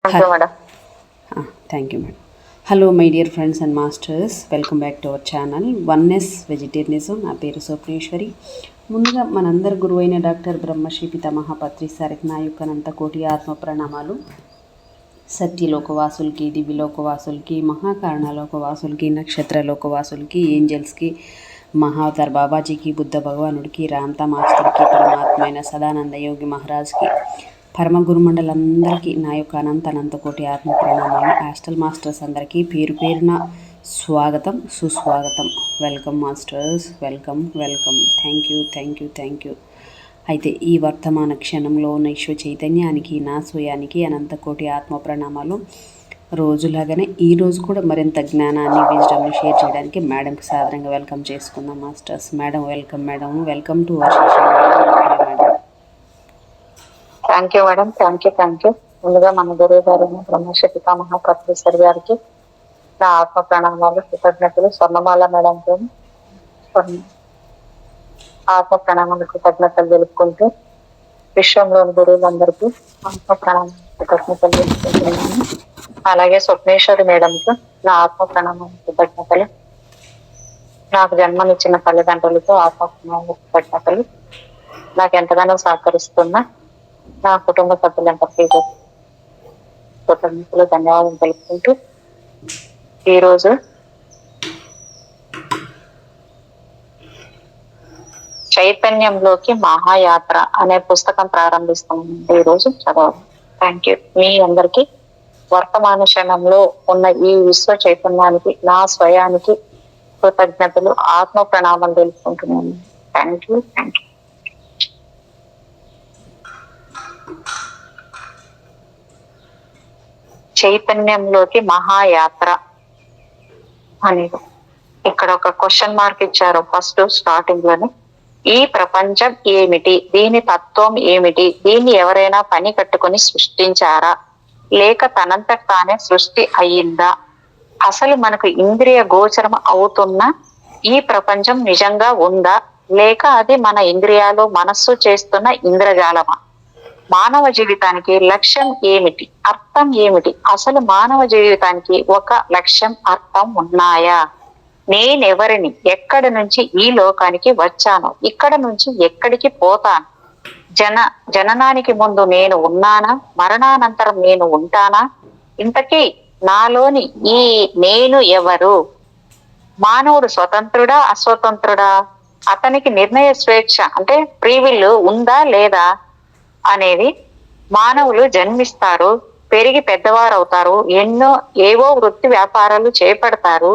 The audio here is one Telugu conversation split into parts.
Thank you madam. Thank you madam. Hello my dear friends and masters, welcome back to our channel oneness vegetarianism. నా పేరు స్వప్నేశ్వరి. ముందుగా మనందరి గురువైన డాక్టర్ బ్రహ్మశ్రీ పితామహ పత్రి సారికి నా యొక్క అనంత కోటి ఆత్మ ప్రణామాలు. సత్యలోకవాసులకి, దివ్యలోకవాసులకి, మహాకారణలోకవాసులకి, నక్షత్రలోకవాసులకి, ఏంజల్స్కి, మహావతార్ బాబాజీకి, బుద్ధ భగవానుడికి, రామ్తా మాస్టర్కి, పరమాత్మ అయిన సదానంద యోగి మహారాజ్కి, పరమ గురుమండలందరికీ నా యొక్క అనంత కోటి ఆత్మ ప్రణామాలు. హాస్టల్ మాస్టర్స్ అందరికీ పేరు పేరున స్వాగతం, సుస్వాగతం. Welcome masters, welcome welcome. Thank you. అయితే ఈ వర్తమాన క్షణంలో ఉన్న విశ్వ చైతన్యానికి, నా స్వయానికి అనంత కోటి ఆత్మ ప్రణామాలు. రోజులాగానే ఈరోజు కూడా మరింత జ్ఞానాన్ని, విజ్డమ్ని షేర్ చేయడానికి మేడంకి సాధారణంగా వెల్కమ్ చేసుకుందాం masters. Madam welcome to our session madam. Thank you madam. Thank you. ముందుగా మన గురువు గారు బ్రహ్మశ్రీ పితామహ పత్రి గారికి నా ఆత్మ ప్రణామాలు, కృతజ్ఞతలు. స్వర్ణమాల మేడంతో ఆత్మ ప్రణామాలు, కృతజ్ఞతలు తెలుపుకుంటూ విశ్వంలోని గురువులందరికీ ఆత్మ ప్రణామాలు, కృతజ్ఞతలు తెలుపుకుంటున్నాను. అలాగే స్వప్నేశ్వరి మేడంకు నా ఆత్మ ప్రణామాలు, కృతజ్ఞతలు. నాకు జన్మనిచ్చిన తల్లిదండ్రులతో ఆత్మ ప్రణామాలు, కృతజ్ఞతలు. నాకు ఎంతగానో సహకరిస్తున్నా నా కుటుంబ సభ్యులందరికీ కృతజ్ఞతలు, ధన్యవాదాలు తెలుపుకుంటూ ఈరోజు చైతన్యంలోకి మహాయాత్ర అనే పుస్తకం ప్రారంభిస్తున్నాను. ఈరోజు చదవాలి. Thank you. మీ అందరికీ వర్తమాన క్షణంలో ఉన్న ఈ విశ్వ చైతన్యానికి, నా స్వయానికి కృతజ్ఞతలు, ఆత్మ ప్రణామాలు తెలుపుకుంటున్నాను. Thank you. చైతన్యంలోకి మహాయాత్ర అనేది ఇక్కడ ఒక క్వశ్చన్ మార్క్ ఇచ్చారు ఫస్ట్ స్టార్టింగ్ లోనే. ఈ ప్రపంచం ఏమిటి? దీని తత్వం ఏమిటి? దీన్ని ఎవరైనా పని కట్టుకుని సృష్టించారా, లేక తనంతట తానే సృష్టి అయ్యిందా? అసలు మనకు ఇంద్రియ గోచరం అవుతున్న ఈ ప్రపంచం నిజంగా ఉందా, లేక అది మన ఇంద్రియాలు, మనస్సు చేస్తున్న ఇంద్రజాలమా? మానవ జీవితానికి లక్ష్యం ఏమిటి, అర్థం ఏమిటి? అసలు మానవ జీవితానికి ఒక లక్ష్యం, అర్థం ఉన్నాయా? నేనెవరిని? ఎక్కడి నుంచి ఈ లోకానికి వచ్చాను? ఇక్కడ నుంచి ఎక్కడికి పోతాను? జననానికి ముందు నేను ఉన్నానా? మరణానంతరం నేను ఉంటానా? ఇంతకీ నాలోని ఈ నేను ఎవరు? మానవుడు స్వతంత్రుడా, అస్వతంత్రుడా? అతనికి నిర్ణయ స్వేచ్ఛ అంటే ఫ్రీ విల్ ఉందా లేదా అనేది. మానవులు జన్మిస్తారు, పెరిగి పెద్దవారు అవుతారు, ఏవో వృత్తి వ్యాపారాలు చేపడతారు,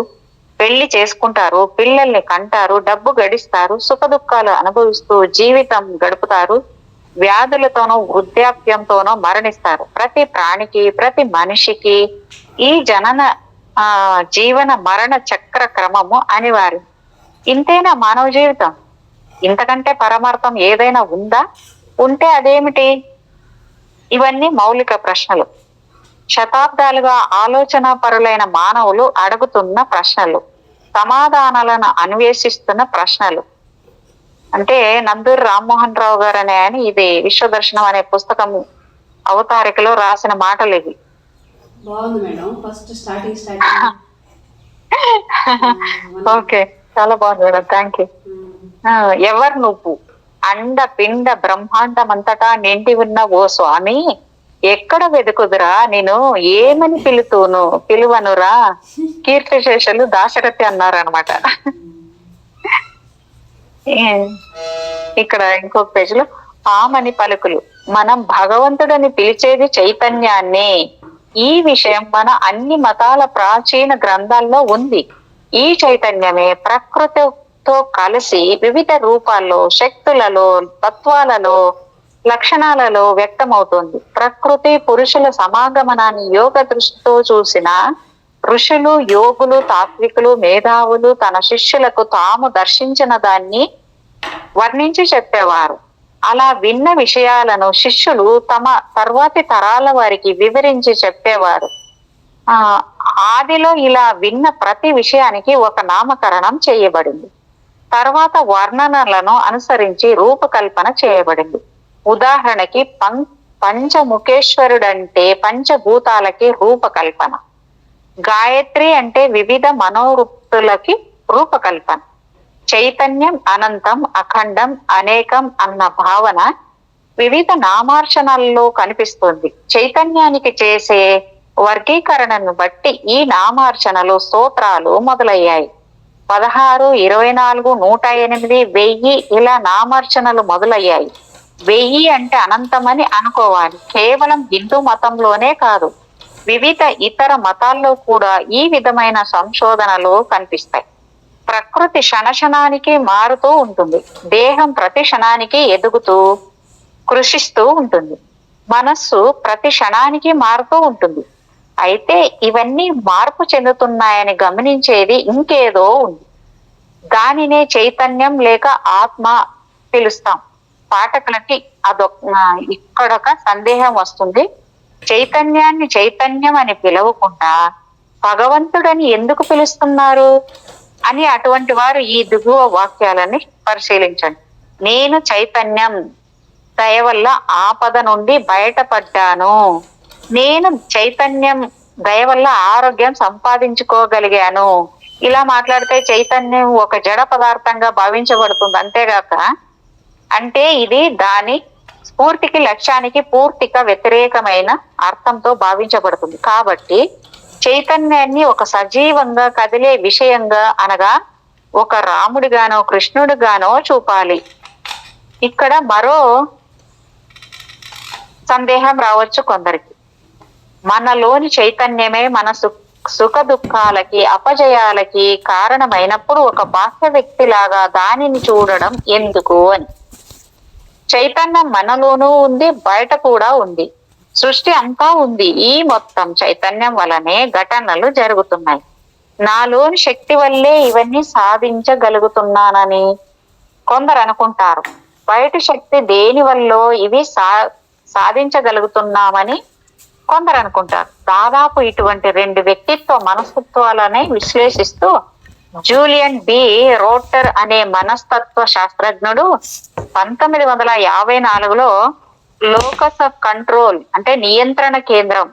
పెళ్లి చేసుకుంటారు, పిల్లల్ని కంటారు, డబ్బు గడిస్తారు, సుఖ దుఃఖాలు అనుభవిస్తూ జీవితం గడుపుతారు, వ్యాధులతోనో వృద్ధాప్యంతోనో మరణిస్తారు. ప్రతి ప్రాణికి, ప్రతి మనిషికి ఈ జీవన మరణ చక్ర క్రమము అనివార్యం. ఇంతేనా మానవ జీవితం? ఇంతకంటే పరమార్థం ఏదైనా ఉందా? ఉంటే అదేమిటి? ఇవన్నీ మౌలిక ప్రశ్నలు. శతాబ్దాలుగా ఆలోచన పరులైన మానవులు అడుగుతున్న ప్రశ్నలు, సమాధానాలను అన్వేషిస్తున్న ప్రశ్నలు. అంటే నందూరి రామ్మోహన్ రావు గారు అనే ఆయన ఇది విశ్వదర్శనం అనే పుస్తకం అవతారికలో రాసిన మాటలు ఇవి. ఓకే, చాలా బాగుంది మేడం. Thank you. ఎవరు నువ్వు? అండ పిండ బ్రహ్మాండమంతటా నిండి ఉన్న ఓ స్వామి, ఎక్కడ వెతుకుదురా నేను? ఏమని పిలువనురా? కీర్తిశేషులు దాశరథి అన్నారనమాట. ఇక్కడ ఇంకొక పేజీలో ఆమని పలుకులు. మనం భగవంతుడని పిలిచేది చైతన్యాన్ని. ఈ విషయం మన అన్ని మతాల ప్రాచీన గ్రంథాల్లో ఉంది. ఈ చైతన్యమే ప్రకృతితో కలిసి వివిధ రూపాల్లో, శక్తులలో, తత్వాలలో, లక్షణాలలో వ్యక్తమవుతుంది. ప్రకృతి పురుషుల సమాగమనాన్ని యోగ దృష్టితో చూసిన ఋషులు, యోగులు, తాత్వికులు, మేధావులు తన శిష్యులకు తాము దర్శించిన దాన్ని వర్ణించి చెప్పేవారు. అలా విన్న విషయాలను శిష్యులు తమ తర్వాతి తరాల వారికి వివరించి చెప్పేవారు. ఆదిలో ఇలా విన్న ప్రతి విషయానికి ఒక నామకరణం చేయబడింది. తర్వాత వర్ణనలను అనుసరించి రూపకల్పన చేయబడింది. ఉదాహరణకి పంచముఖేశ్వరుడంటే పంచభూతాలకి రూపకల్పన. గాయత్రి అంటే వివిధ మనోవృత్తులకి రూపకల్పన. చైతన్యం అనంతం, అఖండం, అనేకం అన్న భావన వివిధ నామార్చనల్లో కనిపిస్తుంది. చైతన్యానికి చేసే వర్గీకరణను బట్టి ఈ నామార్చనలు, స్తోత్రాలు మొదలయ్యాయి. 16, 24, 108, 1000 ఇలా నామార్చనలు మొదలయ్యాయి. 1000 అంటే అనంతమని అనుకోవాలి. కేవలం హిందూ మతంలోనే కాదు, వివిధ ఇతర మతాల్లో కూడా ఈ విధమైన సంశోధనలు కనిపిస్తాయి. ప్రకృతి క్షణక్షణానికి మారుతూ ఉంటుంది. దేహం ప్రతి క్షణానికి ఎదుగుతూ కృషిస్తూ ఉంటుంది. మనస్సు ప్రతి క్షణానికి మారుతూ ఉంటుంది. అయితే ఇవన్నీ మార్పు చెందుతున్నాయని గమనించేది ఇంకేదో ఉంది. దానినే చైతన్యం లేక ఆత్మ పిలుస్తాం. పాఠకులకి ఇక్కడొక సందేహం వస్తుంది. చైతన్యాన్ని చైతన్యం అని పిలవకుండా భగవంతుడని ఎందుకు పిలుస్తున్నారు అని అటువంటి వారు ఈ దిగువ వాక్యాలని పరిశీలించండి. నేను చైతన్యం దయ వల్ల ఆపద నుండి బయటపడ్డాను. నేను చైతన్యం దయ వల్ల ఆరోగ్యం సంపాదించుకోగలిగాను. ఇలా మాట్లాడితే చైతన్యం ఒక జడ పదార్థంగా భావించబడుతుంది. అంతేగాక అంటే ఇది దాని స్ఫూర్తికి, లక్ష్యానికి పూర్తిగా వ్యతిరేకమైన అర్థంతో భావించబడుతుంది. కాబట్టి చైతన్యాన్ని ఒక సజీవంగా కదిలే విషయంగా అనగా ఒక రాముడిగానో కృష్ణుడిగానో చూపాలి. ఇక్కడ మరో సందేహం రావచ్చు కొందరికి. మనలోని చైతన్యమే మన సుఖ దుఃఖాలకి, అపజయాలకి కారణమైనప్పుడు ఒక బాహ్య వ్యక్తిలాగా దానిని చూడడం ఎందుకు అని. చైతన్యం మనలోనూ ఉంది, బయట కూడా ఉంది. సృష్టి అంతా ఉంది. ఈ మొత్తం చైతన్యం వలనే ఘటనలు జరుగుతున్నాయి. నాలోని శక్తి వల్లే ఇవన్నీ సాధించగలుగుతున్నానని కొందరు అనుకుంటారు. బయట శక్తి దేని వల్ల ఇవి సాధించగలుగుతున్నామని కొందరు అనుకుంటారు. దాదాపు ఇటువంటి 2 వ్యక్తిత్వ మనస్తత్వాలనే విశ్లేషిస్తూ జూలియన్ బి రోటర్ అనే మనస్తత్వ శాస్త్రజ్ఞుడు 1954లో లోకస్ ఆఫ్ కంట్రోల్ అంటే నియంత్రణ కేంద్రం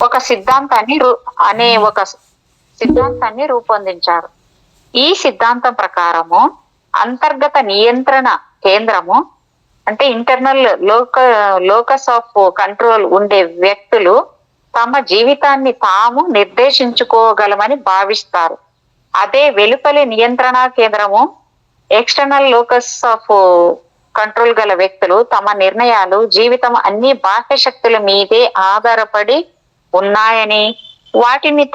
ఒక సిద్ధాంతాన్ని రూపొందించారు. ఈ సిద్ధాంతం ప్రకారము అంతర్గత నియంత్రణ కేంద్రము అంటే ఇంటర్నల్ లోకస్ ఆఫ్ కంట్రోల్ ఉండే వ్యక్తులు తమ జీవితాన్ని తాము నిర్దేశించుకోగలమని భావిస్తారు. అదే వెలుపలి నియంత్రణ కేంద్రము ఎక్స్టర్నల్ లోకస్ ఆఫ్ కంట్రోల్ గల వ్యక్తులు తమ నిర్ణయాలు, జీవితం అన్ని బాహ్య శక్తుల మీదే ఆధారపడి ఉన్నాయని, వాటిని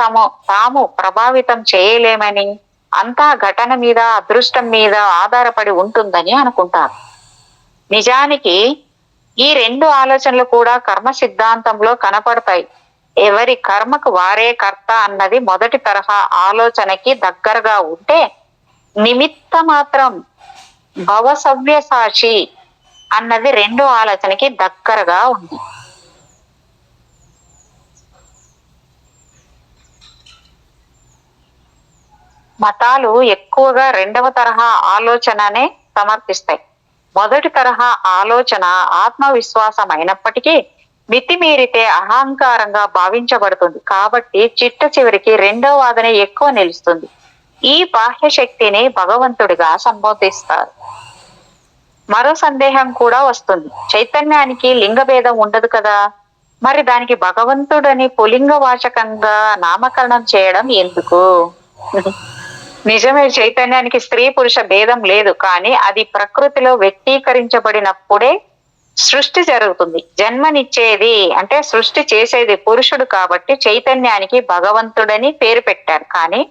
తాము ప్రభావితం చేయలేమని, అంతా ఘటన మీద, అదృష్టం మీద ఆధారపడి ఉంటుందని అనుకుంటారు. నిజానికి ఈ 2 ఆలోచనలు కూడా కర్మ సిద్ధాంతంలో కనపడతాయి. ఎవరి కర్మకు వారే కర్త అన్నది మొదటి తరహా ఆలోచనకి దగ్గరగా ఉంటే, నిమిత్త మాత్రం భవసవ్యసాచి అన్నది 2 ఆలోచనకి దగ్గరగా ఉంది. మతాలు ఎక్కువగా 2వ తరహా ఆలోచననే సమర్థిస్తాయి. మొదటి తరహా ఆలోచన ఆత్మవిశ్వాసం అయినప్పటికీ మితిమీరితే అహంకారంగా భావించబడుతుంది. కాబట్టి చిట్ట చివరికి 2వ వాదన ఎక్కువ నిలుస్తుంది. ఈ బాహ్య శక్తిని భగవంతుడిగా సంబోధిస్తారు. మరో సందేహం కూడా వస్తుంది. చైతన్యానికి లింగభేదం ఉండదు కదా, మరి దానికి భగవంతుడని పులింగవాచకంగా నామకరణం చేయడం ఎందుకు? నిజమే, చైతన్యానికి స్త్రీ పురుష భేదం లేదు. కానీ అది ప్రకృతిలో వ్యక్తీకరించబడినప్పుడే సృష్టి జరుగుతుంది. జన్మనిచ్చేది అంటే సృష్టి చేసేది పురుషుడు కాబట్టి చైతన్యానికి భగవంతుడని పేరు పెట్టారు. కానీ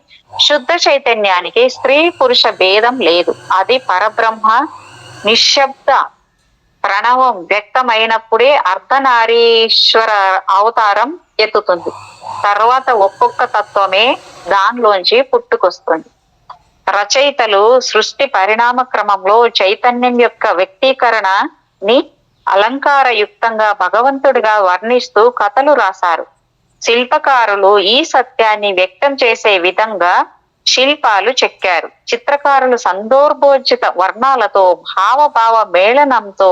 శుద్ధ చైతన్యానికి స్త్రీ పురుష భేదం లేదు. అది పరబ్రహ్మ నిశ్శబ్ద ప్రణవం వ్యక్తమైనప్పుడే అర్ధనారీశ్వర అవతారం ఎత్తుతుంది. తర్వాత ఒక్కొక్క తత్వమే దానిలోంచి పుట్టుకొస్తుంది. రచయితలు సృష్టి పరిణామ క్రమంలో చైతన్యం యొక్క వ్యక్తీకరణని అలంకారయుక్తంగా భగవంతుడిగా వర్ణిస్తూ కథలు రాశారు. శిల్పకారులు ఈ సత్యాన్ని వ్యక్తం చేసే విధంగా శిల్పాలు చెక్కారు. చిత్రకారులు సందర్భోచిత వర్ణాలతో, భావభావ మేళనంతో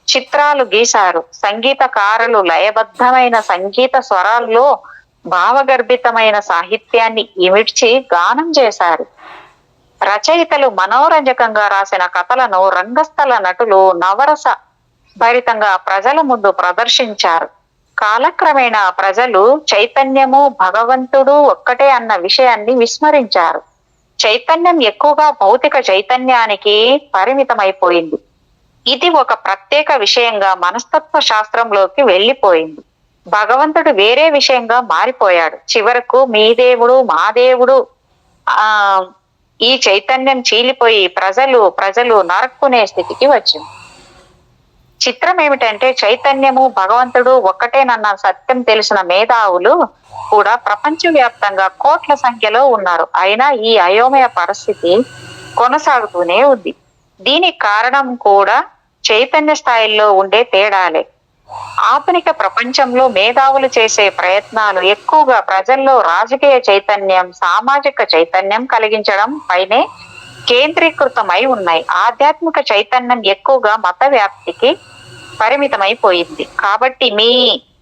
చిత్రాలు గీశారు. సంగీతకారులు లయబద్ధమైన సంగీత స్వరాల్లో భావగర్భితమైన సాహిత్యాన్ని ఇమిడ్చి గానం చేశారు. రచయితలు మనోరంజకంగా రాసిన కథలను రంగస్థల నటులు నవరస భరితంగా ప్రజల ముందు ప్రదర్శించారు. కాలక్రమేణా ప్రజలు చైతన్యము భగవంతుడు ఒక్కటే అన్న విషయాన్ని విస్మరించారు. చైతన్యం ఎక్కువగా భౌతిక చైతన్యానికి పరిమితమైపోయింది. ఇది ఒక ప్రత్యేక విషయంగా మనస్తత్వ శాస్త్రంలోకి వెళ్ళిపోయింది. భగవంతుడు వేరే విషయంగా మారిపోయాడు. చివరకు మీ దేవుడు మా దేవుడు ఈ చైతన్యం చీలిపోయి ప్రజలు నరక్కునే స్థితికి వచ్చింది. చిత్రం ఏమిటంటే చైతన్యము భగవంతుడు ఒక్కటేనన్న సత్యం తెలిసిన మేధావులు కూడా ప్రపంచవ్యాప్తంగా కోట్ల సంఖ్యలో ఉన్నారు. అయినా ఈ అయోమయ పరిస్థితి కొనసాగుతూనే ఉంది. దీనికి కారణం కూడా చైతన్య స్థాయిల్లో ఉండే తేడాలే. ఆధునిక ప్రపంచంలో మేధావులు చేసే ప్రయత్నాలు ఎక్కువగా ప్రజల్లో రాజకీయ చైతన్యం, సామాజిక చైతన్యం కలిగించడం పైనే కేంద్రీకృతమై ఉన్నాయి. ఆధ్యాత్మిక చైతన్యం ఎక్కువగా మత వ్యాప్తికి పరిమితమైపోయింది. కాబట్టి మీ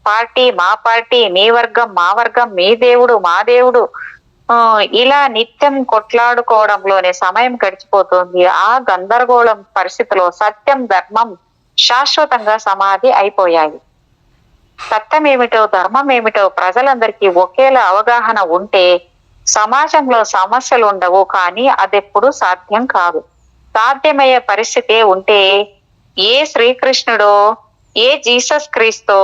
పార్టీ మా పార్టీ, మీ వర్గం మా వర్గం, మీ దేవుడు మా దేవుడు ఇలా నిత్యం కొట్లాడుకోవడంలోనే సమయం గడిచిపోతుంది. ఆ గందరగోళం పరిస్థితిలో సత్యం, ధర్మం శాశ్వతంగా సమాధి అయిపోయాయి. సత్యం ఏమిటో ధర్మం ఏమిటో ప్రజలందరికీ ఒకేలా అవగాహన ఉంటే సమాజంలో సమస్యలు ఉండవు. కానీ అదెప్పుడు సాధ్యం కాదు. సాధ్యమయ్యే పరిస్థితి ఉంటే ఏ శ్రీకృష్ణుడో, ఏ జీసస్ క్రీస్తో,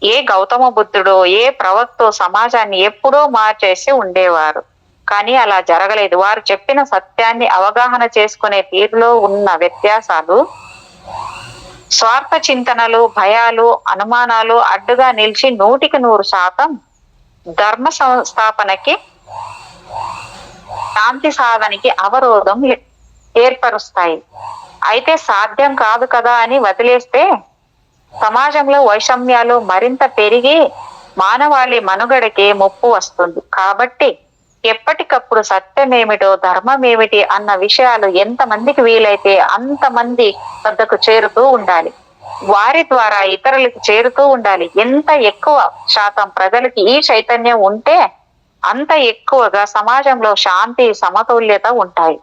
ఏ గౌతమ బుద్ధుడో, ఏ ప్రవక్తో సమాజాన్ని ఎప్పుడో మార్చేసి ఉండేవారు. కానీ అలా జరగలేదు. వారు చెప్పిన సత్యాన్ని అవగాహన చేసుకునే తీరులో ఉన్న వ్యత్యాసాలు, స్వార్థ చింతనలు, భయాలు, అనుమానాలు అడ్డుగా నిలిచి 100% ధర్మ సంస్థాపనకి, శాంతి సాధనకి అవరోధం ఏర్పరుస్తాయి. అయితే సాధ్యం కాదు కదా అని వదిలేస్తే సమాజంలో వైషమ్యాలు మరింత పెరిగి మానవాళి మనుగడకి ముప్పు వస్తుంది. కాబట్టి ఎప్పటికప్పుడు సత్యం ఏమిటో ధర్మం ఏమిటి అన్న విషయాలు ఎంతమందికి వీలైతే అంతమంది వద్దకు చేరుతూ ఉండాలి. వారి ద్వారా ఇతరులకు చేరుతూ ఉండాలి. ఎంత ఎక్కువ శాతం ప్రజలకి ఈ చైతన్యం ఉంటే అంత ఎక్కువగా సమాజంలో శాంతి, సమతుల్యత ఉంటాయి.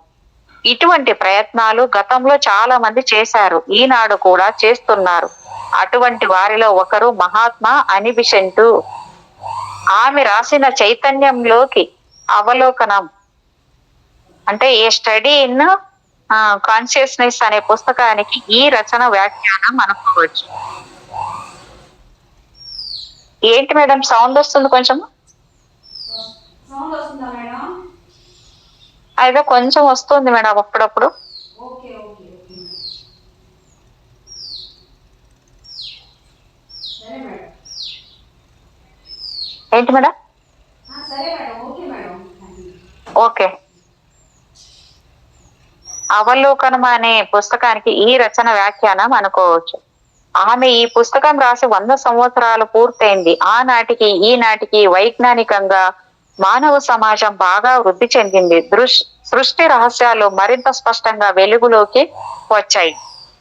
ఇటువంటి ప్రయత్నాలు గతంలో చాలా మంది చేశారు, ఈనాడు కూడా చేస్తున్నారు. అటువంటి వారిలో ఒకరు మహాత్మా అనిబిసెంటు. ఆమె రాసిన చైతన్యంలోకి అవలోకనం అంటే ఏ స్టడీ ఇన్ కాన్షియస్నెస్ అనే పుస్తకానికి ఈ రచన వ్యాఖ్యానం అనుకోవచ్చు. ఏంటి మేడం సౌండ్ వస్తుంది కొంచెం? అయితే కొంచెం వస్తుంది మేడం అప్పుడప్పుడు. ఏంటి మేడం? ఓకే. అవలోకనం అనే పుస్తకానికి ఈ రచన వ్యాఖ్యానం అనుకోవచ్చు. ఆమె ఈ పుస్తకం రాసి 100 సంవత్సరాలు పూర్తయింది. ఆనాటికి ఈనాటికి వైజ్ఞానికంగా మానవ సమాజం బాగా వృద్ధి చెందింది. సృష్టి రహస్యాలు మరింత స్పష్టంగా వెలుగులోకి వచ్చాయి.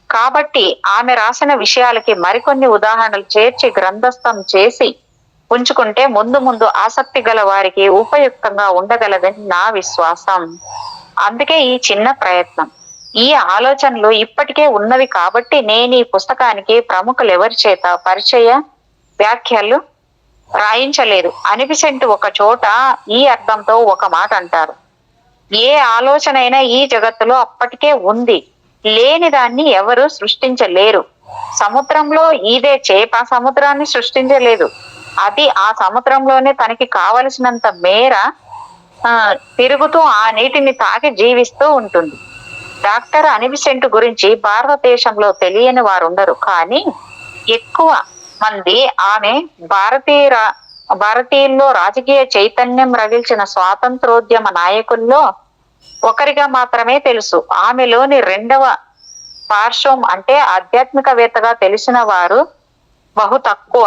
కాబట్టి ఆమె రాసిన విషయాలకి మరికొన్ని ఉదాహరణలు చేర్చి గ్రంథస్థం చేసి ఉంచుకుంటే ముందు ముందు ఆసక్తి గల వారికి ఉపయుక్తంగా ఉండగలదని నా విశ్వాసం. అందుకే ఈ చిన్న ప్రయత్నం. ఈ ఆలోచనలు ఇప్పటికే ఉన్నవి కాబట్టి నేను ఈ పుస్తకానికి ప్రముఖులు ఎవరి చేత పరిచయ వ్యాఖ్యలు రాయించలేదు. అనిబిసెంట్ ఒక చోట ఈ అర్థంతో ఒక మాట అంటారు: ఏ ఆలోచనైనా ఈ జగత్తులో అప్పటికే ఉంది, లేని దాన్ని ఎవరు సృష్టించలేరు. సముద్రంలో ఈదే చేప సముద్రాన్ని సృష్టించలేదు. అది ఆ సముద్రంలోనే తనకి కావలసినంత మేర తిరుగుతూ ఆ నీటిని తాకి జీవిస్తూ ఉంటుంది. డాక్టర్ అనిబిసెంట్ గురించి భారతదేశంలో తెలియని వారు ఉండరు. కానీ ఎక్కువ మంది ఆమె భారతీయుల్లో రాజకీయ చైతన్యం రగిల్చిన స్వాతంత్రోద్యమ నాయకుల్లో ఒకరిగా మాత్రమే తెలుసు. ఆమెలోని రెండవ పార్శ్వం అంటే ఆధ్యాత్మికవేత్తగా తెలిసిన వారు బహు తక్కువ.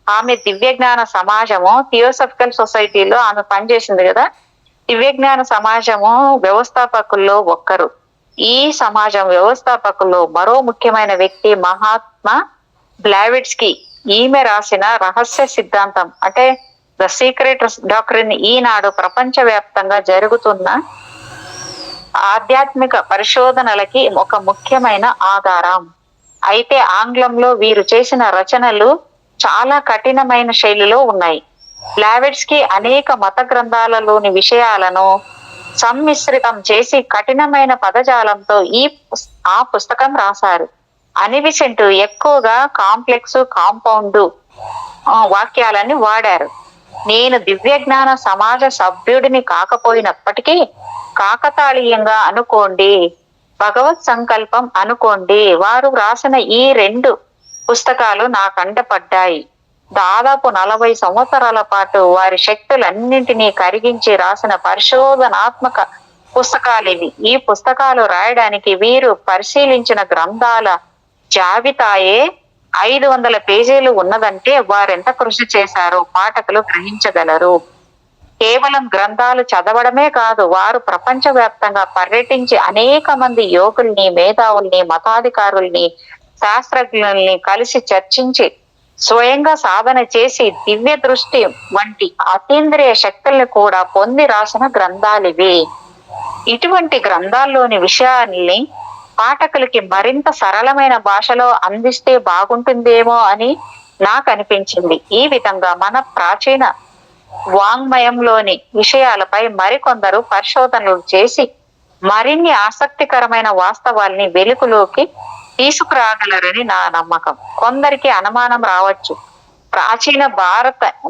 ఆమె దివ్యజ్ఞాన సమాజము, థియోసఫికల్ సొసైటీలో ఆమె పనిచేసింది కదా, దివ్యజ్ఞాన సమాజము వ్యవస్థాపకుల్లో ఒక్కరు. ఈ సమాజం వ్యవస్థాపకుల్లో మరో ముఖ్యమైన వ్యక్తి మహాత్మా బ్లావిట్స్కీ. ఈమె రాసిన రహస్య సిద్ధాంతం అంటే ద సీక్రెట్ డాక్ట్రిన్ ఈనాడు ప్రపంచవ్యాప్తంగా జరుగుతున్న ఆధ్యాత్మిక పరిశోధనలకి ఒక ముఖ్యమైన ఆధారం. అయితే ఆంగ్లంలో వీరు చేసిన రచనలు చాలా కఠినమైన శైలిలో ఉన్నాయి. బ్లావిట్స్కీ అనేక మత గ్రంథాలలోని విషయాలను సమ్మిశ్రితం చేసి కఠినమైన పదజాలంతో ఆ పుస్తకం రాశారు. అనిబిసెంట్ ఎక్కువగా కాంప్లెక్స్ కాంపౌండ్ వాక్యాలని వాడారు. నేను దివ్య జ్ఞాన సమాజ సభ్యుడిని కాకపోయినప్పటికీ కాకతాళీయంగా అనుకోండి, భగవత్ సంకల్పం అనుకోండి, వారు రాసిన ఈ 2 పుస్తకాలు నా కంటపడ్డాయి. దాదాపు 40 సంవత్సరాల పాటు వారి శక్తులన్నింటినీ కరిగించి రాసిన పరిశోధనాత్మక పుస్తకాలివి. ఈ పుస్తకాలు రాయడానికి వీరు పరిశీలించిన గ్రంథాల జాబితాయే 500 పేజీలు ఉన్నదంటే వారెంత కృషి చేశారో పాఠకులు గ్రహించగలరు. కేవలం గ్రంథాలు చదవడమే కాదు, వారు ప్రపంచవ్యాప్తంగా పర్యటించి అనేక మంది యోగుల్ని, మేధావుల్ని, మతాధికారుల్ని, శాస్త్రజ్ఞుల్ని కలిసి చర్చించి స్వయంగా సాధన చేసి దివ్య దృష్టి వంటి అతీంద్రియ శక్తుల్ని కూడా పొంది రాసిన గ్రంథాలివి. ఇటువంటి గ్రంథాల్లోని విషయాల్ని పాఠకులకి మరింత సరళమైన భాషలో అందిస్తే బాగుంటుందేమో అని నాకు అనిపించింది. ఈ విధంగా మన ప్రాచీన వాంగ్మయంలోని విషయాలపై మరికొందరు పరిశోధనలు చేసి మరిన్ని ఆసక్తికరమైన వాస్తవాల్ని వెలుగులోకి తీసుకురాగలరని నా నమ్మకం. కొందరికి అనుమానం రావచ్చు, ప్రాచీన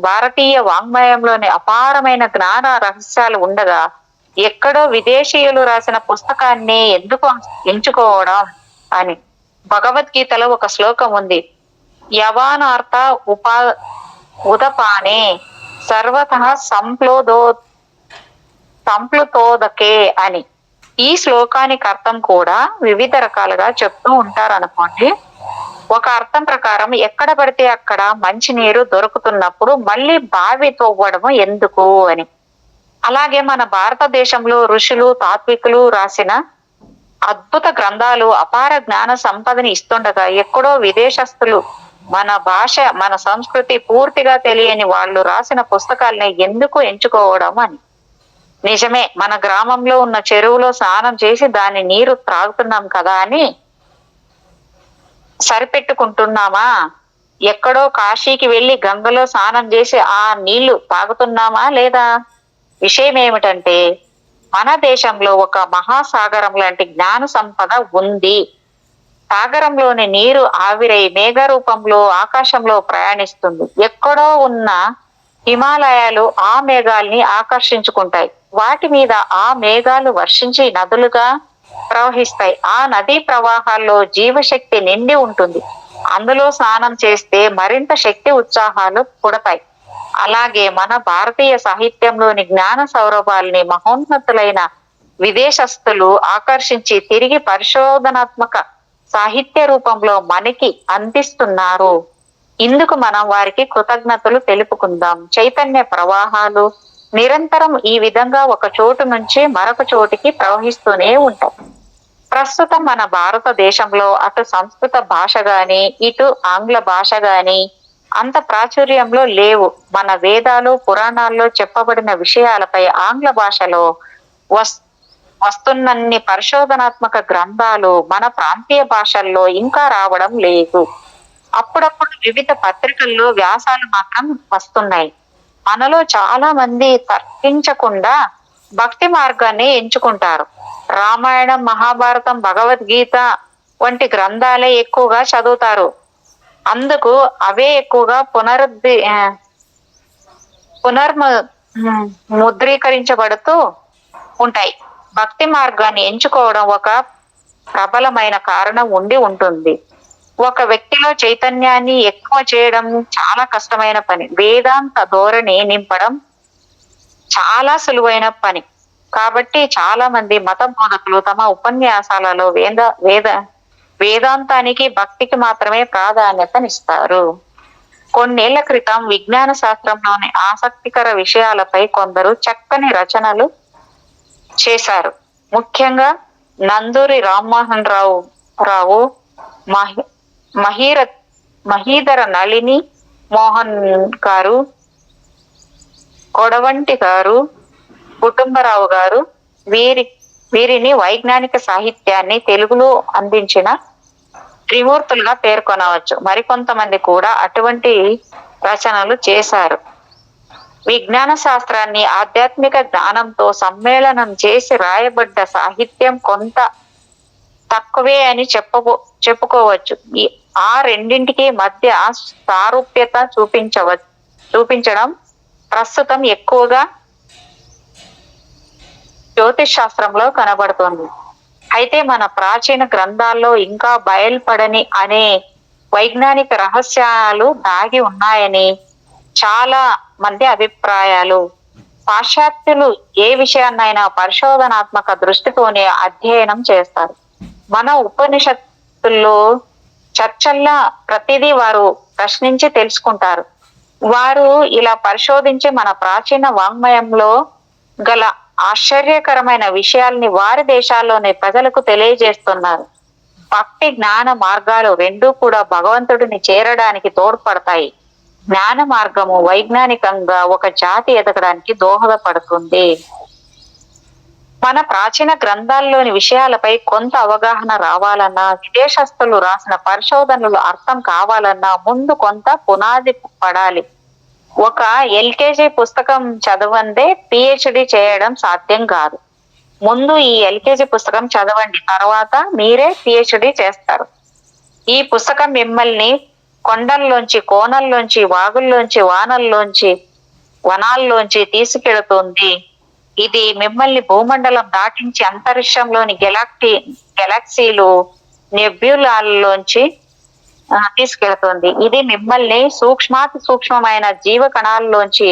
భారతీయ వాంగ్మయంలోని అపారమైన జ్ఞాన రహస్యాలు ఉండగా ఎక్కడో విదేశీయులు రాసిన పుస్తకాన్ని ఎందుకు ఎంచుకోవడం అని. భగవద్గీతలో ఒక శ్లోకం ఉంది, యవానార్థ ఉదపానే సర్వత సంప్లుతోదకే అని. ఈ శ్లోకానికి అర్థం కూడా వివిధ రకాలుగా చెప్తూ ఉంటారు అనుకోండి. ఒక అర్థం ప్రకారం ఎక్కడ పడితే అక్కడ మంచినీరు దొరుకుతున్నప్పుడు మళ్ళీ బావి తవ్వడము ఎందుకు అని. అలాగే మన భారతదేశంలో ఋషులు, తాత్వికులు రాసిన అద్భుత గ్రంథాలు అపార జ్ఞాన సంపదని ఇస్తుండగా ఎక్కడో విదేశస్తులు మన భాష, మన సంస్కృతి పూర్తిగా తెలియని వాళ్ళు రాసిన పుస్తకాలని ఎందుకు ఎంచుకోవడం అని. నిజమే, మన గ్రామంలో ఉన్న చెరువులో స్నానం చేసి దాని నీరు త్రాగుతున్నాం కదా అని సరిపెట్టుకుంటున్నామా? ఎక్కడో కాశీకి వెళ్లి గంగలో స్నానం చేసి ఆ నీళ్లు తాగుతున్నామా లేదా? విషయం ఏమిటంటే మన దేశంలో ఒక మహాసాగరం లాంటి జ్ఞాన సంపద ఉంది. సాగరంలోని నీరు ఆవిరై మేఘ రూపంలో ఆకాశంలో ప్రయాణిస్తుంది. ఎక్కడో ఉన్న హిమాలయాలు ఆ మేఘాల్ని ఆకర్షించుకుంటాయి. వాటి మీద ఆ మేఘాలు వర్షించి నదులుగా ప్రవహిస్తాయి. ఆ నదీ ప్రవాహాల్లో జీవశక్తి నిండి ఉంటుంది. అందులో స్నానం చేస్తే మరింత శక్తి ఉత్సాహాలు పుడతాయి. అలాగే మన భారతీయ సాహిత్యంలోని జ్ఞాన సౌరభాల్ని మహోన్నతులైన విదేశస్తులు ఆకర్షించి తిరిగి పరిశోధనాత్మక సాహిత్య రూపంలో మనకి అందిస్తున్నారు. ఇందుకు మనం వారికి కృతజ్ఞతలు తెలుపుకుందాం. చైతన్య ప్రవాహాలు నిరంతరం ఈ విధంగా ఒక చోటు నుంచి మరొక చోటికి ప్రవహిస్తూనే ఉంటాయి. ప్రస్తుతం మన భారతదేశంలో అటు సంస్కృత భాష గాని ఇటు ఆంగ్ల భాష గాని అంత ప్రాచుర్యంలో లేవు. మన వేదాలు, పురాణాల్లో చెప్పబడిన విషయాలపై ఆంగ్ల భాషలో వస్తున్నన్ని పరిశోధనాత్మక గ్రంథాలు మన ప్రాంతీయ భాషల్లో ఇంకా రావడం లేదు. అప్పుడప్పుడు వివిధ పత్రికల్లో వ్యాసాలు మాత్రం వస్తున్నాయి. మనలో చాలా మంది తర్కించకుండా భక్తి మార్గాన్ని ఎంచుకుంటారు. రామాయణం, మహాభారతం, భగవద్గీత వంటి గ్రంథాలే ఎక్కువగా చదువుతారు. అందుకు అవే ఎక్కువగా ముద్రీకరించబడుతూ ఉంటాయి. భక్తి మార్గాన్ని ఎంచుకోవడం ఒక ప్రబలమైన కారణం ఉండి ఉంటుంది. ఒక వ్యక్తిలో చైతన్యాన్ని ఎక్కువ చేయడం చాలా కష్టమైన పని. వేదాంత ధోరణి నింపడం చాలా సులువైన పని. కాబట్టి చాలా మంది మత బోధకులు తమ ఉపన్యాసాలలో వేదాంతానికి, భక్తికి మాత్రమే ప్రాధాన్యతనిస్తారు. కొన్నేళ్ల క్రితం విజ్ఞాన శాస్త్రంలోని ఆసక్తికర విషయాలపై కొందరు చక్కని రచనలు చేశారు. ముఖ్యంగా నందూరి రామ్మోహన్ రావు మహి మహీర మహీధర నళిని మోహన్ గారు, కొడవంటి గారు, కుటుంబరావు గారు వీరిని వైజ్ఞానిక సాహిత్యాన్ని తెలుగులో అందించిన త్రిమూర్తులుగా పేర్కొనవచ్చు. మరికొంతమంది కూడా అటువంటి రచనలు చేశారు. విజ్ఞాన శాస్త్రాన్ని ఆధ్యాత్మిక జ్ఞానంతో సమ్మేళనం చేసి రాయబడ్డ సాహిత్యం కొంత తక్కువే అని చెప్పుకోవచ్చు. ఆ రెండింటికి మధ్య సారూప్యత చూపించడం ప్రస్తుతం ఎక్కువగా జ్యోతిష్ శాస్త్రంలో కనబడుతుంది. అయితే మన ప్రాచీన గ్రంథాల్లో ఇంకా బయల్పడని అనే వైజ్ఞానిక రహస్యాలు దాగి ఉన్నాయని చాలా మంది అభిప్రాయాలు. పాశ్చాత్యులు ఏ విషయాన్నైనా పరిశోధనాత్మక దృష్టితోనే అధ్యయనం చేస్తారు. మన ఉపనిషత్తుల్లో చర్చల్లా ప్రతిదీ వారు ప్రశ్నించి తెలుసుకుంటారు. వారు ఇలా పరిశోధించి మన ప్రాచీన వాంగ్మయంలో గల ఆశ్చర్యకరమైన విషయాల్ని వారి దేశాల్లోని ప్రజలకు తెలియజేస్తున్నారు. భక్తి జ్ఞాన మార్గాలు రెండూ కూడా భగవంతుడిని చేరడానికి తోడ్పడతాయి. జ్ఞాన మార్గము వైజ్ఞానికంగా ఒక జాతి ఎదగడానికి దోహదపడుతుంది. మన ప్రాచీన గ్రంథాల్లోని విషయాలపై కొంత అవగాహన రావాలన్నా, విదేశస్తులు రాసిన పరిశోధనలు అర్థం కావాలన్నా ముందు కొంత పునాది పడాలి. ఒక ఎల్కేజీ పుస్తకం చదవందే పిహెచ్డి చేయడం సాధ్యం కాదు. ముందు ఈ ఎల్కేజీ పుస్తకం చదవండి, తర్వాత మీరే పిహెచ్డి చేస్తారు. ఈ పుస్తకం మిమ్మల్ని కొండల్లోంచి, కోనల్లోంచి, వాగుల్లోంచి, వానల్లోంచి, వనాల్లోంచి తీసుకెడుతుంది. ఇది మిమ్మల్ని భూమండలం దాటించి అంతరిక్షంలోని గెలాక్సీలు, నెబ్యులాల్లోంచి తీసుకెళ్తుంది. ఇది మిమ్మల్ని సూక్ష్మాతి సూక్ష్మమైన జీవ కణాల్లోంచి,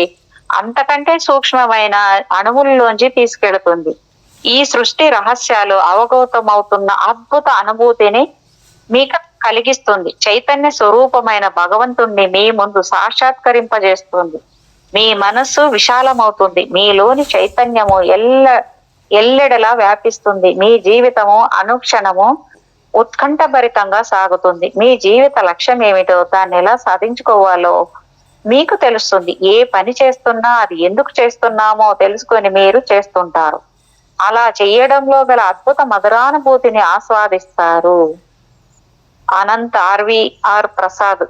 అంతకంటే సూక్ష్మమైన అణువుల్లోంచి తీసుకెళ్తుంది. ఈ సృష్టి రహస్యాలు అవగతమవుతున్న అద్భుత అనుభూతిని మీకు కలిగిస్తుంది. చైతన్య స్వరూపమైన భగవంతుణ్ణి మీ ముందు సాక్షాత్కరింపజేస్తుంది. మీ మనస్సు విశాలమవుతుంది. మీలోని చైతన్యము ఎల్లెడలా వ్యాపిస్తుంది. మీ జీవితము అనుక్షణము ఉత్కంఠభరితంగా సాగుతుంది. మీ జీవిత లక్ష్యం ఏమిటో, దాన్ని ఎలా సాధించుకోవాలో మీకు తెలుస్తుంది. ఏ పని చేస్తున్నా అది ఎందుకు చేస్తున్నామో తెలుసుకొని మీరు చేస్తుంటారు. అలా చెయ్యడంలో గల అద్భుత మధురానుభూతిని ఆస్వాదిస్తారు. అనంత్ ఆర్ ప్రసాద్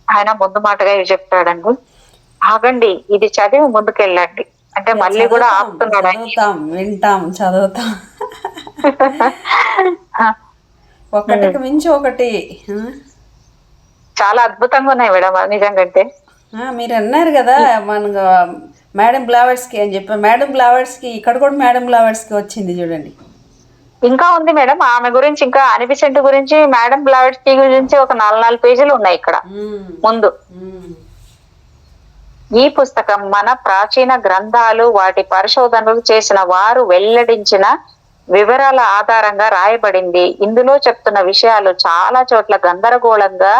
ఆయన ముందు మాటగా ఇవి చెప్తాడండి. ఆగండి, ఇది చదివి ముందుకెళ్ళండి అంటే మళ్ళీ కూడా ఆపుతున్నాడు. వింటాం, చదువుతాం. ఒకటికి మించి ఒకటి చాలా అద్భుతంగా ఉన్నాయి మేడం నిజంగా. మీరు అన్నారు కదా మన మేడం బ్లావర్స్కి అని చెప్పి, మేడం బ్లావర్స్కి ఇక్కడ కూడా మేడం బ్లావర్స్కి వచ్చింది చూడండి. ఇంకా ఉంది మేడం ఆమె గురించి, ఇంకా అనిబిసెంట్ గురించి, మేడం బ్లావర్స్కి గురించి ఒక 4 పేజీలు ఉన్నాయి ఇక్కడ ముందు. ఈ పుస్తకం మన ప్రాచీన గ్రంథాలు, వాటి పరిశోధనలు చేసిన వారు వెల్లడించిన వివరాల ఆధారంగా రాయబడింది. ఇందులో చెప్తున్న విషయాలు చాలా చోట్ల గందరగోళంగా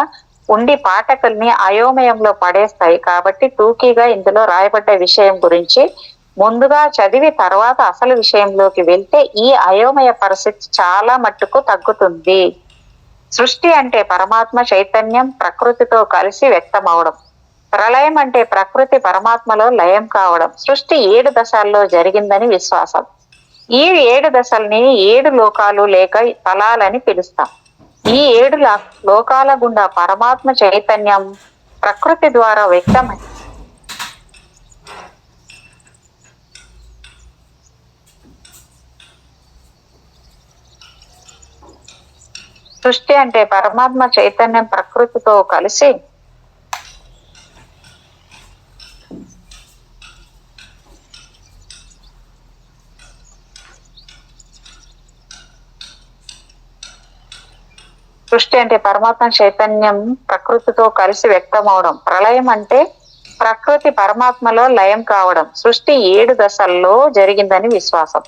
ఉండి పాఠకుల్ని అయోమయంలో పడేస్తాయి. కాబట్టి టూకీగా ఇందులో రాయబడ్డ విషయం గురించి ముందుగా చదివి తర్వాత అసలు విషయంలోకి వెళ్తే ఈ అయోమయ పరిస్థితి చాలా మట్టుకు తగ్గుతుంది. సృష్టి అంటే పరమాత్మ చైతన్యం ప్రకృతితో కలిసి వ్యక్తమవడం. ప్రళయం అంటే ప్రకృతి పరమాత్మలో లయం కావడం. సృష్టి 7 దశల్లో జరిగిందని విశ్వాసం. ఈ 7 దశల్ని 7 లోకాలు లేక తలాలని పిలుస్తాం. ఈ 7 లోకాల గుండా పరమాత్మ చైతన్యం ప్రకృతి ద్వారా వ్యక్తమై సృష్టి అంటే పరమాత్మ చైతన్యం ప్రకృతితో కలిసి సృష్టి అంటే పరమాత్మ చైతన్యం ప్రకృతితో కలిసి వ్యక్తమవడం. ప్రళయం అంటే ప్రకృతి పరమాత్మలో లయం కావడం. సృష్టి 7 దశల్లో జరిగిందని విశ్వాసం.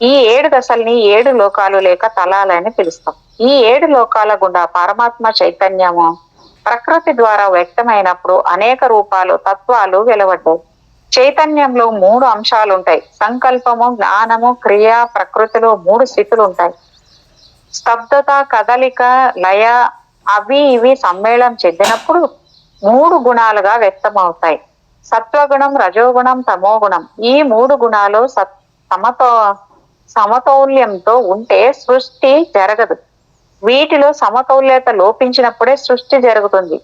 ఈ 7 దశల్ని 7 లోకాలు లేక తలాలని పిలుస్తాం. ఈ 7 లోకాల గుండా పరమాత్మ చైతన్యము ప్రకృతి ద్వారా వ్యక్తమైనప్పుడు అనేక రూపాలు, తత్వాలు వెలువడ్డాయి. చైతన్యంలో 3 అంశాలు ఉంటాయి. సంకల్పము, జ్ఞానము, క్రియ, ప్రకృతిలో 3 స్థితులు ఉంటాయి. స్తబ్దత, కదలిక, లయ అవి ఇవి సమ్మేళనం చెందినప్పుడు 3 గుణాలుగా వ్యక్తమవుతాయి. సత్వగుణం, రజోగుణం, తమోగుణం. ఈ 3 గుణాలు సమతౌల్యంతో ఉంటే సృష్టి జరగదు. వీటిలో సమతౌల్యత లోపించినప్పుడే సృష్టి జరుగుతుంది.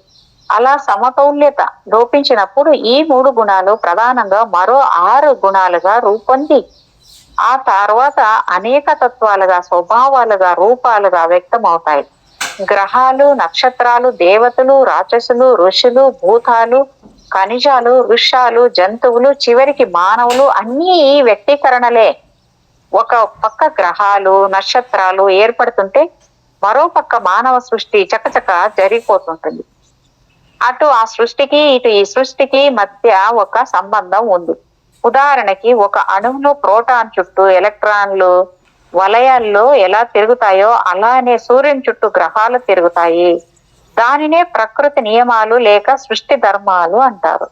అలా సమతౌల్యత లోపించినప్పుడు ఈ 3 గుణాలు ప్రధానంగా మరో 6 గుణాలుగా రూపొంది ఆ తర్వాత అనేక తత్వాలుగా, స్వభావాలుగా, రూపాలుగా వ్యక్తమవుతాయి. గ్రహాలు, నక్షత్రాలు, దేవతలు, రాక్షసులు, ఋషులు, భూతాలు, ఖనిజాలు, వృక్షాలు, జంతువులు, చివరికి మానవులు అన్నీ ఈ వ్యక్తీకరణలే. ఒక పక్క గ్రహాలు, నక్షత్రాలు ఏర్పడుతుంటే మరో పక్క మానవ సృష్టి చకచక జరిగిపోతుంటుంది. అటు ఆ సృష్టికి ఇటు ఈ సృష్టికి మధ్య ఒక సంబంధం ఉంది. ఉదాహరణకి ఒక అణువులో ప్రోటాన్ చుట్టూ ఎలక్ట్రాన్లు వలయాల్లో ఎలా తిరుగుతాయో అలానే సూర్యుని చుట్టూ గ్రహాలు తిరుగుతాయి. దానినే ప్రకృతి నియమాలు లేక సృష్టి ధర్మాలు అంటారు.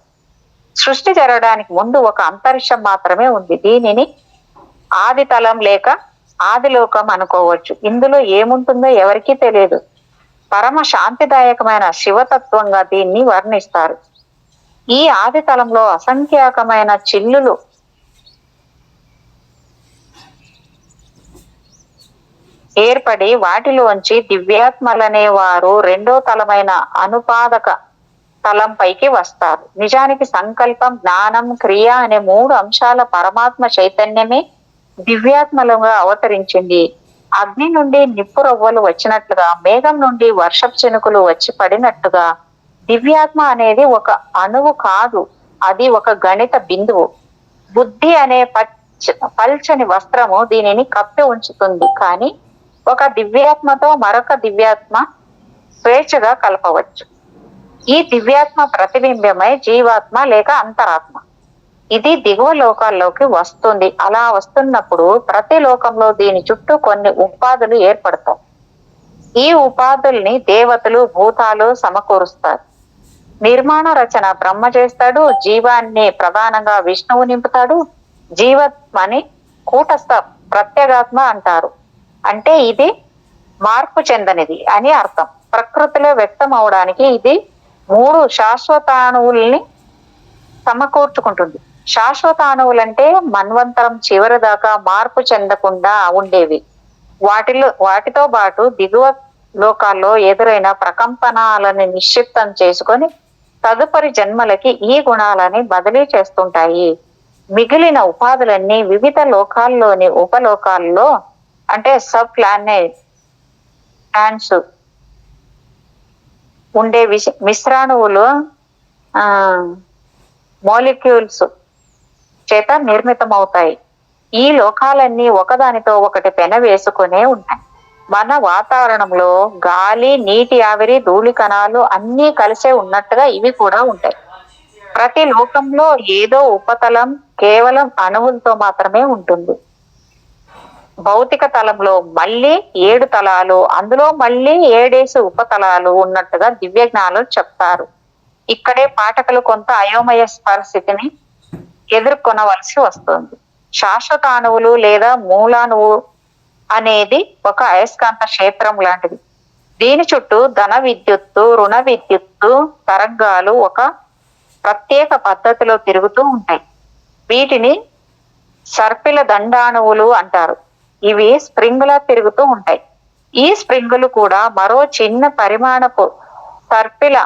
సృష్టి జరగడానికి ముందు ఒక అంతరిక్షం మాత్రమే ఉంది. దీనిని ఆది తలం లేక ఆదిలోకం అనుకోవచ్చు. ఇందులో ఏముంటుందో ఎవరికీ తెలియదు. పరమ శాంతిదాయకమైన శివతత్వంగా దీన్ని వర్ణిస్తారు. ఈ ఆది తలంలో అసంఖ్యాకమైన చిల్లులు ఏర్పడి వాటిలోంచి దివ్యాత్మలనే వారు రెండో తలమైన అనుపాదక తలం పైకి వస్తారు. నిజానికి సంకల్పం, జ్ఞానం, క్రియ అనే 3 అంశాల పరమాత్మ చైతన్యమే దివ్యాత్మలుగా అవతరించింది. అగ్ని నుండి నిప్పు రవ్వలు వచ్చినట్లుగా, మేఘం నుండి వర్షపు చినుకులు వచ్చి పడినట్టుగా దివ్యాత్మ అనేది ఒక అణువు కాదు, అది ఒక గణిత బిందువు. బుద్ధి అనే పల్చని వస్త్రము దీనిని కప్పి ఉంచుతుంది. కానీ ఒక దివ్యాత్మతో మరొక దివ్యాత్మ స్వేచ్ఛగా కలపవచ్చు. ఈ దివ్యాత్మ ప్రతిబింబమై జీవాత్మ లేక అంతరాత్మ. ఇది దిగువ లోకాల్లోకి వస్తుంది. అలా వస్తున్నప్పుడు ప్రతి లోకంలో దీని చుట్టూ కొన్ని ఉపాధులు ఏర్పడతాయి. ఈ ఉపాధుల్ని దేవతలు, భూతాలు సమకూరుస్తారు. నిర్మాణ రచన బ్రహ్మ చేస్తాడు. జీవాన్ని ప్రధానంగా విష్ణువు నింపుతాడు. జీవాత్మని కూటస్థ ప్రత్యేగాత్మ అంటారు. అంటే ఇది మార్పు చెందనిది అని అర్థం. ప్రకృతిలో వ్యక్తం అవడానికి ఇది 3 శాశ్వతాణువుల్ని సమకూర్చుకుంటుంది. శాశ్వత అణువులంటే మన్వంతరం చివరి దాకా మార్పు చెందకుండా ఉండేవి. వాటితో పాటు దిగువ లోకాల్లో ఎదురైన ప్రకంపనాలను నిశ్చిప్తం చేసుకొని తదుపరి జన్మలకి ఈ గుణాలని బదిలీ చేస్తుంటాయి. మిగిలిన ఉపాధులన్నీ వివిధ లోకాల్లోని ఉపలోకాల్లో అంటే సబ్ ప్లానెట్స్ ఉండే మిశ్రాణువులు మోలిక్యూల్స్ చేత నిర్మితమవుతాయి. ఈ లోకాలన్నీ ఒకదానితో ఒకటి పెన వేసుకునే ఉంటాయి. మన వాతావరణంలో గాలి, నీటి ఆవిరి, ధూళి కణాలు అన్నీ కలిసే ఉన్నట్టుగా ఇవి కూడా ఉంటాయి. ప్రతి లోకంలో ఏదో ఉపతలం కేవలం అణువులతో మాత్రమే ఉంటుంది. భౌతిక తలంలో మళ్ళీ 7 తలాలు, అందులో మళ్ళీ 7 ఉపతలాలు ఉన్నట్టుగా దివ్య జ్ఞానులు చెప్తారు. ఇక్కడే పాఠకులు కొంత అయోమయ పరిస్థితిని ఎదుర్కొనవలసి వస్తుంది. శాశ్వత అణువులు లేదా మూలాణువు అనేది ఒక అయస్కాంత క్షేత్రం లాంటిది. దీని చుట్టూ ధన విద్యుత్తు, రుణ విద్యుత్తు తరంగాలు ఒక ప్రత్యేక పద్ధతిలో తిరుగుతూ ఉంటాయి. వీటిని సర్పిల దండాణువులు అంటారు. ఇవి స్ప్రింగులా తిరుగుతూ ఉంటాయి. ఈ స్ప్రింగులు కూడా మరో చిన్న పరిమాణపు సర్పిల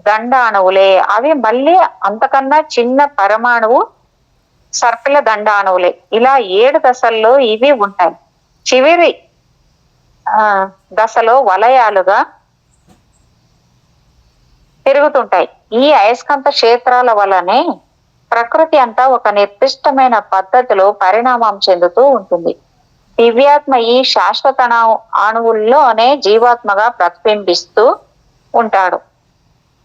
దండాణువులే. అవి మళ్ళీ అంతకన్నా చిన్న పరమాణువు సర్పిల దండాణువులే. ఇలా 7 దశల్లో ఇవి ఉంటాయి. చివరి దశలో వలయాలుగా తిరుగుతుంటాయి. ఈ అయస్కాంత క్షేత్రాల వల్లనే ప్రకృతి అంతా ఒక నిర్దిష్టమైన పద్ధతిలో పరిణామం చెందుతూ ఉంటుంది. దివ్యాత్మ ఈ శాశ్వత అణువుల్లోనే జీవాత్మగా ప్రతిబింబిస్తూ ఉంటాడు.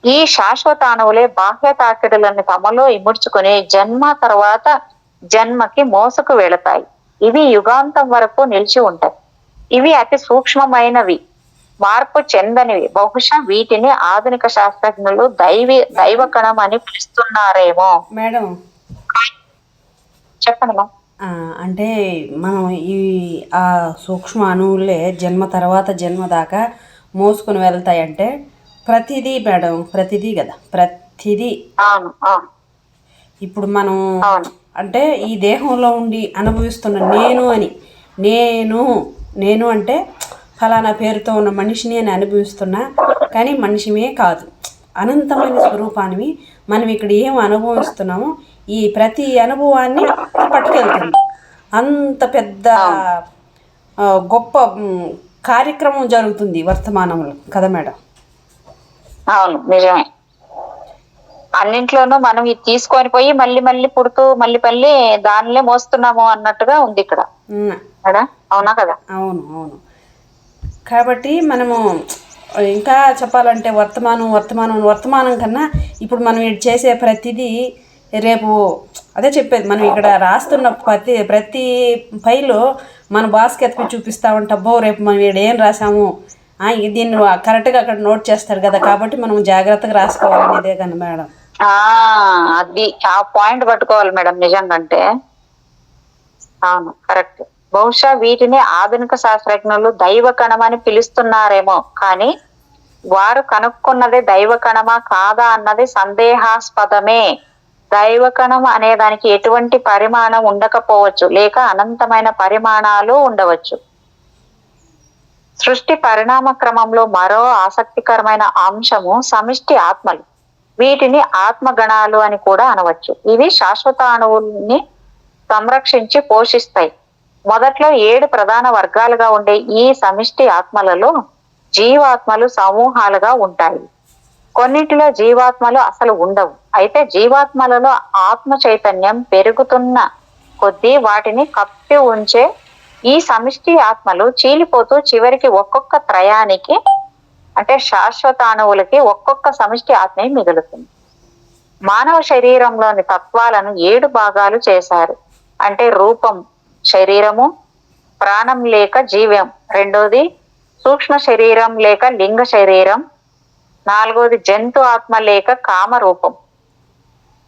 ఈ శాశ్వత అణువులే బాహ్య తాకిడులను తమలో ఇముడ్చుకుని జన్మ తర్వాత జన్మకి మోసుకు వెళతాయి. ఇవి యుగాంతం వరకు నిలిచి ఉంటాయి. ఇవి అతి సూక్ష్మమైనవి, మార్పు చెందనివి. బహుశా వీటిని ఆధునిక శాస్త్రజ్ఞులు దైవ కణం అని పిలుస్తున్నారేమో. మేడం, కానీ చెప్పండి మ్యామ్. ఆ, అంటే మనం ఈ ఆ సూక్ష్మ అణువులే జన్మ తర్వాత జన్మ దాకా మోసుకుని వెళ్తాయంటే ప్రతిదీ మేడం, ప్రతిదీ కదా, ప్రతిదీ. అవును అవును ఇప్పుడు మనం అవును అంటే ఈ దేహంలో ఉండి అనుభవిస్తున్న నేను అని, నేను నేను అంటే ఫలానా పేరుతో ఉన్న మనిషిని అని అనుభవిస్తున్నా, కానీ మనిషిమే కాదు, అనంతమైన స్వరూపానివి. మనం ఇక్కడ ఏం అనుభవిస్తున్నామో ఈ ప్రతి అనుభవాన్ని ఇది పట్టుకెళ్తుంది. అంత పెద్ద అవును ఆ, గొప్ప కార్యక్రమం జరుగుతుంది వర్తమానంలో కదా మేడం. అవును నిజమే. అన్నింట్లోనూ మనం ఇది తీసుకొని పోయి మళ్ళీ మళ్ళీ పుడుతూ మళ్ళీ మళ్ళీ దానిలే మోస్తున్నాము అన్నట్టుగా ఉంది ఇక్కడ ఉమ్, కదా. అవునా కదా. అవును అవును. కాబట్టి మనము ఇంకా చెప్పాలంటే వర్తమానం వర్తమానం వర్తమానం కన్నా ఇప్పుడు మనం ఇది చేసే ప్రతిదీ రేపు, అదే చెప్పేది, మనం ఇక్కడ రాస్తున్న ప్రతి ఫైలు మన బాస్కి ఎత్తుకు చూపిస్తూ ఉంటాబో, రేపు మనం ఇక్కడ ఏం రాసాము, దీన్ని కరెక్ట్గా అక్కడ నోట్ చేస్తారు కదా, కాబట్టి మనం జాగ్రత్తగా రాసుకోవాలనేదే కదా మేడం. ఆ అది ఆ పాయింట్ పట్టుకోవాలి మేడం నిజంగంటే. అవును కరెక్ట్. బహుశా వీటిని ఆధునిక శాస్త్రజ్ఞులు దైవ కణం అని పిలుస్తున్నారేమో, కానీ వారు కనుక్కున్నది దైవ కణమా కాదా అన్నది సందేహాస్పదమే. దైవ కణం అనే దానికి ఎటువంటి పరిమాణం ఉండకపోవచ్చు, లేక అనంతమైన పరిమాణాలు ఉండవచ్చు. సృష్టి పరిణామ క్రమంలో మరో ఆసక్తికరమైన అంశము సమిష్టి ఆత్మలు. వీటిని ఆత్మగణాలు అని కూడా అనవచ్చు. ఇవి శాశ్వత అణువుల్ని సంరక్షించి పోషిస్తాయి. మొదట్లో 7 ప్రధాన వర్గాలుగా ఉండే ఈ సమిష్టి ఆత్మలలో జీవాత్మలు సమూహాలుగా ఉంటాయి. కొన్నిటిలో జీవాత్మలు అసలు ఉండవు. అయితే జీవాత్మలలో ఆత్మ చైతన్యం పెరుగుతున్న కొద్దీ వాటిని కప్పి ఉంచే ఈ సమిష్టి ఆత్మలు చీలిపోతూ చివరికి ఒక్కొక్క త్రయానికి అంటే శాశ్వత అణువులకి ఒక్కొక్క సమిష్టి ఆత్మే మిగులుతుంది. మానవ శరీరంలోని తత్వాలను 7 భాగాలు చేశారు. అంటే రూపం శరీరము, ప్రాణం లేక జీవం రెండోది, సూక్ష్మ శరీరం లేక లింగ శరీరం, 4వది జంతు ఆత్మ లేక కామ రూపం,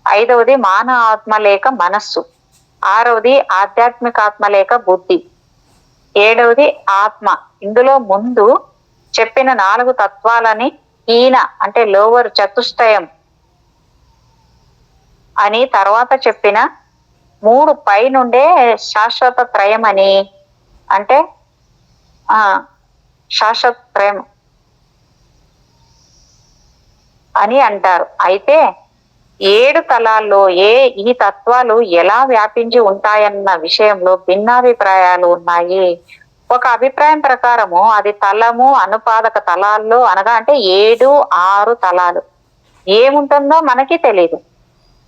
5వది మానవ ఆత్మ లేక మనస్సు, 6వది ఆధ్యాత్మిక ఆత్మ లేక బుద్ధి, 7వది ఆత్మ. ఇందులో ముందు చెప్పిన 4 తత్వాలని హీన అంటే లోవర్ చతుష్టయం అని, తర్వాత చెప్పిన 3 పై నుండే శాశ్వత త్రయం అని, అంటే శాశ్వత త్రయం అని అంటారు. అయితే 7 తలాల్లో ఈ తత్వాలు ఎలా వ్యాపించి ఉంటాయన్న విషయంలో భిన్నాభిప్రాయాలు ఉన్నాయి. ఒక అభిప్రాయం ప్రకారము అది తలము అనుపాదక తలాల్లో అనగా అంటే 7, 6 తలాలు ఏముంటుందో మనకి తెలియదు.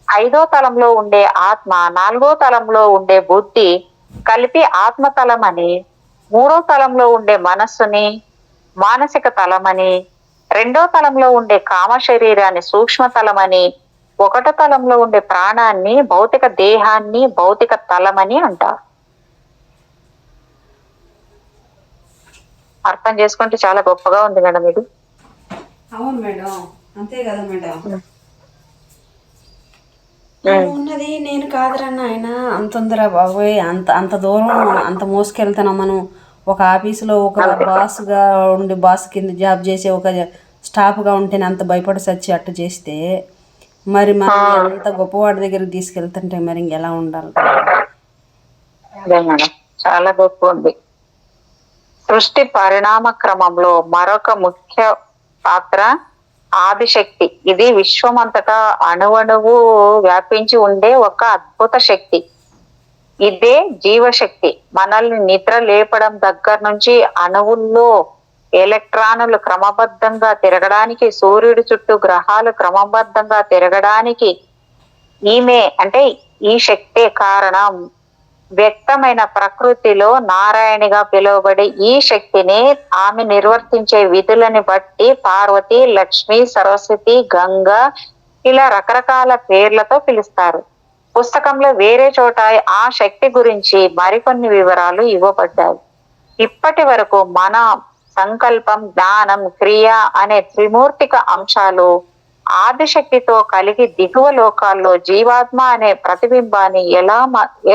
5వ తలంలో ఉండే ఆత్మ, 4వ తలంలో ఉండే బుద్ధి కలిపి ఆత్మతలం అని, 3వ తలంలో ఉండే మనస్సుని మానసిక తలమని, 2వ తలంలో ఉండే కామ శరీరాన్ని సూక్ష్మ తలమని, 1వ తలంలో ఉండే ప్రాణాన్ని భౌతిక దేహాన్ని భౌతిక తలమని అంటారు. అర్థం చేసుకుంటే చాలా గొప్పగా ఉంది మేడం ఇది. అవును మేడం, అంతే కదా మేడం. ఉన్నది నేను కాదురన్న ఆయన, అంత తొందర బాబోయ్, అంత అంత దూరం అంత మోసుకెళ్తున్నాం మనం. ఒక ఆఫీసులో ఒక బాస్గా ఉండి బాస్ కింద జాబ్ చేసే ఒక స్టాఫ్గా ఉంటేనే అంత భయపడి సచ్చి అట్ట చేస్తే, మరి మనం అంత గొప్పవాడి దగ్గరికి తీసుకెళ్తుంటే మరి ఇంకెలా ఉండాలి? అదే మేడం, చాలా గొప్ప ఉంది. సృష్టి పరిణామ క్రమంలో మరొక ముఖ్య పాత్ర ఆదిశక్తి. ఇది విశ్వమంతటా అణువణువు వ్యాపించి ఉండే ఒక అద్భుత శక్తి. ఇదే జీవశక్తి. మనల్ని నిద్ర లేపడం దగ్గర నుంచి అణువుల్లో ఎలక్ట్రానులు క్రమబద్ధంగా తిరగడానికి, సూర్యుడి చుట్టూ గ్రహాలు క్రమబద్ధంగా తిరగడానికి ఈమె అంటే ఈ శక్తే కారణం. వ్యక్తమైన ప్రకృతిలో నారాయణిగా పిలువబడే ఈ శక్తిని ఆమె నిర్వర్తించే విధులని బట్టి పార్వతి, లక్ష్మి, సరస్వతి, గంగా ఇలా రకరకాల పేర్లతో పిలుస్తారు. పుస్తకంలో వేరే చోట ఆ శక్తి గురించి మరికొన్ని వివరాలు ఇవ్వబడ్డాయి. ఇప్పటి వరకు మన సంకల్పం, జ్ఞానం, క్రియ అనే త్రిమూర్తిక అంశాలు ఆదిశక్తితో కలిగి దిగువ లోకాల్లో జీవాత్మ అనే ప్రతిబింబాన్ని ఎలా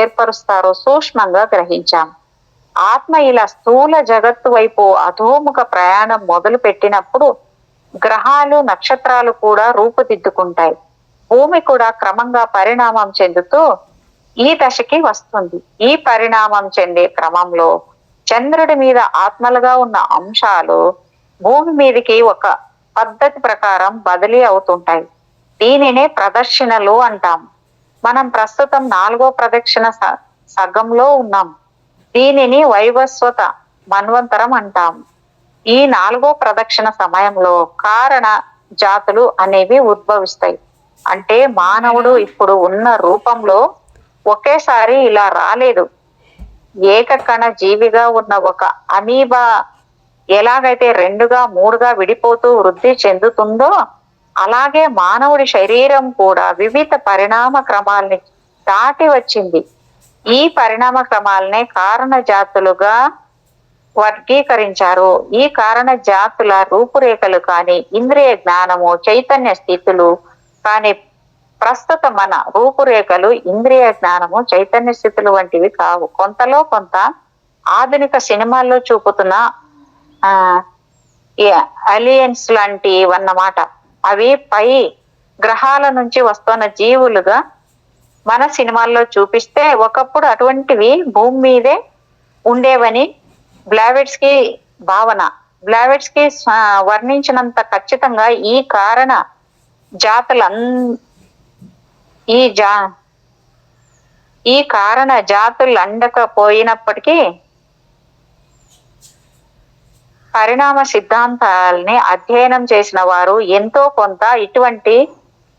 ఏర్పరుస్తారో సూక్ష్మంగా గ్రహించాం. ఆత్మ ఇలా స్థూల జగత్తు వైపు అధోముఖ ప్రయాణం మొదలు పెట్టినప్పుడు గ్రహాలు నక్షత్రాలు కూడా రూపుదిద్దుకుంటాయి. భూమి కూడా క్రమంగా పరిణామం చెందుతూ ఈ దశకి వస్తుంది. ఈ పరిణామం చెందే క్రమంలో చంద్రుడి మీద ఆత్మలుగా ఉన్న అంశాలు భూమి మీదకి ఒక పద్ధతి ప్రకారం బదిలీ అవుతుంటాయి. దీనినే ప్రదక్షిణలు అంటాం. మనం ప్రస్తుతం 4వ ప్రదక్షిణ సగంలో ఉన్నాం. దీనిని వైవస్వత మన్వంతరం అంటాం. ఈ 4వ ప్రదక్షిణ సమయంలో కారణ జాతులు అనేవి ఉద్భవిస్తాయి. అంటే మానవుడు ఇప్పుడు ఉన్న రూపంలో ఒకేసారి ఇలా రాలేదు. ఏకకణ జీవిగా ఉన్న ఒక అమీబా ఎలాగైతే 2గా 3గా విడిపోతూ వృద్ధి చెందుతుందో అలాగే మానవుడి శరీరం కూడా వివిధ పరిణామ క్రమాల్ని దాటి వచ్చింది. ఈ పరిణామ క్రమాలనే కారణ జాతులుగా వర్గీకరించారు. ఈ కారణ జాతుల రూపురేఖలు కానీ ఇంద్రియ జ్ఞానము చైతన్య స్థితులు కానీ ప్రస్తుత మన రూపురేఖలు ఇంద్రియ జ్ఞానము చైతన్య స్థితులు వంటివి కావు. కొంతలో కొంత ఆధునిక సినిమాల్లో చూపుతున్న అలియన్స్ లాంటివి అన్నమాట. అవి పై గ్రహాల నుంచి వస్తున్న జీవులుగా మన సినిమాల్లో చూపిస్తే ఒకప్పుడు అటువంటివి భూమి మీదే ఉండేవని బ్లావెట్స్కి భావన. బ్లావెట్స్కి వర్ణించినంత ఖచ్చితంగా ఈ కారణ ఈ కారణ జాతులు అండకపోయినప్పటికీ పరిణామ సిద్ధాంతాలని అధ్యయనం చేసిన వారు ఎంతో కొంత ఇటువంటి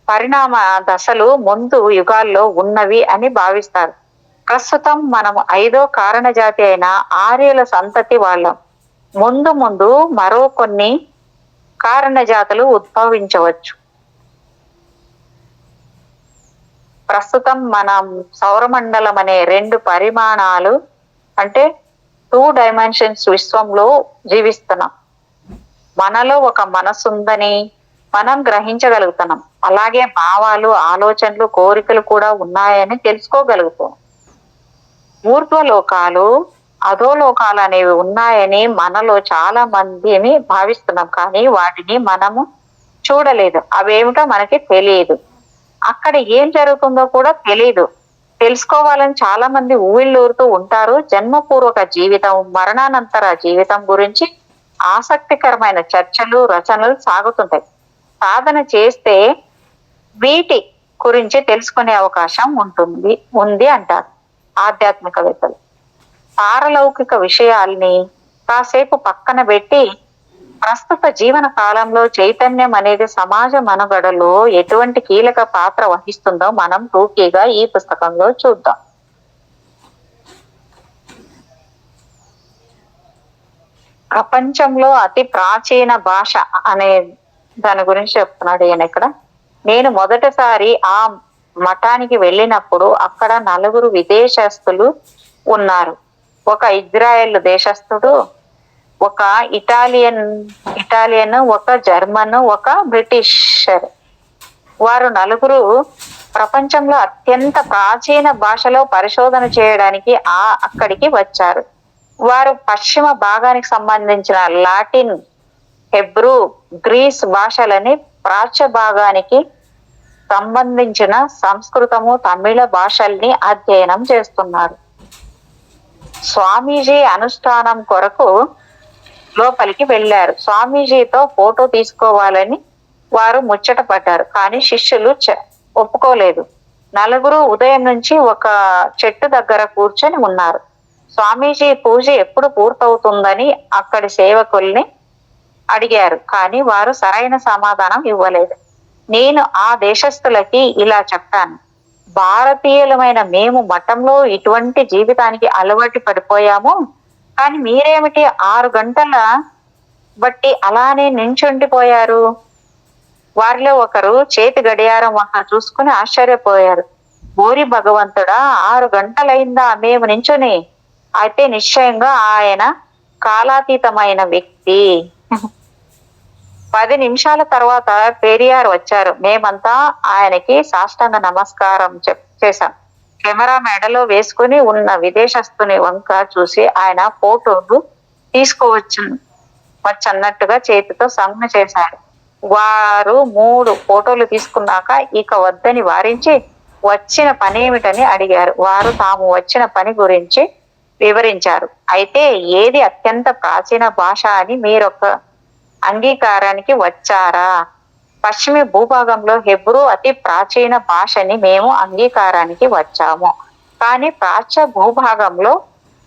పరిణామ దశలు ముందు యుగాల్లో ఉన్నవి అని భావిస్తారు. ప్రస్తుతం మనం 5వ కారణ జాతి అయిన ఆర్యుల సంతతి వాళ్ళం. ముందు ముందు మరో కొన్ని కారణ జాతులు ఉద్భవించవచ్చు. ప్రస్తుతం మనం సౌరమండలం అనే 2 పరిమాణాలు అంటే 2 డైమెన్షన్స్ విశ్వంలో జీవిస్తున్నాం. మనలో ఒక మనసు ఉందని మనం గ్రహించగలుగుతున్నాం. అలాగే భావాలు ఆలోచనలు కోరికలు కూడా ఉన్నాయని తెలుసుకోగలుగుతాం. ఊర్ధ్వలోకాలు అధోలోకాలు అనేవి ఉన్నాయని మనలో చాలా మందిని భావిస్తున్నాం. కానీ వాటిని మనము చూడలేదు. అవేమిటో మనకి తెలియదు. అక్కడ ఏం జరుగుతుందో కూడా తెలియదు. తెలుసుకోవాలని చాలా మంది ఊళ్ళూరుతూ ఉంటారు. జన్మపూర్వక జీవితం మరణానంతర జీవితం గురించి ఆసక్తికరమైన చర్చలు రచనలు సాగుతుంటాయి. సాధన చేస్తే వీటి గురించి తెలుసుకునే అవకాశం ఉంది అంటారు ఆధ్యాత్మికవేత్తలు. పారలౌకిక విషయాల్ని కాసేపు పక్కన పెట్టి ప్రస్తుత జీవన కాలంలో చైతన్యం అనేది సమాజ మనుగడలో ఎటువంటి కీలక పాత్ర వహిస్తుందో మనం టూకీగా ఈ పుస్తకంలో చూద్దాం. ప్రపంచంలో అతి ప్రాచీన భాష అనే దాని గురించి చెప్తున్నాడు ఈయన ఇక్కడ. నేను మొదటిసారి ఆ మఠానికి వెళ్ళినప్పుడు అక్కడ 4 విదేశస్తులు ఉన్నారు. ఒక ఇజ్రాయెల్ దేశస్థుడు, ఒక ఇటాలియన్, ఒక జర్మన్, ఒక బ్రిటిషర్. వారు 4 ప్రపంచంలో అత్యంత ప్రాచీన భాషలో పరిశోధన చేయడానికి అక్కడికి వచ్చారు. వారు పశ్చిమ భాగానికి సంబంధించిన లాటిన్, హెబ్రూ, గ్రీస్ భాషలని, ప్రాచ్య భాగానికి సంబంధించిన సంస్కృతము, తమిళ భాషల్ని అధ్యయనం చేస్తున్నారు. స్వామీజీ అనుష్ఠానం కొరకు లోపలికి వెళ్ళారు. స్వామీజీతో ఫోటో తీసుకోవాలని వారు ముచ్చట పడ్డారు. కానీ శిష్యులు ఒప్పుకోలేదు. 4 ఉదయం నుంచి ఒక చెట్టు దగ్గర కూర్చొని ఉన్నారు. స్వామీజీ పూజ ఎప్పుడు పూర్తవుతుందని అక్కడి సేవకుల్ని అడిగారు. కానీ వారు సరైన సమాధానం ఇవ్వలేదు. నేను ఆ దేశస్థులకి ఇలా చెప్పాను, భారతీయులమైన మేము మఠంలో ఇటువంటి జీవితానికి అలవాటు పడిపోయాము. కానీ మీరేమిటి 6 గంటల బట్టి అలానే నించుండిపోయారు? వారిలో ఒకరు చేతి గడియారం వంక చూసుకుని ఆశ్చర్యపోయారు. ఓరి భగవంతుడా, 6 గంటలైందా మేము నించుని? అయితే నిశ్చయంగా ఆయన కాలాతీతమైన వ్యక్తి. 10 నిమిషాల తర్వాత పెరియార్ వచ్చారు. మేమంతా ఆయనకి సాష్టాంగ నమస్కారం చేశాం. కెమెరా మెడలో వేసుకుని ఉన్న విదేశస్తుని వంక చూసి ఆయన ఫోటోలు వచ్చన్నట్టుగా చేతితో సంజ్ఞ చేశారు. వారు 3 ఫోటోలు తీసుకున్నాక ఇక వద్దని వారించి వచ్చిన పనేమిటని అడిగారు. వారు తాము వచ్చిన పని గురించి వివరించారు. అయితే ఏది అత్యంత ప్రాచీన భాష అని మీరొక అంగీకారానికి వచ్చారా? పశ్చిమ భూభాగంలో హెబ్రూ అతి ప్రాచీన భాషని మేము అంగీకారానికి వచ్చాము. కానీ ప్రాచ్య భూభాగంలో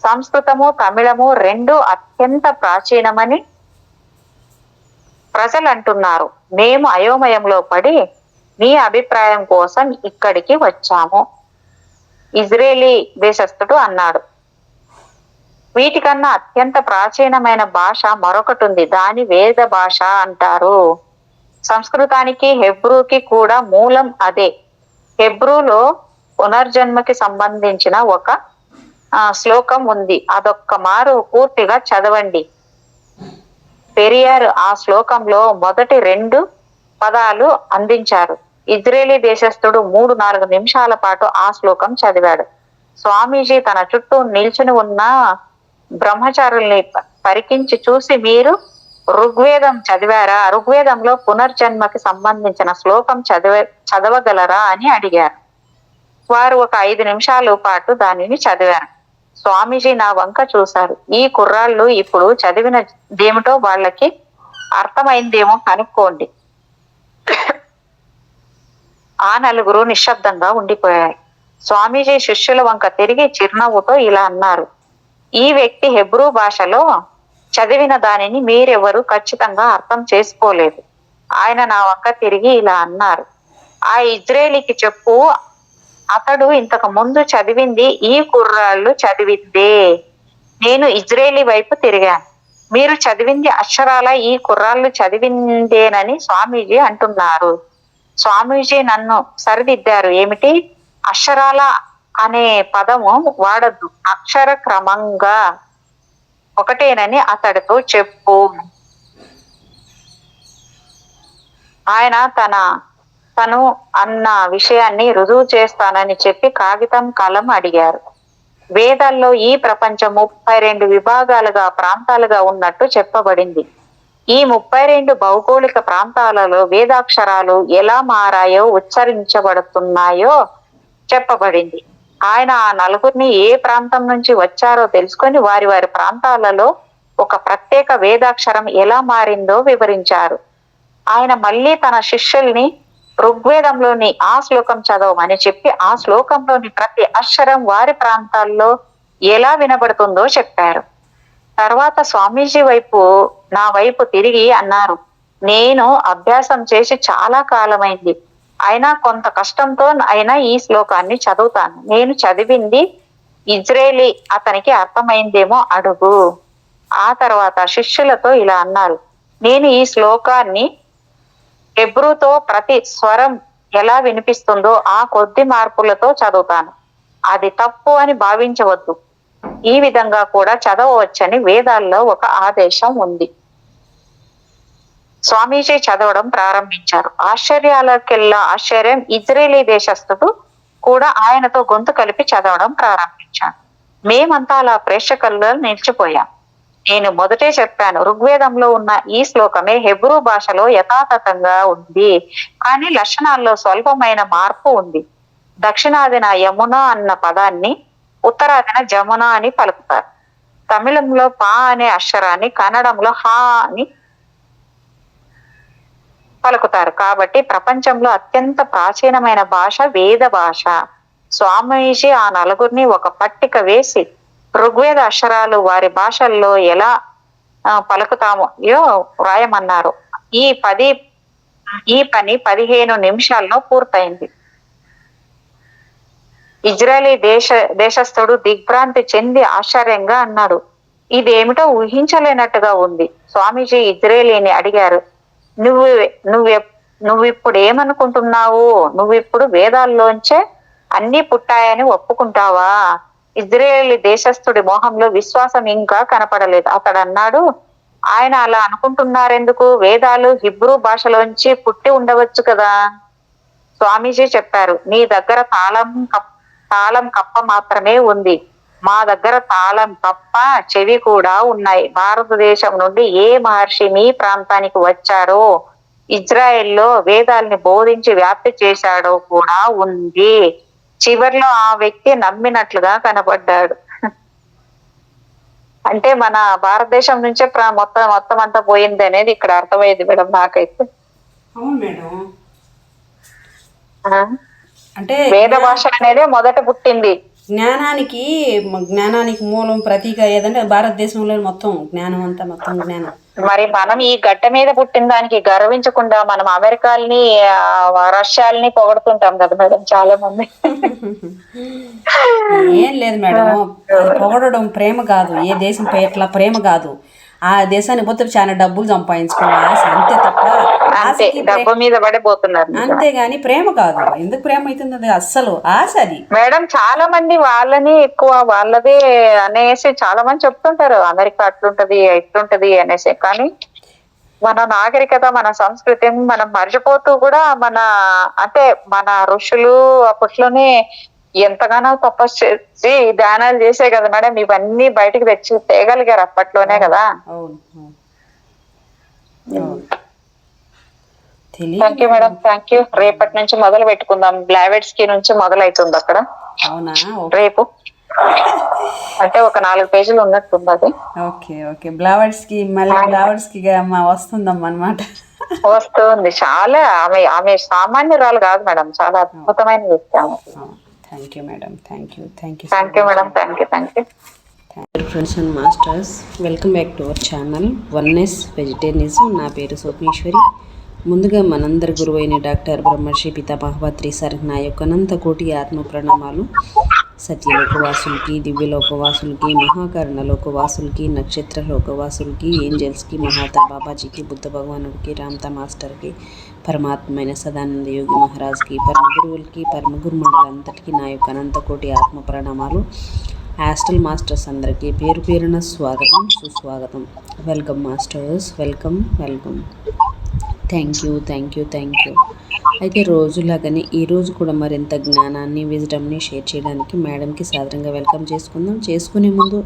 సంస్కృతము తమిళము 2 అత్యంత ప్రాచీనమని ప్రజలు అంటున్నారు. మేము అయోమయంలో పడి మీ అభిప్రాయం కోసం ఇక్కడికి వచ్చాము. ఇజ్రాయేలీ దేశస్థుడు అన్నాడు. వీటికన్నా అత్యంత ప్రాచీనమైన భాష మరొకటి ఉంది. దాని వేద భాష అంటారు. సంస్కృతానికి హెబ్రూకి కూడా మూలం అదే. హెబ్రూలో పునర్జన్మకి సంబంధించిన ఒక శ్లోకం ఉంది. అదొక్క మారు పూర్తిగా చదవండి. పెరియార్ ఆ శ్లోకంలో మొదటి 2 పదాలు అందించారు. ఇజ్రాయేలీ దేశస్థుడు 3-4 నిమిషాల పాటు ఆ శ్లోకం చదివాడు. స్వామీజీ తన చుట్టూ నిల్చుని ఉన్న బ్రహ్మచారుల్ని పరికించి చూసి, మీరు ఋగ్వేదం చదివారా? ఋగ్వేదంలో పునర్జన్మకి సంబంధించిన శ్లోకం చదవగలరా అని అడిగారు. వారు ఒక 5 నిమిషాల పాటు దానిని చదివారు. స్వామీజీ నా వంక చూశారు. ఈ కుర్రాళ్ళు ఇప్పుడు చదివినదేమిటో వాళ్ళకి అర్థమైందేమో కనుక్కోండి. ఆ 4 నిశ్శబ్దంగా ఉండిపోయారు. స్వామీజీ శిష్యుల వంక తిరిగి చిరునవ్వుతో ఇలా అన్నారు. ఈ వ్యక్తి హెబ్రూ భాషలో చదివిన దానిని మీరెవరు ఖచ్చితంగా అర్థం చేసుకోలేదు. ఆయన నా వంక తిరిగి ఇలా అన్నారు. ఆ ఇజ్రాయేలీకి చెప్పు, అతడు ఇంతకు ముందు చదివింది ఈ కుర్రాళ్ళు చదివిద్దే. నేను ఇజ్రాయేలీ వైపు తిరిగాను. మీరు చదివింది అక్షరాల ఈ కుర్రాళ్ళు చదివిందేనని స్వామీజీ అంటున్నారు. స్వామీజీ నన్ను సరిదిద్దారు. ఏమిటి? అక్షరాల అనే పదము వాడద్దు, అక్షర క్రమంగా ఒకటేనని అతడితో చెప్పు. ఆయన తను అన్న విషయాన్ని రుజువు చేస్తానని చెప్పి కాగితం కలం అడిగారు. వేదాల్లో ఈ ప్రపంచం 32 విభాగాలుగా ప్రాంతాలుగా ఉన్నట్టు చెప్పబడింది. ఈ 32 భౌగోళిక ప్రాంతాలలో వేదాక్షరాలు ఎలా మారాయో ఉచ్చరించబడుతున్నాయో చెప్పబడింది. ఆయన ఆ 4 ఏ ప్రాంతం నుంచి వచ్చారో తెలుసుకొని వారి వారి ప్రాంతాలలో ఒక ప్రత్యేక వేదాక్షరం ఎలా మారిందో వివరించారు. ఆయన మళ్ళీ తన శిష్యుల్ని ఋగ్వేదంలోని ఆ శ్లోకం చదవమని చెప్పి ఆ శ్లోకంలోని ప్రతి అక్షరం వారి ప్రాంతాల్లో ఎలా వినబడుతుందో చెప్పారు. తర్వాత స్వామీజీ నా వైపు తిరిగి అన్నారు. నేను అభ్యాసం చేసి చాలా కాలమైంది. అయినా కొంత కష్టంతో అయినా ఈ శ్లోకాన్ని చదువుతాను. నేను చదివింది ఇజ్రాయేలీ, అతనికి అర్థమైందేమో అడుగు. ఆ తర్వాత శిష్యులతో ఇలా అన్నారు. నేను ఈ శ్లోకాన్ని హెబ్రూతో ప్రతి స్వరం ఎలా వినిపిస్తుందో ఆ కొద్ది మార్పులతో చదువుతాను. అది తప్పు అని భావించవద్దు. ఈ విధంగా కూడా చదవవచ్చని వేదాల్లో ఒక ఆదేశం ఉంది. స్వామీజీ చదవడం ప్రారంభించారు. ఆశ్చర్యాలకెల్లా ఆశ్చర్యం, ఇజ్రాయేలీ దేశస్థుడు కూడా ఆయనతో గొంతు కలిపి చదవడం ప్రారంభించాడు. మేమంతా అలా ప్రేక్షకుల్లో నిలిచిపోయాం. నేను మొదటే చెప్పాను, ఋగ్వేదంలో ఉన్న ఈ శ్లోకమే హెబ్రూ భాషలో యథాతథంగా ఉంది. కానీ లక్షణాల్లో స్వల్పమైన మార్పు ఉంది. దక్షిణాదిన యమున అన్న పదాన్ని ఉత్తరాదిన జమున అని పలుకుతారు. తమిళంలో పా అనే అక్షరాన్ని కన్నడంలో హా అని పలుకుతారు. కాబట్టి ప్రపంచంలో అత్యంత ప్రాచీనమైన భాష వేద భాష. స్వామీజీ ఆ 4 ఒక పట్టిక వేసి ఋగ్వేద అక్షరాలు వారి భాషల్లో ఎలా పలుకుతామో వ్రాయమన్నారు. ఈ పని 15 నిమిషాల్లో పూర్తయింది. ఇజ్రాయేలీ దేశస్థుడు దిగ్భ్రాంతి చెంది ఆశ్చర్యంగా అన్నాడు. ఇదేమిటో ఊహించలేనట్టుగా ఉంది. స్వామీజీ ఇజ్రాయేలీని అడిగారు. నువ్విప్పుడు ఏమనుకుంటున్నావు? నువ్విప్పుడు వేదాల్లోంచే అన్ని పుట్టాయని ఒప్పుకుంటావా? ఇజ్రాయేలీ దేశస్థుడి మొహంలో విశ్వాసం ఇంకా కనపడలేదు. అతడు అన్నాడు, ఆయన అలా అనుకుంటున్నారెందుకు? వేదాలు హిబ్రూ భాషలోంచి పుట్టి ఉండవచ్చు కదా. స్వామీజీ చెప్పారు, నీ దగ్గర తాళం కప్ప మాత్రమే ఉంది, మా దగ్గర తాళం కప్ప చెవి కూడా ఉన్నాయి. భారతదేశం నుండి ఏ మహర్షి మీ ప్రాంతానికి వచ్చారో, ఇజ్రాయెల్లో వేదాల్ని బోధించి వ్యాప్తి చేశాడో కూడా ఉంది. చివర్లో ఆ వ్యక్తి నమ్మినట్లుగా కనబడ్డాడు. అంటే మన భారతదేశం నుంచే మొత్తం అంతా పోయింది అనేది ఇక్కడ అర్థమైంది మేడం నాకైతే. అవును మేడం. అంటే వేద భాష అనేది మొదట పుట్టింది. జ్ఞానానికి మూలం ప్రతీక ఏదంటే భారతదేశంలో మొత్తం జ్ఞానం అంతా, మొత్తం జ్ఞానం. మరి మనం ఈ గడ్డ మీద పుట్టిన దానికి గర్వించకుండా మనం అమెరికాల్ని రష్యాల్ని పొగడుతుంటాం కదా మేడం చాలా మంది. ఏం లేదు మేడం, పొగడడం ప్రేమ కాదు, ఏ దేశం ఎట్లా ప్రేమ కాదు, ఆ దేశానికి పోతే చాలా డబ్బులు సంపాదించుకోవాలి ఆశ, అంతే తప్ప డబ్బు మీద పడిపోతున్నారు. అంతేగాని ప్రేమ కాదు. ఎందుకు ప్రేమ అవుతుంది? అది అస్సలు ఆశ. అది మేడం చాలా మంది వాళ్ళని ఎక్కువ వాళ్ళదే అనేసి చాలా మంది చెప్తుంటారు, అమెరికా అట్లుంటది ఇట్లుంటది అనేసి. కానీ మన నాగరికత, మన సంస్కృతిని మనం మర్చిపోతూ కూడా అంటే మన ఋషులు అప్పట్లోనే ఎంతగానో తపస్సు చేసి ధ్యానాలు చేసే కదా మేడం ఇవన్నీ బయటకు తెచ్చి తేగలిగారు అప్పట్లోనే కదా. Thank you madam, thank you. రేపటి నుంచి మొదలు పెట్టుకుందాం. బ్లావెట్స్కి నుంచి మొదలైతుంది అక్కడ. అవునా? రేపు అంటే ఒక 4 పేజీలు ఉన్నట్టుంది అది. Okay okay. బ్లావెట్స్కి మళ్ళీ బ్లావెట్స్కి వస్తుందమ్మా అన్నమాట. వస్తుంది. చాలా ఆమె సామాన్యురాలు కాదు మేడం, చాలా అద్భుతమైన వ్యక్తి ఆమె. Thank you madam, thank you madam, thank you. Friends and masters, welcome back to our channel oneness vegetarianism. నా పేరు స్వప్నేశ్వరి. ముందుగా మనందరి గురువైన డాక్టర్ బ్రహ్మర్షి పితామహపత్రి సార్ నా యొక్క అనంత కోటి ఆత్మ ప్రణామాలు. సత్యలోకవాసులకి, దివ్యలోకవాసులకి, మహాకరుణలోకవాసులకి, నక్షత్ర లోకవాసులకి, ఏంజల్స్కి, మహాతా బాబాజీకి, బుద్ధ భగవానుడికి, రామ్తా మాస్టర్కి, పరమాత్మైన సదానంద యోగి మహారాజ్కి, పరమ గురువులకి, పరమ గురుమండలంతటికి నా యొక్క అనంత కోటి ఆత్మ ప్రణామాలు. యాస్ట్రల్ మాస్టర్స్ అందరికీ పేరు పేరున స్వాగతం, సుస్వాగతం. Welcome masters, welcome. Thank you. అయితే రోజులాగానే ఈరోజు కూడా మరింత జ్ఞానాన్ని, విజ్డమ్ని షేర్ చేయడానికి మేడంకి సాదరంగా వెల్కమ్ చేసుకుందాం. చేసుకునే ముందు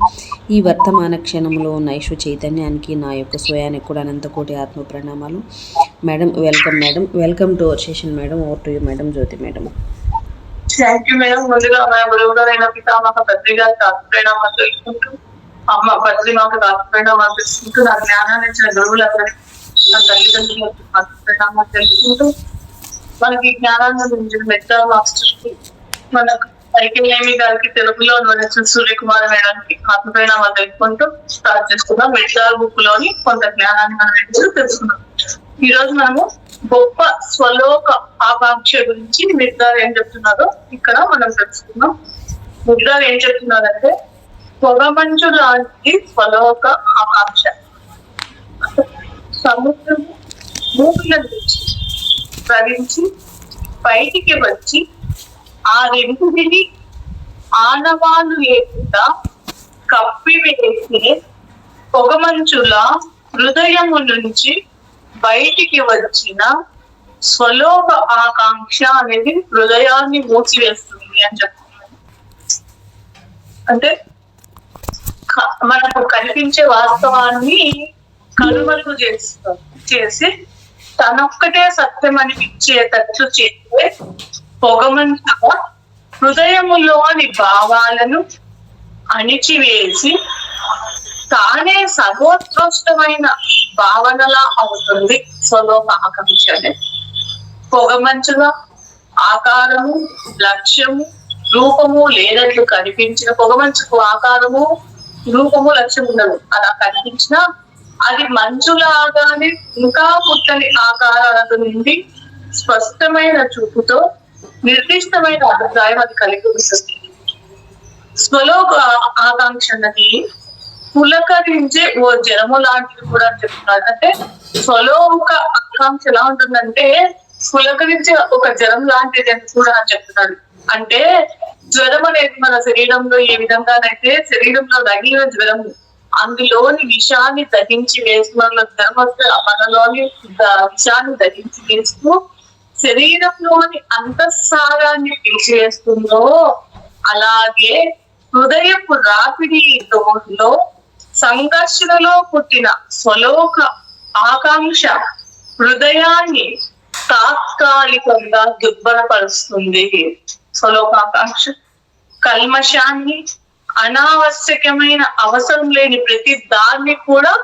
ఈ వర్తమాన క్షణంలో ఉన్న ఐశ్వ చైతన్యానికి, నా యొక్క స్వయానికి కూడా అనంతకోటి ఆత్మ ప్రణామాలు. Madam welcome. Madam welcome to our session. Madam over to you madam. Jyoti madam. Thank you madam. ముందుగా గురువుగారైన పితామహ పత్రి గారికి ఆత్మప్రణామాలు తెలుసుకుంటూ, అమ్మ పత్రి మాకు ఆత్మప్రణామాలు తెలుసుకుంటూ, నా జ్ఞానాన్ని ఇచ్చిన గురువులందరికీ, నా తల్లిదండ్రులకు ఆత్మప్రణామాలు తెలుసుకుంటూ, మనకి జ్ఞానాన్ని అందించిన మెత్తా మాస్టర్కి, మనకు ఐకేఏమి గారికి, తెలుగులో సూర్యకుమార్ మేడానికి ఆత్మప్రణామాలు తెలుసుకుంటూ స్టార్ట్ చేసుకున్నాం. మెత్తా బుక్ లోని కొంత జ్ఞానాన్ని మనం తెలుసుకున్నాం. ఈ రోజు మనము గొప్ప స్వలోక ఆకాంక్ష గురించి మిర్దార్ ఏం చెప్తున్నారో ఇక్కడ మనం తెలుసుకున్నాం. మిర్దార్ ఏం చెప్తున్నారంటే, పొగమంచు లాంటి స్వలోక ఆకాంక్ష. సముద్రం భూమిల నుంచి ప్రవహించి బయటికి వచ్చి ఆ రెండింటిని ఆనవాలు లేకుండా కప్పివేసే పొగమంచుల హృదయము నుంచి బయటికి వచ్చిన స్వలోక ఆకాంక్ష అనేది హృదయాన్ని మూసివేస్తుంది అని చెప్తున్నారు. అంటే మనకు కనిపించే వాస్తవాన్ని కనుమరుగు చేసి తనొక్కటే సత్యం అనిపించేటట్లు చేసే పొగమంచుగా హృదయములోని భావాలను అణిచివేసి తానే సర్వోత్కృష్టమైన భావనలా అవుతుంది స్వలోక ఆకాంక్ష అనేది. పొగమంచుగా ఆకారము, లక్ష్యము, రూపము లేనట్లు కనిపించిన పొగమంచుకు ఆకారము, రూపము, లక్ష్యం ఉండదు. అలా కనిపించిన అది మంచులాగానే ఇంకా పుట్టని ఆకారాలకు నుండి స్పష్టమైన చూపుతో నిర్దిష్టమైన అభిప్రాయం అది కలిగి ఉంటుంది. స్వలోక ఆకాంక్ష అన్నది పులకరించే ఓ జలము లాంటిది కూడా అని చెప్తున్నారు. అంటే స్వలోక ఆకాంక్ష ఎలా ఉంటుందంటే పులకరించే ఒక జ్వరం లాంటిది అని కూడా అని చెప్తున్నాడు. అంటే జ్వరం అనేది మన శరీరంలో ఏ విధంగానైతే శరీరంలో రగిలిన జ్వరం అందులోని విషాన్ని దహించి వేసి మనలోని విషాన్ని దహించి వేస్తూ శరీరంలోని అంతఃసారాన్ని తీసివేస్తుందో, అలాగే హృదయపు రాపిడి లో సంఘర్షణలో పుట్టిన స్వలోక ఆకాంక్ష హృదయాన్ని తాత్కాలికంగా దుర్బలపరుస్తుంది. స్వలోకాకాంక్ష కల్మషాన్ని, అనావశ్యకమైన అవసరం లేని ప్రతి దాన్ని కూడా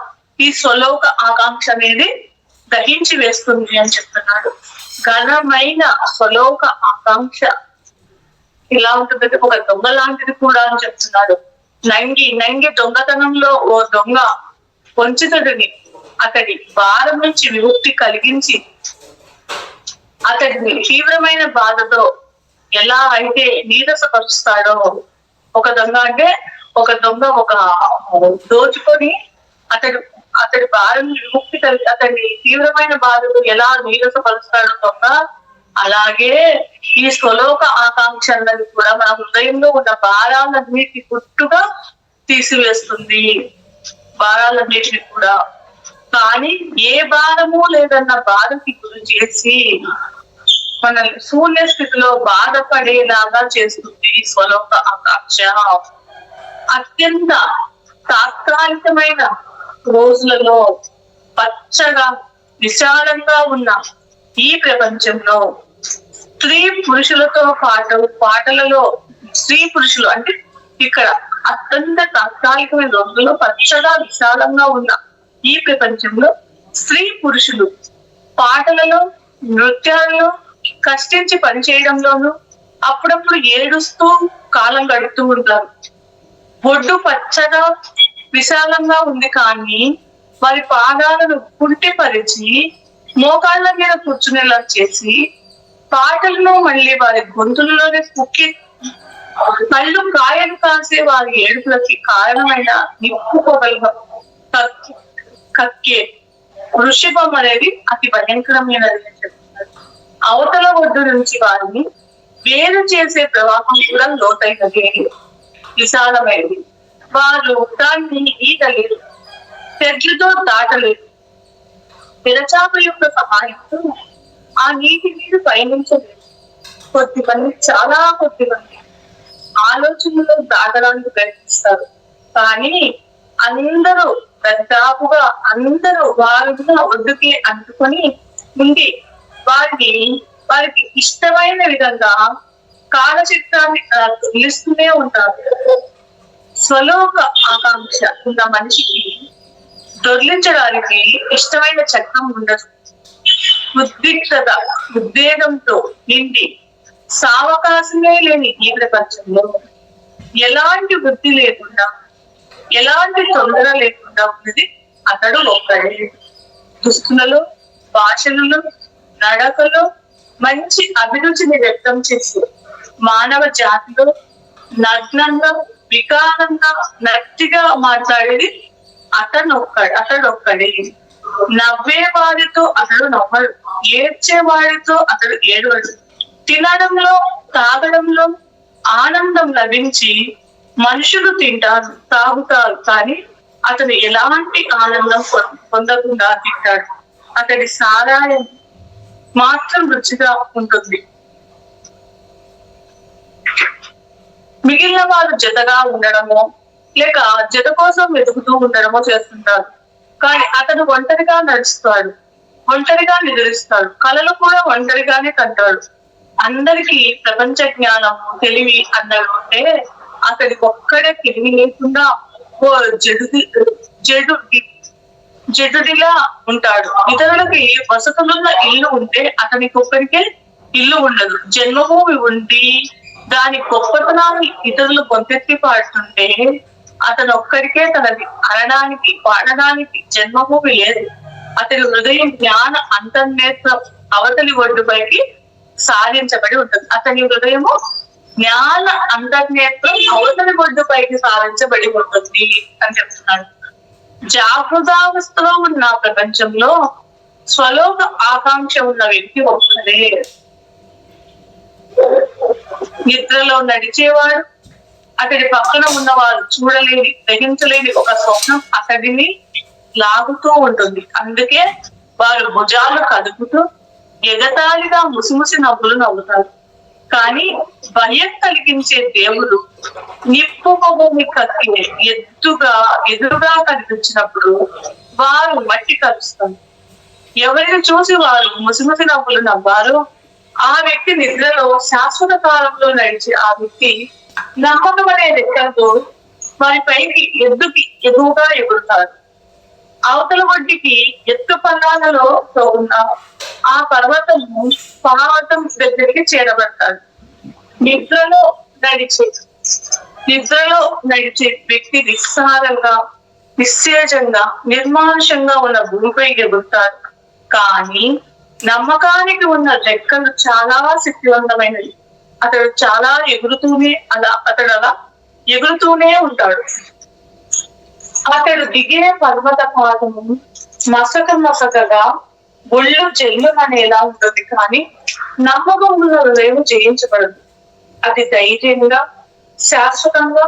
ఈ స్వలోక ఆకాంక్ష అనేది దహించి వేస్తుంది అని చెప్తున్నాడు. ఘనమైన స్వలోక ఆకాంక్ష ఇలా ఉంటుందంటే ఒక దొంగ లాంటిది కూడా అని చెప్తున్నాడు. నంగి దొంగతనంలో ఓ దొంగ వంచితుడిని అతడి భారం నుంచి విముక్తి కలిగించి అతడిని తీవ్రమైన బాధతో ఎలా అయితే నీరసపరుస్తాడో, ఒక దొంగ ఒక దోచుకొని అతడి భారం విముక్తి కలిగి అతన్ని తీవ్రమైన బాధతో ఎలా నీరసపరుస్తాడో దొంగ, అలాగే ఈ స్వలోక ఆకాంక్ష అన్నది కూడా మన హృదయంలో ఉన్న భారాలన్నిటిని గుట్టుగా తీసివేస్తుంది. భారాలన్నిటిని కూడా, కానీ ఏ భారము లేదన్న బాధకి గురి చేసి మనల్ని శూన్య స్థితిలో బాధపడేలాగా చేస్తుంది ఈ స్వలోక ఆకాంక్ష. అత్యంత తాత్కాలికమైన రోజులలో పచ్చగా విశాలంగా ఉన్న ఈ ప్రపంచంలో స్త్రీ పురుషులతో పాటు పాటలలో స్త్రీ పురుషులు అంటే ఇక్కడ అత్యంత తాత్కాలికమైన రోజుల్లో పచ్చగా విశాలంగా ఉన్న ఈ ప్రపంచంలో స్త్రీ పురుషులు పాటలలో, నృత్యాలలో, కష్టించి పనిచేయడంలోనూ అప్పుడప్పుడు ఏడుస్తూ కాలం గడుపుతూ ఉంటారు. ఒడ్డు పచ్చగా విశాలంగా ఉంది, కానీ వారి పాదాలను కుంటిపరిచి మోకాళ్ళ మీద కూర్చునేలా చేసి పాటలను మళ్ళీ వారి గొంతులలోనే కుక్కి కళ్ళు కాయలు కాసే వారి ఏడుపులకి కారణమైన నిప్పు పొగలుగా కక్కే వృషభం అనేది అతి భయంకరమైనది అని చెప్తున్నారు. అవతల ఒడ్డు నుంచి వారిని వేరు చేసే ప్రవాహం కూడా లోతైనది, విశాలమైనది. వారు దాన్ని ఈదలేరు, తెడ్లతో దాటలేరు. తెరచాప యొక్క సహాయంతో ఆ నీటి మీద పయనించలేదు. చాలా కొద్ది మంది ఆలోచనలో దాటడానికి ప్రయత్నిస్తారు, కానీ అందరూ వారుగా ఒడ్డుకి అంటుకొని ఉండి వారికి ఇష్టమైన విధంగా కాలచిత్రాన్ని పిలుస్తూనే ఉంటారు. స్వలోక ఆకాంక్ష ఉన్న మనిషికి దొర్లించడానికి ఇష్టమైన చక్రం ఉండదు. ఉద్వేగంతో నిండి సావకాశమే లేని ఈ ప్రపంచంలో ఎలాంటి వృద్ధి లేకుండా, ఎలాంటి తొందర లేకుండా ఉన్నది అతడు ఒక్కడే. దుస్తులలో, భాషలలో, నడకలో మంచి అభిరుచిని వ్యక్తం చేస్తూ మానవ జాతిలో నగ్నంగా, వికారంగా, నత్తిగా మాట్లాడేది అతడొక్కడే. నవ్వే వారితో అతడు నవ్వడు, ఏడ్చే వారితో అతడు ఏడవడు. తినడంలో, తాగడంలో ఆనందం లభించి మనుషులు తింటారు, తాగుతారు, కానీ అతను ఎలాంటి ఆనందం పొందకుండా తింటాడు. అతడి సారాయం మాత్రం రుచిగా ఉంటుంది. మిగిలిన వారు జతగా ఉండడమో లేక జత కోసం వెతుకుతూ ఉండడమో చేస్తుంటారు, కానీ అతను ఒంటరిగా నడుస్తాడు, ఒంటరిగా నిద్రిస్తాడు, కళలు కూడా ఒంటరిగానే కంటాడు. అందరికీ ప్రపంచ జ్ఞానం, తెలివి అన్నది ఉంటే అతడికి ఒక్కడే తెలివి లేకుండా ఓ జడుడిలా ఉంటాడు. ఇతరులకి వసతులున్న ఇల్లు ఉంటే అతనికి ఒక్కడికే ఇల్లు ఉండదు. జన్మభూమి ఉండి దాని గొప్పతనాన్ని ఇతరులు గొంతెత్తి పాడుతుంటే అతను ఒక్కడికే తనది అనడానికి, పాడడానికి జన్మభూమి లేదు. అతని హృదయం జ్ఞాన అంతర్నేత్రం అవతలి ఒడ్డుపైకి సాధించబడి ఉంటుంది. అతని హృదయము జ్ఞాన అంతర్నేత్రం అవతలి ఒడ్డుపైకి సాధించబడి ఉంటుంది అని చెప్తున్నాడు. జాగృతావస్థలో ఉన్న ప్రపంచంలో స్వలోక ఆకాంక్ష ఉన్న వ్యక్తి ఒక్కడే. నిద్రలో నడిచేవాడు, అతడి పక్కన ఉన్న వారు చూడలేని గ్రహించలేని ఒక స్వప్నం అతడిని లాగుతూ ఉంటుంది. అందుకే వారు భుజాలు కదుపుతూ ఎగతాళిగా ముసిముసి నవ్వులు నవ్వుతారు. కానీ భయం కలిగించే దేవుడు నిప్పు భూమి కక్కి ఎదురుగా కనిపించినప్పుడు వారు మట్టి కలుస్తారు. ఎవరిని చూసి వారు ముసిముసి నవ్వులు నవ్వారో ఆ వ్యక్తి నిద్రలో శాశ్వత కాలంలో నడిచి ఆ వ్యక్తి నమ్మకం అనే రెక్కలతో వారి పైకి ఎదురుగా ఎగురుతారు. అవతల ఒడ్డికి ఎత్తు పల్లాలలో ఉన్న ఆ పర్వతం దగ్గరికి చేరబడతాడు. నిద్రలో నడిచే వ్యక్తి నిస్సారంగా, నిశ్చేజంగా, నిర్మానుషంగా ఉన్న భూమిపై ఎగురుతాడు. కానీ నమ్మకానికి ఉన్న రెక్కలు చాలా శక్తివంతమైనవి. అతడు అలా ఎగురుతూనే ఉంటాడు. అతడు దిగే పర్వత పాదము మసకగా ఒళ్ళు జల్లు అనేలా ఉంటుంది. కానీ నమ్మకం ఉన్న హృదయం జయించబడదు. అది ధైర్యంగా, శాశ్వతంగా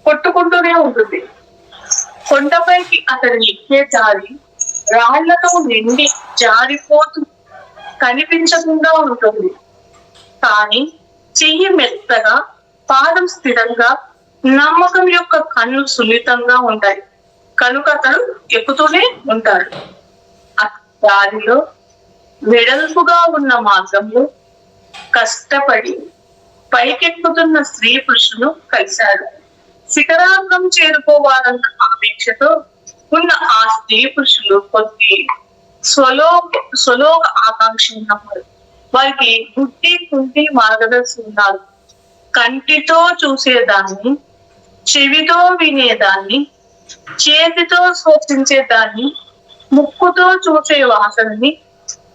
కొట్టుకుంటూనే ఉంటుంది. కొండపైకి అతడు ఎక్కే దారి రాళ్లతో నిండి జారిపోతూ కనిపించకుండా ఉంటుంది. కానీ చెయ్యి మెత్తగా, పాదం స్థిరంగా, నమ్మకం యొక్క కన్ను సున్నితంగా ఉంటాయి. కనుక అతడు ఎక్కుతూనే ఉంటాడు. ఆ దారిలో వెడల్పుగా ఉన్న మార్గంలో కష్టపడి పైకెక్కుతున్న స్త్రీ పురుషులు కలిశాడు. శిఖరాగ్రం చేరుకోవాలన్న ఆపేక్షతో ఉన్న ఆ స్త్రీ పురుషులు కొద్ది స్వలోక ఆకాంక్ష ఉన్నవారు. వారికి కుంటి మార్గదర్శి ఉన్నారు. కంటితో చూసేదాన్ని, చెవితో వినేదాన్ని, చేతితో స్పర్శించేదాన్ని, ముక్కుతో చూసే వాసనని,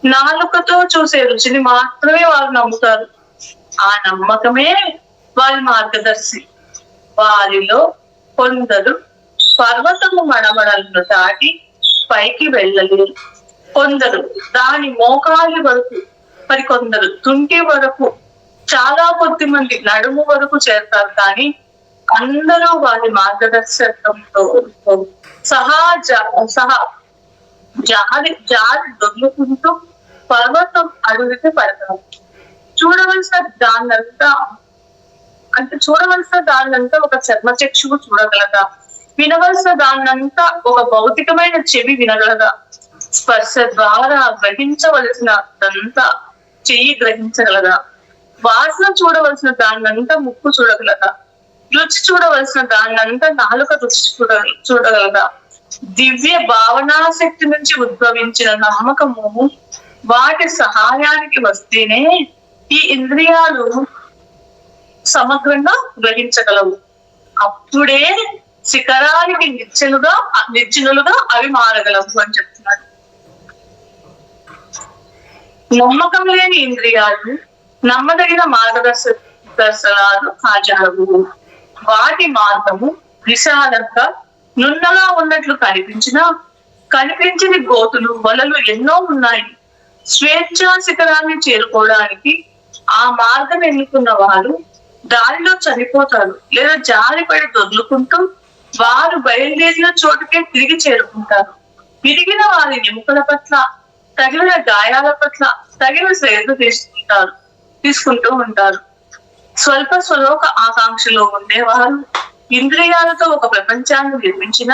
నాలుకతో చూసే రుచిని మాత్రమే వారు నమ్ముతారు. ఆ నమ్మకమే వారి మార్గదర్శి. వారిలో కొందరు పర్వతము మడమడలను దాటి పైకి వెళ్ళలేరు. కొందరు దాని మోకాలి వరకు, మరికొందరు తుంటి వరకు, చాలా కొద్ది మంది నడుము వరకు చేరతారు. కానీ అందరూ వారి మార్గదర్శకంతో జారి దొర్లుకుంటూ పర్వతం అడుగుకి పడతారు. చూడవలసిన దాన్నంతా ఒక చర్మచక్షువు చూడగలదా? వినవలసిన దాన్నంతా ఒక భౌతికమైన చెవి వినగలదా? స్పర్శ ద్వారా గ్రహించవలసినంతా చెయ్యి గ్రహించగలదా? వాసన చూడవలసిన దాన్నంతా ముక్కు చూడగలదా? రుచి చూడవలసిన దాన్నంతా నాలుక రుచి చూడగలదా? దివ్య భావనాశక్తి నుంచి ఉద్భవించిన నమ్మకము వాటి సహాయానికి వస్తేనే ఈ ఇంద్రియాలు సమగ్రంగా గ్రహించగలవు. అప్పుడే శిఖరానికి నిచ్చెనులుగా అవి మారగలవు అని చెప్తున్నాడు. నమ్మకం లేని ఇంద్రియాలు నమ్మదగిన మార్గదర్శనాలు హాజరవు. వాటి మార్గము విశాలంగా నున్నగా ఉన్నట్లు కనిపించని గోతులు, వలలు ఎన్నో ఉన్నాయి. స్వేచ్ఛా శిఖరాన్ని చేరుకోవడానికి ఆ మార్గం ఎన్నుకున్న వారు దారిలో చనిపోతారు, లేదా జారిపడి దొర్లుకుంటూ వారు బయలుదేరిన చోటుకే తిరిగి చేరుకుంటారు. విరిగిన వారి ఎముకల పట్ల, తగిలిన గాయాల పట్ల తగిన శ్రద్ధ తీసుకుంటూ ఉంటారు. స్వలోక ఆకాంక్షలో ఉండేవారు ఇంద్రియాలతో ఒక ప్రపంచాన్ని నిర్మించిన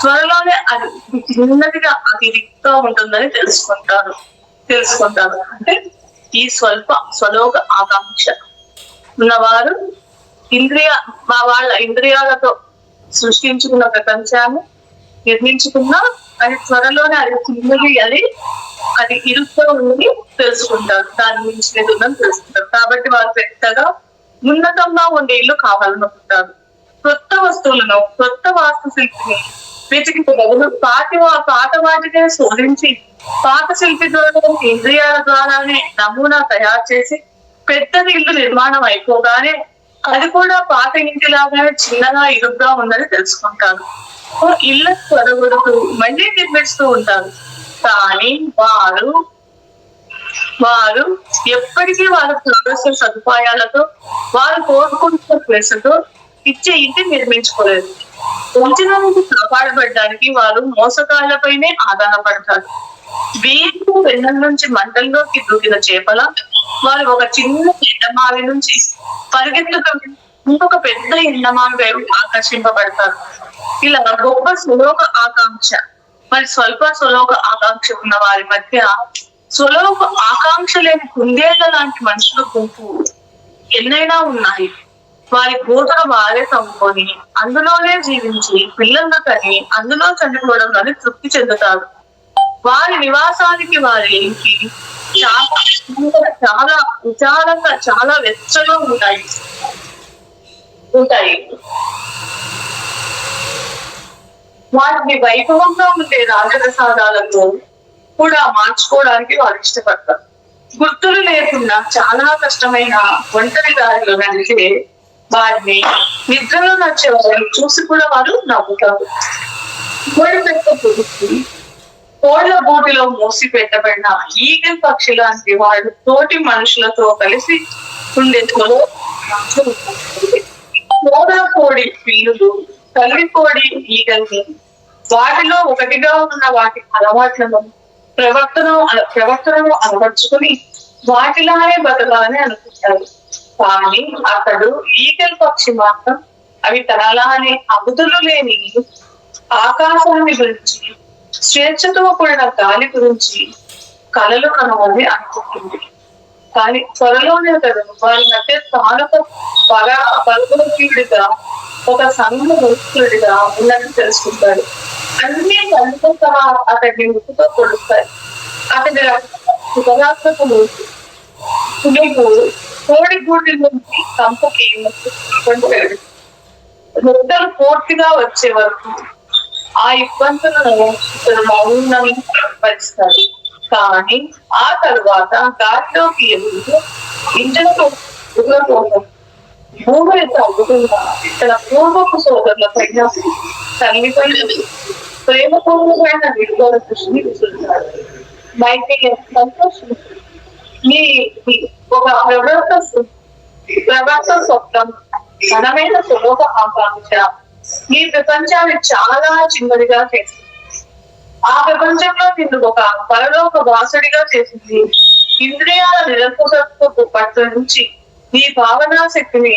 త్వరలోనే అది చిన్నదిగా అతిరిక్తగా ఉంటుందని తెలుసుకుంటారు. అంటే ఈ స్వలోక ఆకాంక్ష ఉన్నవారు వాళ్ళ ఇంద్రియాలతో సృష్టించుకున్న ప్రపంచాన్ని నిర్మించుకున్న అది త్వరలోనే అది చిన్నది, అది ఇరుగ్గా ఉండి తెలుసుకుంటారు. దాని మించి ఉందని తెలుసుకుంటారు. కాబట్టి వారు పెద్దగా ఉన్నతంగా ఉండే ఇల్లు కావాలనుకుంటారు. కొత్త వస్తువులను, కొత్త వాస్తుశిల్పిని వెతికి బదులు పాత వాటినే శోధించి పాత శిల్పి ద్వారా ఇంద్రియాల ద్వారానే నమూనా తయారు చేసి పెద్దది ఇల్లు నిర్మాణం అయిపోగానే అది కూడా పాత ఇంటిలాగానే చిన్నగా ఇరుగ్గా ఉందని తెలుసుకుంటారు. ఇల్లు త్వరగొడుతూ మళ్ళీ నిర్మిస్తూ ఉంటారు. కానీ వారు ఎప్పటికీ వాళ్ళ ప్రదర్శన సదుపాయాలతో, వారు కోరుకుంటున్న ప్లేసులతో ఇచ్చే ఇంటి నిర్మించుకోలేదు. భోజనానికి కాపాడబడడానికి వారు మోసకాలపైనే ఆధారపడతారు. వీరు వెన్నెల నుంచి మంటల్లోకి దూకిన చేపల వారు ఒక చిన్న ఎండమావి నుంచి పరిగెత్తుకు ఇంకొక పెద్ద ఎండమావి వైపు ఆకర్షింపబడతారు. ఇలా గొప్ప సులోక ఆకాంక్ష మరి స్వల్ప సులోక ఆకాంక్ష ఉన్న వారి మధ్య సులోక ఆకాంక్ష లేని కుందేళ్ల లాంటి మనుషుల గుంపు ఎన్నైనా ఉన్నాయి. వారి కూతురు వారే తమ్ముకొని అందులోనే జీవించి పిల్లలను కని అందులో చనిపోవడంలోనే తృప్తి చెందుతారు. వారి నివాసానికి వారి ఇంటి చాలా చాలా విచారంగా చాలా వెచ్చగా ఉంటాయి. వాటిని వైభవంగా ఉండే రాజప్రసాదాలతో కూడా మార్చుకోవడానికి వారు ఇష్టపడతారు. గుర్తులు లేకుండా చాలా కష్టమైన ఒంటరి దారిలో నడిచే వారిని నిద్రలో నచ్చే వారిని చూసి కూడా వారు నవ్వుతారు. కోళ్ల బోటిలో మూసి పెట్టబడిన ఈగల్ పక్షి లాంటి వాడు తోటి మనుషులతో కలిసి ఉండే కోడి పిల్లులు తల్లి కోడి ఈగల్ని వాటిలో ఒకటిగా ఉన్న వాటి అలవాట్లను ప్రవర్తనను అలవర్చుకుని వాటిలానే బతకాలని అనుకుంటారు. కానీ అతడు ఈగల్ పక్షి మాత్రం అవి తనలానే అబుదులు లేని ఆకాశాన్ని గురించి స్వేచ్ఛతో కూడిన గాలి గురించి కలలు కనవని అనుకుంటుంది. కానీ త్వరలోనే అతడు వారి మధ్య తానొక పరమీయుడిగా ఒక సంఘుడిగా ఉన్నట్టు తెలుసుకుంటాడు. అన్ని తల్లితో సహా అతడిని ముక్కుతో కొడుస్తాయి. అతడి సుఖరాత్మకము కోడి గూడి నుంచి కంపకి ముక్కలు పూర్తిగా వచ్చే వరకు ఆ ఇబ్బందులను మౌనంగా పరిస్తారు. కానీ ఆ తరువాత గాలిలోకి ఎదురు ఇంజనతో భూమి తగ్గుతుందా తన పూర్వపు సోదరుల పైన తల్లిపై ప్రేమపూర్వమైన విడుదల దృష్టిని విసురుతాడు. మైత్రి సంతోషం ఒక ప్రవర్త స్వప్నం ఘనమైన సులోక ఆకాంక్ష ఈ ప్రపంచాన్ని చాలా చిన్నదిగా చేసింది. ఆ ప్రపంచంలో నిన్ను ఒక పరలోక వాసుడిగా చేసింది. ఇంద్రియాల నిరంకుశత్వపు పట్ల నుంచి నీ భావనా శక్తిని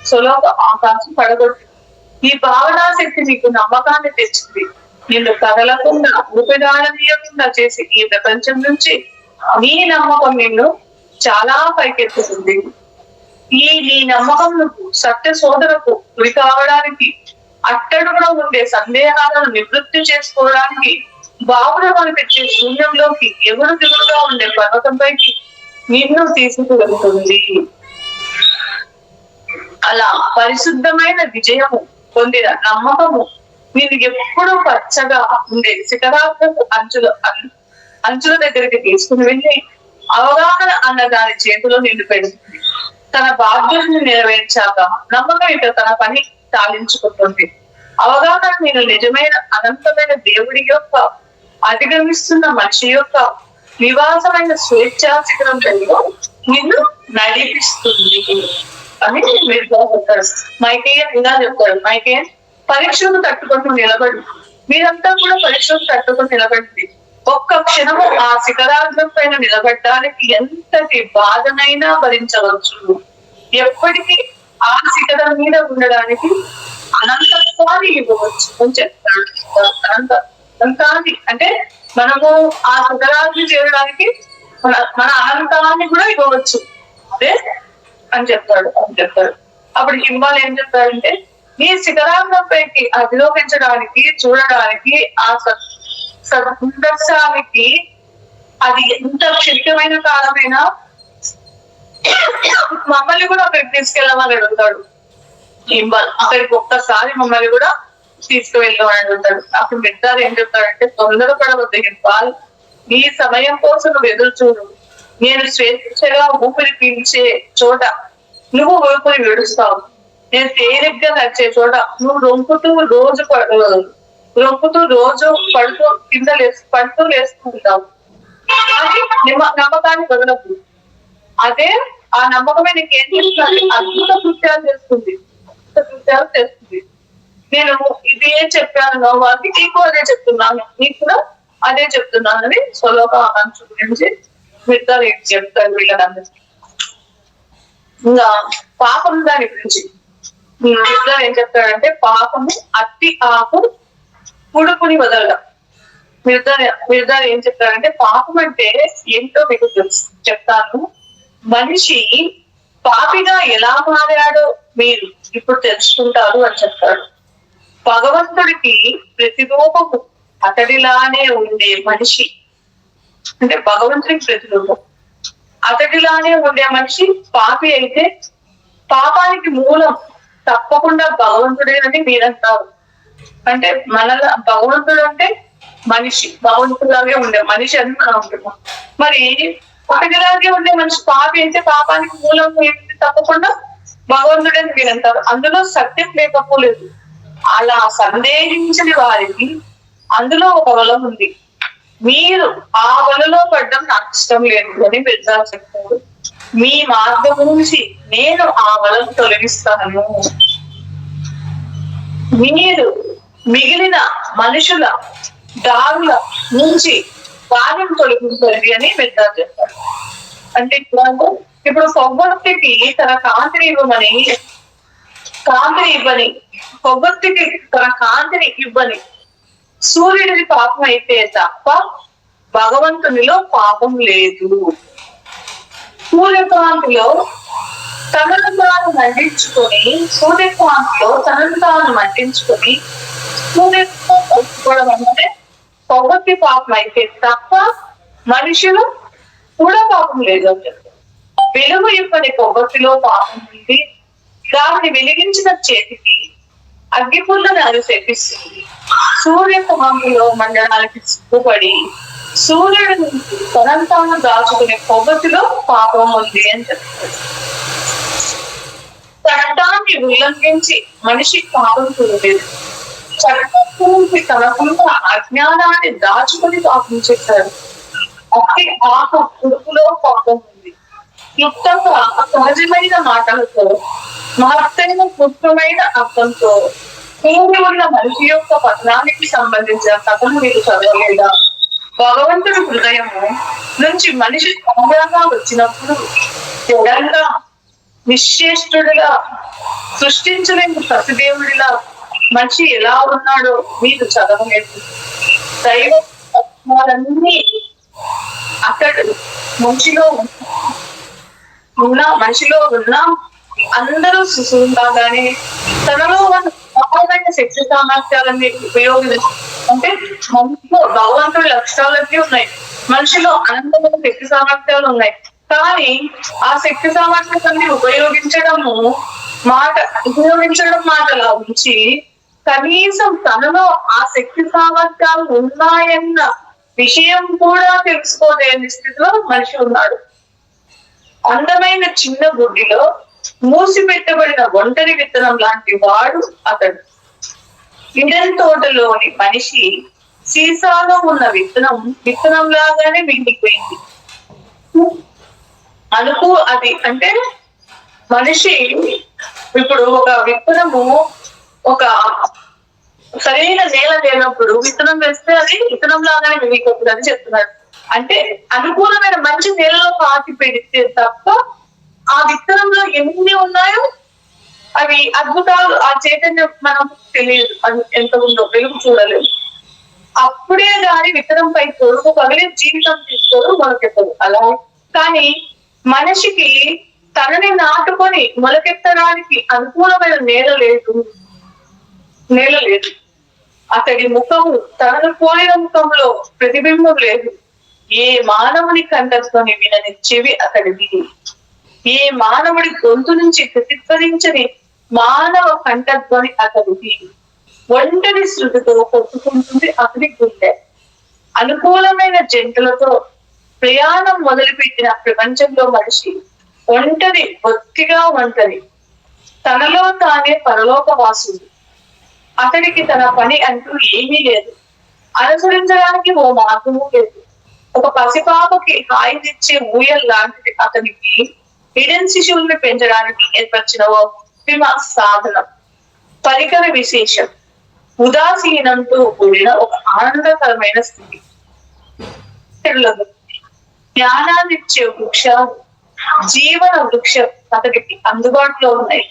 సులోక ఆకాంక్ష పడగొట్టింది. ఈ భావనా శక్తి నీకు నమ్మకాన్ని తెచ్చింది. నిన్ను కదలకుండా ఊపిరాడనీయకుండా చేసి ఈ ప్రపంచం నుంచి నీ నమ్మకం నిన్ను చాలా పైకెత్తుతుంది. నీ నమ్మకం నువ్వు సత్య సోదరకు గురి కావడానికి, అట్టడుగున ఉండే సందేహాలను నివృత్తి చేసుకోవడానికి, బావులు కనిపించే శూన్యంలోకి ఎగురు దిగురుగా ఉండే పర్వతంపైకి నిన్ను తీసుకువెళ్తుంది. అలా పరిశుద్ధమైన విజయము పొందిన నమ్మకము నేను ఎప్పుడూ పచ్చగా ఉండే శిఖరాత్మక అంచుల దగ్గరికి తీసుకుని వెళ్ళి అవగాహన అన్న దాని చేతిలో నిన్ను పెడుతుంది. తన బాధ్యతను నెరవేర్చాక నమ్మకం ఇక తన పని సాధించుకుంటుంది. అవగాహన నేను నిజమైన అనంతమైన దేవుడి యొక్క అధిగమిస్తున్న మనిషి యొక్క నివాసమైన స్వేచ్ఛా శిఖరంలో నిన్ను నడిపిస్తుంది అని మీరు చెప్తారు. మైకేయన్ ఇలా చెప్తారు. మైకేయన్ పరీక్షను తట్టుకుంటూ నిలబడి మీరంతా కూడా పరీక్షను తట్టుకుని నిలబడింది. ఒక్క క్షణము ఆ శిఖరాగ్రం పైన నిలబడడానికి ఎంతటి బాధనైనా భరించవచ్చు. ఎప్పటికీ ఆ శిఖరం మీద ఉండడానికి అనంతత్వాన్ని ఇవ్వవచ్చు అని చెప్తాడు. అనంతాన్ని అంటే మనము ఆ శిఖరాన్ని చేరడానికి మన అనంతాన్ని కూడా ఇవ్వవచ్చు అదే అని చెప్తాడు. అప్పుడు హింబాల్ ఏం చెప్తాడంటే నీ శిఖరాగ్రం పైకి అధిరోహించడానికి చూడడానికి ఆ సందర్శానికి అది ఎంత క్షణికమైన కాలమైనా మమ్మల్ని కూడా అక్కడికి తీసుకెళ్ళమని అడుగుతాడు హింబాల్. అక్కడికి ఒక్కసారి మమ్మల్ని కూడా తీసుకువెళ్ళమని అడుగుతాడు. అప్పుడు మిగతారు ఏం చెప్తాడంటే తొందరపడవద్దు హింబాల్, నీ సమయం కోసం నువ్వు ఎదురు చూడు. నేను స్వేచ్ఛగా ఊపిరి పీల్చే చోట నువ్వు ఊపిరి విడుస్తావు. నేను తేలిగ్గా నడిచే చోట నువ్వు రొంపుతూ రోజు పడుతూ లేస్తుంటావు. నమ్మకాన్ని వదలదు. అదే ఆ నమ్మకమే నీకు ఏం చేస్తుంది, అద్భుత కృత్యాలు చేస్తుంది. కృత్యాలు చేస్తుంది. నేను ఇది ఏం చెప్పాను వాళ్ళకి నీకు అదే చెప్తున్నాను, నీకు కూడా అదే చెప్తున్నానని స్వలోక ఆకాంక్ష గురించి మిగతా చెప్తారు వీళ్ళందరికీ. ఇంకా పాపం దాని గురించి మిగతా ఏం చెప్తాడంటే, పాపము అట్టి ఆకు పుడుకుని వదలడం. మిగతా ఏం చెప్తారంటే, పాపం అంటే ఏంటో మీకు చెప్తాను. మనిషి పాపిగా ఎలా మారాడో మీరు ఇప్పుడు తెలుసుకుంటారు అని చెప్తాడు. భగవంతుడికి ప్రతిరూపము అతడిలానే ఉండే మనిషి, అంటే భగవంతుడికి ప్రతిరూపం అతడిలానే ఉండే మనిషి పాపి అయితే పాపానికి మూలం తప్పకుండా భగవంతుడేనని మీరంటారు. అంటే భగవంతుడు అంటే మనిషి, భగవంతులాగే ఉండే మనిషి అని మనం అంటున్నాం. మరి ఒకటిలాగే ఉండే మనిషి పాపి అయితే పాపానికి మూలం ఏంటి తప్పకుండా భగవంతుడని మీరంటారు. అందులో సత్యం లేకపోలేదు. అలా సందేహించని వారికి అందులో ఒక వలం ఉంది. మీరు ఆ వలలో పడ్డం నాకు ఇష్టం లేదు అని పెద్దలు చెప్తారు. మీ మార్గం నుంచి నేను ఆ వలను తొలగిస్తాను. మీరు మిగిలిన మనుషుల దారుల నుంచి వారిని తొలగించండి అని పెద్దలు చెప్తారు. అంటే ఇప్పుడు కొవ్వొత్తికి తన కాంతిని ఇవ్వని సూర్యుడిని పాపం అయితే తప్ప భగవంతునిలో పాపం లేదు. సూర్యకాంతిలో తనను తాను మండించుకొని సూర్యకోవడం అంటే పొగకి పాపం అయితే తప్ప మనుషులు కూడా పాపం లేదు అని చెప్తారు. వెలుగు ఇవ్వని పొగతిలో పాపం ఉంది. దాన్ని వెలిగించిన చేతికి అగ్గిపుల్లని అది శపిస్తుంది. సూర్యకాంతిలో మండడానికి సిగ్గుపడి సూర్యుడి నుంచి తనంతాను దాచుకునే పొగతిలో పాపం ఉంది అని చెప్తారు. చట్టాన్ని ఉల్లంఘించి మనిషి పాపం చూడలేదు. చట్టం నుంచి తనకున్న అజ్ఞానాన్ని దాచుకుని పాపం చేశారు. అతి పాపం ఉడుపులో పాపం ఉంది. క్లుప్తంగా సహజమైన మాటలతో మహత్తైన క్లుప్తమైన అర్థంతో పూర్తి ఉన్న మనిషి యొక్క పతనానికి సంబంధించిన కథను మీరు చదవలేదా? భగవంతుడి హృదయము నుంచి మనిషి తాజాగా వచ్చినప్పుడు జడంగా నిశ్చేష్టుడిలా సృష్టించలేని సతిదేవుడిలా మనిషి ఎలా ఉన్నాడో మీరు చదవలేదు. దైవ తత్వాలన్నీ అతడు మనిషిలో ఉన్న అందరూ శిశువులాగానే తనలో ఉన్న శక్తి సామర్థ్యాలన్నీ అంటే మనిషిలో భగవంతుడి లక్షణాలన్నీ ఉన్నాయి. మనిషిలో అనంతమైన శక్తి సామర్థ్యాలు ఉన్నాయి. కానీ ఆ శక్తి సామర్థ్యాన్ని ఉపయోగించడం మాటలా ఉంచి కనీసం తనలో ఆ శక్తి సామర్థ్యాలు ఉన్నాయన్న విషయం కూడా తెలుసుకోలేని స్థితిలో మనిషి ఉన్నాడు. అందమైన చిన్న గుడ్డిలో మూసిపెట్టబడిన ఒంటరి విత్తనం లాంటి వాడు అతడు. ఇడన్ తోటలోని మనిషి సీసాలో ఉన్న విత్తనం లాగానే మిగిలిపోయింది. అది అంటే మనిషి ఇప్పుడు ఒక విత్తనము ఒక సరైన నేల లేనప్పుడు విత్తనం వేస్తే అది విత్తనం లాగానే మిగిలిపోతుంది అని చెప్తున్నాడు. అంటే అనుకూలమైన మంచి నేలలో పాతి పెడితే తప్ప ఆ విత్తనంలో ఎన్ని ఉన్నాయో అవి అద్భుతాలు, ఆ చైతన్యం మనకు తెలియదు. అది ఎంత ఉందో వెలుగు చూడలేదు. అప్పుడే దాని విత్తనంపై తొడుగు పగిలి జీవితం తీసుకోవడం మొలకెత్తదు. అలా కానీ మనిషికి తనని నాటుకొని మొలకెత్తడానికి అనుకూలమైన నేల లేదు. అతడి ముఖము తనను పోలిన ముఖంలో ప్రతిబింబం లేదు. ఏ మానవుని కంఠధ్వని వినని చెవి అతడిది. ఏ మానవుడి గొంతు నుంచి ప్రతిధ్వనించని మానవ కంఠధ్వని అతడిది. ఒంటరి శృతితో కొట్టుకుంటుంది అతడి గుండె. అనుకూలమైన జంతులతో ప్రయాణం మొదలుపెట్టిన ప్రపంచంలో మనిషి ఒంటరి. తనలో తానే పరలోకవాసుడు. అతడికి తన పని అంటూ ఏమీ లేదు. అనుసరించడానికి ఓ మార్గము లేదు. ఒక పసిపాపకి హాయినిచ్చే ఊయల్ లాంటిది అతనికి. హిడెన్ శిశువుల్ని పెంచడానికి ఏర్పరిచిన ఓ సాధనం. పరికర విశేషం ఉదాసీనంతో కూడిన ఒక ఆనందకరమైన స్థితి. జ్ఞానాన్నిచ్చే వృక్షాలు జీవన వృక్షం అతడికి అందుబాటులో ఉన్నాయి.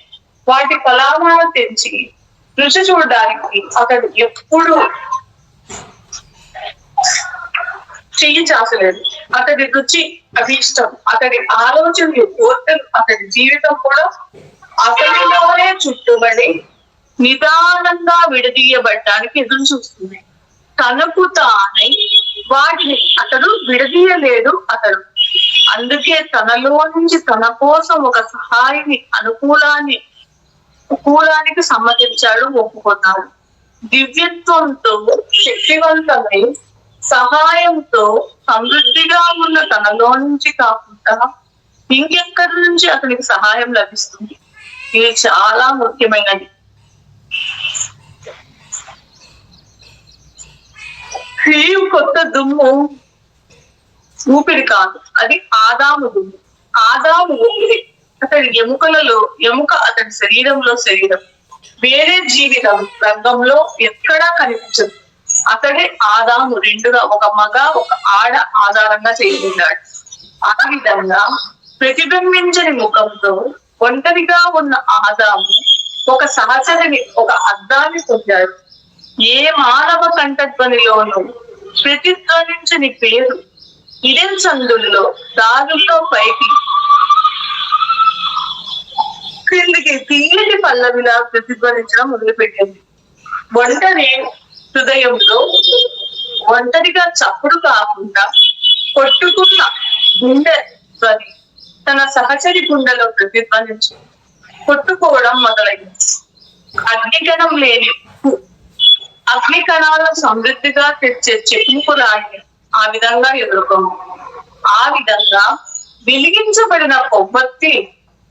వాటి ఫలాలను తెంచి రుచి చూడడానికి అతడు ఎప్పుడు చెయ్యి చాచలేదు. అతడి రుచి అభీష్టం, అతడి ఆలోచనలు, కోరికలు, అతడి జీవితం కూడా అతడిలోనే చుట్టుబడి నిదానంగా విడదీయబడటానికి ఎదురు చూస్తుంది. తనకు తానై వాటిని అతడు విడదీయలేడు. అందుకే తనలో నుంచి తన కోసం ఒక సహాయాన్ని అనుకూలానికి సమ్మతించాడు, ఒప్పుకున్నాడు. దివ్యత్వంతో శక్తివంతమై సహాయంతో సమృద్ధిగా ఉన్న తనలో నుంచి కాకుండా ఇంకెక్కడి నుంచి అతనికి సహాయం లభిస్తుంది. ఇది చాలా ముఖ్యమైనది. కొత్త దుమ్ము ఊపిరి కాదు, అది ఆదాము దుమ్ము. ఆదాము ఊపిరి అతడి ఎముకలలో ఎముక, అతడి శరీరంలో శరీరం. వేరే జీవి రంగంలో ఎక్కడా కనిపించదు. అతడే ఆదాము రెండుగా, ఒక మగ ఒక ఆడ ఆధారంగా చేయబడ్డాడు. ఆ విధంగా ప్రతిబింబించని ముఖంతో ఒంటరిగా ఉన్న ఆదాము ఒక సహచరిని, ఒక అద్దాన్ని పొందాడు. ఏ మానవ కంఠధ్వనిలోనూ ప్రతిధ్వనించని పేరు ఇడెన్ సందుల్లో దారుల్లో పైకి క్రిందికి తీయటి పల్లవిలా ప్రతిధ్వనించడం మొదలుపెట్టింది. ఒంటరి హృదయంలో ఒంటరిగా చప్పుడు కాకుండా కొట్టుకున్న గుండె ధ్వని తన సహచరి గుండెలో ప్రతిధ్వనించి కొట్టుకోవడం మొదలైంది. అగ్నికణం లేని అగ్ని కణాలను సమృద్ధిగా తెచ్చే చెప్పుకు రాయి ఆ విధంగా ఎదుర్కొంది. ఆ విధంగా వెలిగించబడిన కొవ్వొత్తి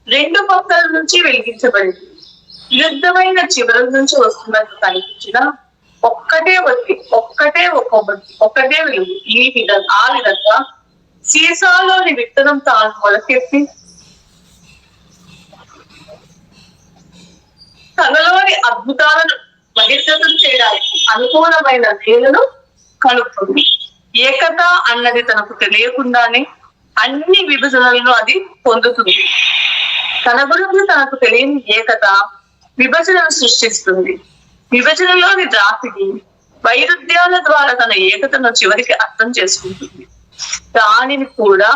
రెండు పక్కల నుంచి వెలిగించబడింది. యుద్ధమైన చివరి నుంచి వస్తున్నట్టు కనిపించిన ఒక్కటే ఒత్తి, ఒక్కటే కొవ్వొత్తి, ఒక్కటే వెలుగు. ఆ విధంగా సీసాలోని విత్తనం తాను మొలకెత్తి తనలోని అద్భుతాలను బహిర్గతం చేయడానికి అనుకూలమైన నేలను కనుక్కుంది. ఏకత అన్నది తనకు తెలియకుండానే అన్ని విభజనలను అది పొందుతుంది. తన గురించి తనకు తెలియని ఏకత విభజనను సృష్టిస్తుంది. విభజనలోని రాపిడి వైరుధ్యాల ద్వారా తన ఏకతను చివరికి అర్థం చేసుకుంటుంది. దానిని కూడా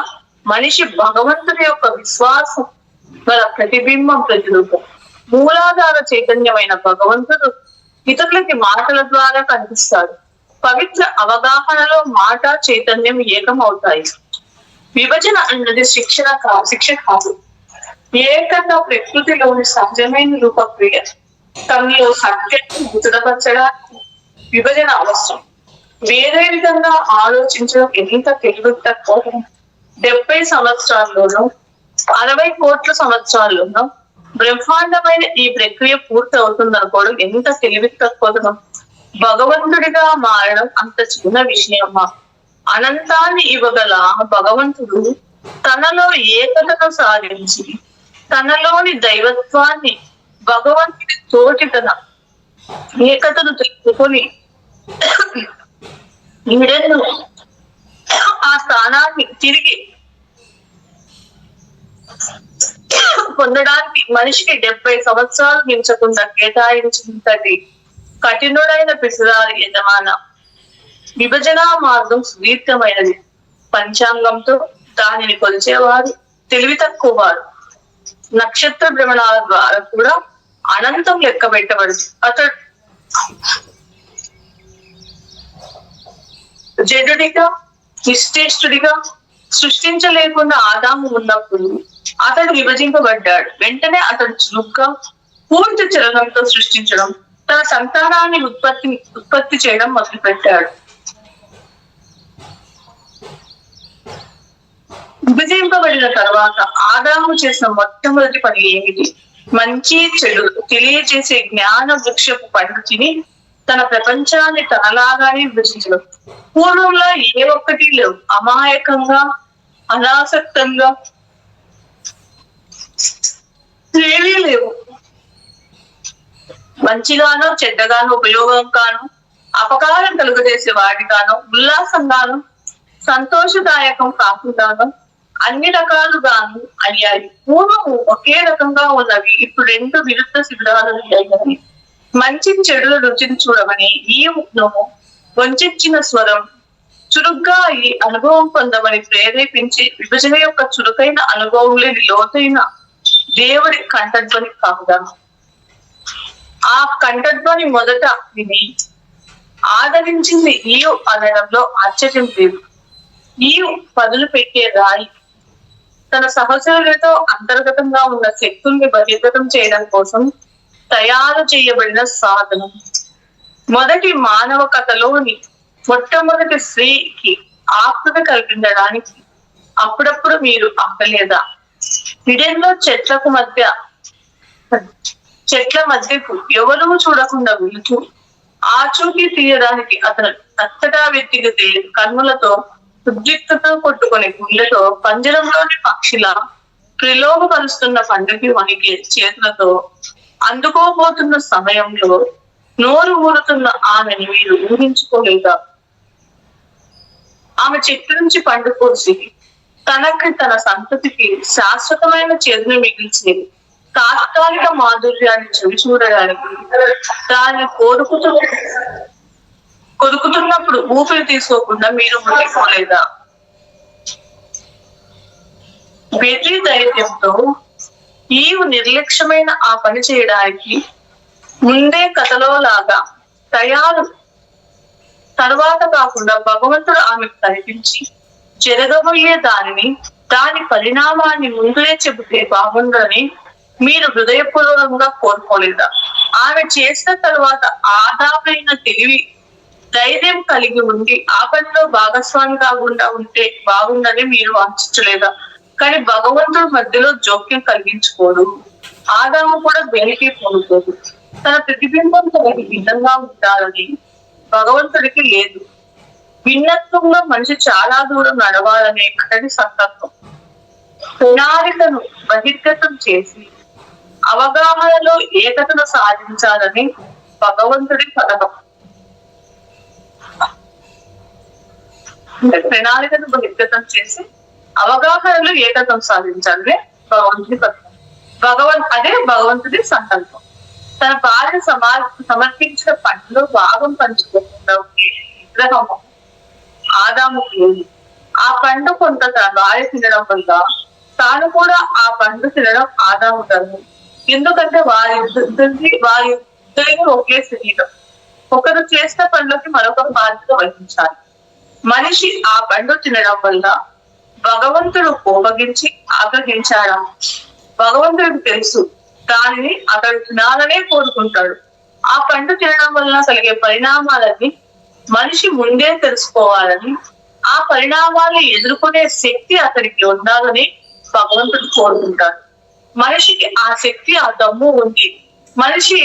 మనిషి భగవంతుని యొక్క విశ్వాసం గల ప్రతిబింబం, ప్రతిరూపం. మూలాధార చైతన్యమైన భగవంతుడు ఇతరులకి మాటల ద్వారా కనిపిస్తాడు. పవిత్ర అవగాహనలో మాట, చైతన్యం ఏకమవుతాయి. విభజన అన్నది శిక్ష కాదు. ఏకత ప్రకృతిలోని సహజమైన రూపక్రియ. తనలో సత్యాన్ని ముద్రపరచడానికి విభజన అవసరం. వేరే విధంగా ఆలోచించడం ఎంత తెలివి తక్కువ. 70 సంవత్సరాల్లోనూ 60 కోట్ల సంవత్సరాల్లోనూ బ్రహ్మాండమైన ఈ ప్రక్రియ పూర్తి అవుతుందనుకోవడం ఎంత తెలివి తక్కువ. భగవంతుడిగా మారడం అంత చిన్న విషయమా? అనంతాన్ని ఇవ్వగల భగవంతుడు తనలో ఏకతను సాధించి తనలోని దైవత్వాన్ని భగవంతుడి తోటి తన ఏకతను తెలుసుకొని ఈడెన్ను ఆ స్థానాన్ని తిరిగి పొందడానికి మనిషికి 70 సంవత్సరాలు మించకుండా కేటాయించినంతటి కఠినుడైన పిసిరారి యజమాన. విభజన మార్గం సుదీర్ఘమైనది. పంచాంగంతో దానిని కొలిచేవారు తెలివి తక్కువ వారు. నక్షత్ర భ్రమణాల ద్వారా కూడా అనంతం లెక్క పెట్టబడింది. అతడు జడుడిగా నిశ్చేష్టుడిగా సృష్టించలేకుండా ఆదాము ఉన్నప్పుడు అతడు విభజింపబడ్డాడు. వెంటనే అతడు చురుగ్గా పూర్తి చలనంతో సృష్టించడం, తన సంతానాన్ని ఉత్పత్తి చేయడం మొదలుపెట్టాడు. విభజింపబడిన తర్వాత ఆదాము చేసిన మొట్టమొదటి పని ఏమిటి? మంచి చెడు తెలియజేసే జ్ఞాన వృక్షపు పండు తిని తన ప్రపంచాన్ని తనలాగానే విభజించడం. పూర్వంలో ఏ ఒక్కటి లేవు. అమాయకంగా, అనాసక్తంగా ఏవీ లేవు. మంచిగానో చెడ్డగానో ఉపయోగంగానో అపకారం కలుగజేసే వాటిగానో ఉల్లాసంగానో సంతోషదాయకం కాకుండానో అన్ని రకాలుగాను అయ్యాయి. పూర్వము ఒకే రకంగా ఉన్నవి ఇప్పుడు రెండు విరుద్ధ శిబిరాలు అయ్యాయి. మంచి చెడుల రుచిని చూడమని ఈను వంచిన స్వరం చురుగ్గా ఈ అనుభవం పొందమని ప్రేరేపించి విభజన యొక్క చురుకైన అనుభవం లేని లోతైన దేవుడి కంఠధ్వని కాగా ఆ కంఠధ్వని మొదట విని ఆదరించింది ఈయు అనడంలో ఆశ్చర్యం లేదు. ఈయు పదులు పెట్టే రాయి తన సహచరులతో అంతర్గతంగా ఉన్న శక్తుల్ని బహిర్గతం చేయడం కోసం తయారు చేయబడిన సాధనం. మొదటి మానవ కథలోని మొట్టమొదటి స్త్రీకి ఆకృతి కల్పించడానికి అప్పుడప్పుడు మీరు ఆకలేదా? ఇడెన్లో చెట్ల మధ్యకు ఎవరూ చూడకుండా వెళుతూ ఆచూకీ తీయడానికి అతను అంతటా వెతికితే కన్నులతో ఉద్రిక్తతో కొట్టుకుని గుండెతో పంజరంలోని పక్షిలా ప్రలోభపరుస్తున్న పండుగ వణికే చేతులతో అందుకోబోతున్న సమయంలో నోరు ఊరుతున్న ఆమెను మీరు ఊహించుకోలేదా? ఆమె చెట్టు నుంచి పండు కోసి తన సంతతికి శాశ్వతమైన చేదును మిగిల్చి తాత్కాలిక మాధుర్యాన్ని చెవి చూడడానికి దాన్ని కొరుకుతున్నప్పుడు ఊపిరి తీసుకోకుండా మీరు మునిగిపోలేదా? వెర్రి ధైర్యంతో ఈవు నిర్లక్ష్యమైన ఆ పని చేయడానికి ముందే కథలో లాగా తయారు తర్వాత కాకుండా భగవంతుడు ఆమెకు కనిపించి జరగబోయే దాని పరిణామాన్ని ముందే చెబితే బాగుందని మీరు హృదయపూర్వకంగా కోరుకోలేదా? ఆమె చేసిన తర్వాత ఆదామైన తెలివి ధైర్యం కలిగి ఉండి ఆ పనిలో భాగస్వామి కాకుండా ఉంటే బాగుందని మీరు ఆశించలేదా? కానీ భగవంతుడు మధ్యలో జోక్యం కలిగించుకోడు. ఆదాము కూడా దేనికి కోరుకోదు. తన ప్రతిబింబం తనకి భిన్నంగా ఉండాలని భగవంతుడికి లేదు. భిన్నత్వంలో మనిషి చాలా దూరం నడవాలనే అతడి సంకల్పం. ప్రణాళికను బహిర్గతం చేసి అవగాహనలో ఏకతను సాధించాలని భగవంతుడి పథకం. ప్రణాళికను బహిర్గతం చేసి అవగాహనలో ఏకత్వం సాధించాలని భగవంతుడి పథకం. అదే భగవంతుడి సంకల్పం. తన భార్య సమర్పించిన పనిలో భాగం పంచుకోకుండా ఉండే విగ్రహము ఆదాముకు లేదు. ఆ పండు కొంత తన భార్య తినడం వల్ల తాను కూడా ఆ పండు తినడం ఆదాము ధర్మం. ఎందుకంటే వారిద్దరికి ఒకే శరీరం. ఒకరు చేసిన పనులకి మరొకరు బాధ్యత వహించాలి. మనిషి ఆ పండు తినడం వల్ల భగవంతుడు కోపగించి ఆగ్రహించాడా? భగవంతుడికి తెలుసు. దానిని అతడు తినాలనే కోరుకుంటాడు. ఆ పండు తినడం వలన కలిగే పరిణామాలని మనిషి ముందే తెలుసుకోవాలని, ఆ పరిణామాలను ఎదుర్కొనే శక్తి అతనికి ఉండాలని భగవంతుడు కోరుకుంటాడు. మనిషికి ఆ శక్తి, ఆ దమ్ము ఉంది. మనిషి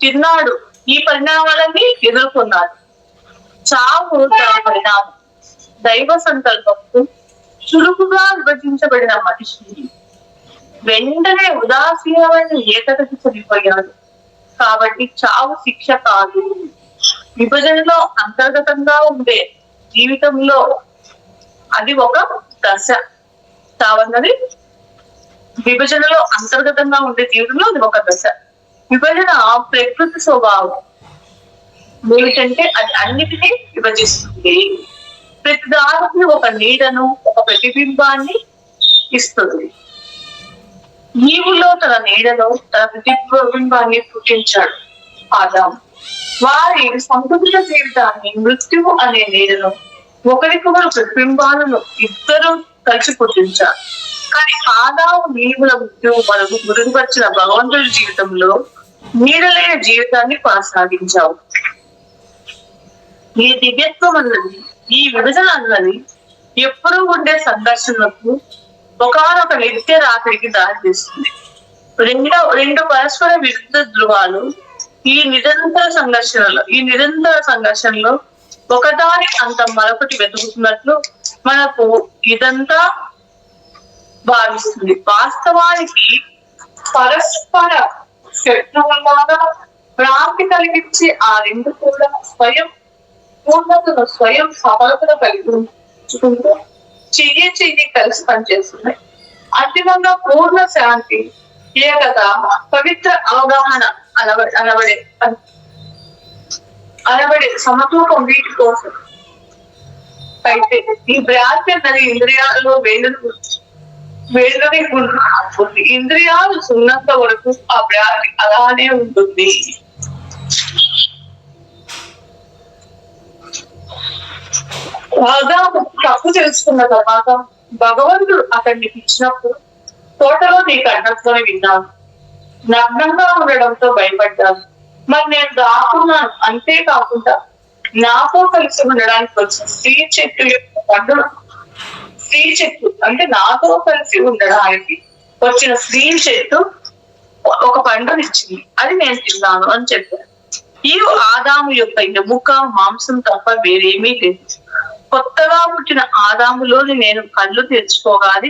తిన్నాడు, ఈ పరిణామాలన్నీ ఎదుర్కొన్నాడు. చావు తన పరిణామం. దైవ సంకల్పంతో చురుకుగా విభజించబడిన మనిషి వెంటనే ఉదాసీనమైన ఏకతకి చనిపోయాడు. కాబట్టి చావు శిక్ష కాదు. విభజనలో అంతర్గతంగా ఉండే జీవితంలో అది ఒక దశ. చావన్నది విభజనలో అంతర్గతంగా ఉండే జీవితంలో అది ఒక దశ. విభజన ప్రకృతి స్వభావం ఏమిటంటే అది అన్నిటినీ విభజిస్తుంది. ప్రతిదానికి ఒక నీడను, ఒక ప్రతిబింబాన్ని ఇస్తుంది. నీవులో తన నీడను, తన ప్రతిబింబాన్ని పుట్టించాడు ఆదాము. వారి సంకుచిత జీవితాన్ని, మృత్యువు అనే నీడను, ఒకరికొకరు ప్రతిబింబాలను ఇద్దరు కలిసి పుట్టించారు. కానీ ఆదాము నీవుల మృత్యువు మనకు గురిపరిచిన భగవంతుడి జీవితంలో నీడలేని జీవితాన్ని కొనసాగించావు. ఈ దివ్యత్వం అన్నది, ఈ విభజన అన్నది ఎప్పుడూ ఉండే సంఘర్షణలకు ఒకనొక నిత్య రాత్రికి దారితీస్తుంది. రెండు పరస్పర విరుద్ధ ధృవాలు ఈ నిరంతర సంఘర్షణలో ఒకదాని అంత మరొకటి వెతుకుతున్నట్లు మనకు ఇదంతా భావిస్తుంది. వాస్తవానికి పరస్పర శత్రువులాగా భ్రాంతి కలిగించి ఆ రెండు కూడా స్వయం పూర్ణతను, స్వయం సఫలతను కలిగి ఉంచుకుంటూ చెయ్యి కలిసి పనిచేస్తున్నాయి. అంతిమంగా పూర్ణ శాంతి, ఏకత, పవిత్ర అవగాహన అనబడే సమతూకం వీటి కోసం. అయితే ఈ భ్రాంతి అన్నది ఇంద్రియాలలో వేళ్ళని ఉంటుంది. ఇంద్రియాలు ఉన్నంత వరకు ఆ భ్రాంతి అలానే ఉంటుంది. బాగా తప్పు తెలుసుకున్న తర్వాత భగవంతుడు అతన్ని ఇచ్చినప్పుడు తోటలో నీకు అన్నట్టుని విన్నాను, నగ్నంగా ఉండడంతో భయపడ్డాను, మరి నేను దాక్కున్నాను. అంతేకాకుండా నాతో కలిసి ఉండడానికి వచ్చిన స్త్రీ చెట్టు అంటే నాతో కలిసి ఉండడానికి వచ్చిన స్త్రీ చెట్టు ఒక పండునిచ్చింది, అది నేను తిన్నాను అని చెప్పాను. ఈ ఆదాము యొక్క ఎముక మాంసం తప్ప వేరేమీ లేదు. కొత్తగా పుట్టిన ఆదాములోని నేను కళ్ళు తెరుచుకోగానే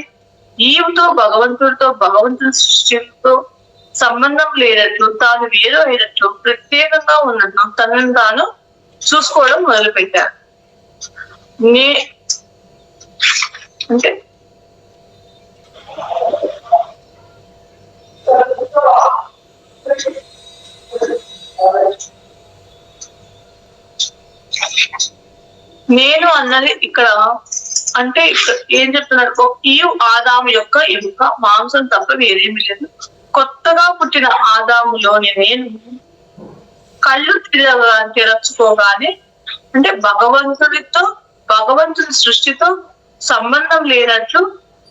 ఈవుతో భగవంతుడి సృష్టితో సంబంధం లేనట్లు, తాను వేరు అయినట్లు, ప్రత్యేకంగా ఉన్నట్లు తనను తాను చూసుకోవడం మొదలు పెట్టారు. అంటే నేను అన్నది ఇక్కడ అంటే ఏం చెప్తున్నారు, ఈ ఆదాము యొక్క ఎముక మాంసం తప్ప వేరేమి లేదు. కొత్తగా పుట్టిన ఆదాములోని నేను కళ్ళు తెరచుకోగానే అంటే భగవంతుడి సృష్టితో సంబంధం లేనట్లు,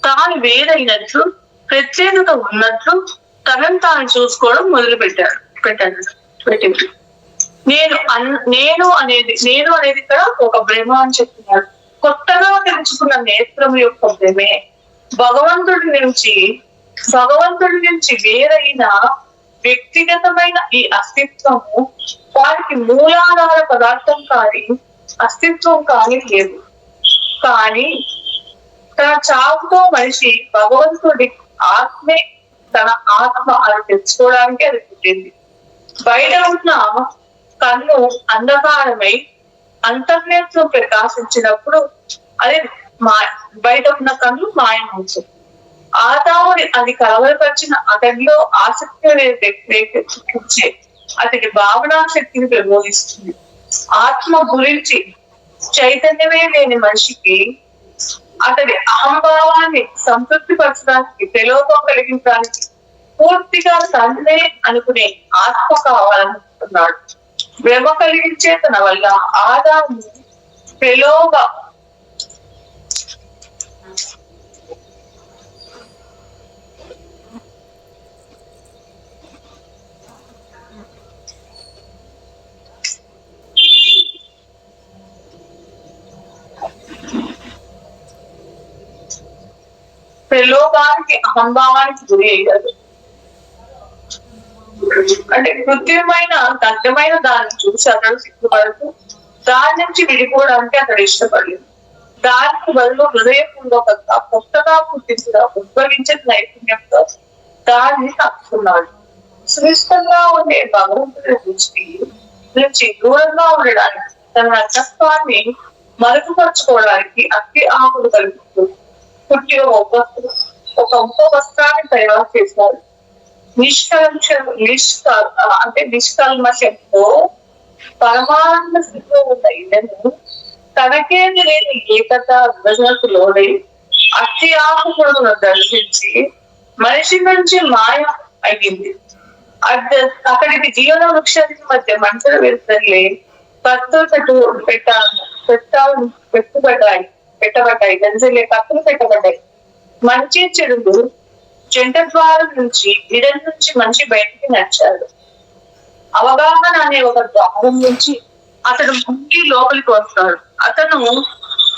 తాను వేరైనట్లు, ప్రత్యేకత ఉన్నట్లు తనను తాను చూసుకోవడం మొదలు పెట్టింది. నేను అనేది ఇక్కడ ఒక భ్రమ అని చెప్తున్నారు. కొత్తగా తెలుసుకున్న నేత్రం యొక్క భ్రమే భగవంతుడి నుంచి వేరైన వ్యక్తిగతమైన ఈ అస్తిత్వము వారికి మూలాధార పదార్థం కానీ అస్తిత్వం కానీ లేదు. కానీ తన చావుతో మనిషి భగవంతుడి ఆత్మే తన ఆత్మ అని తెలుసుకోవడానికి అది పుట్టింది. బయట ఉన్న కన్ను అంధకారమై అంతర్నేత్రం ప్రకాశించినప్పుడు అది బయట ఉన్న కన్ను మాయమవుతుంది. ఆదాముని అది కలవరపరిచిన అతడిలో ఆసక్తి రేకెత్తించే అతడి భావనా శక్తిని ప్రబోధిస్తుంది. ఆత్మ గురించి చైతన్యమే లేని మనిషికి అతడి అహంభావాన్ని సంతృప్తి పరచడానికి, ప్రలోభం కలిగించడానికి పూర్తిగా తన్నే అనుకునే ఆత్మ కావాలనుకుంటున్నాడు. భ్రమ కలిగించే తన వల్ల ఆదాము ప్రలోభానికి అహంభావానికి గురి అయ్యాడు. అంటే కృత్రిమైన దగ్ధమైన దాన్ని చూసి అతడు సిగ్గుపడుతూ దాని నుంచి విడిపోవడానికి అతడు ఇష్టపడలేదు. దానికి బదులు హృదయపూర్వకంగా కొత్తగా ఉద్భవించిన నైపుణ్యంతో దాన్ని తప్పుకున్నాడు. సునిష్టంగా ఉండే భగవంతుడి దృష్టి నుంచి దూరంగా ఉండడానికి, తన నచ్చత్వాన్ని మరుగుపరుచుకోవడానికి అగ్గి ఆకులు కలుపుతూ పుట్టిన ఒక ఉపవస్త్రాన్ని తయారు చేశారు. నిష్కల్మషంతో పరమానంద స్థితిలో ఉన్న ఇతను తనకే లేని ఏకత విభజనకు లోడై అతి ఆకులను దర్శించి మనిషి నుంచి మాయ అయ్యింది. అక్కడికి జీవన వృక్షానికి మధ్య మంచల వెళ్తలే కత్తులు పెట్టబడ్డాయి. గంజలే కత్తులు పెట్టబడ్డాయి. మంచి చెడులు జంట ద్వారం నుంచి ఇడల నుంచి మనిషి బయటికి నడిచాడు. అవగాహన అనే ఒక ద్వారం నుంచి అతడు ముంగి లోపలికి వస్తాడు. అతను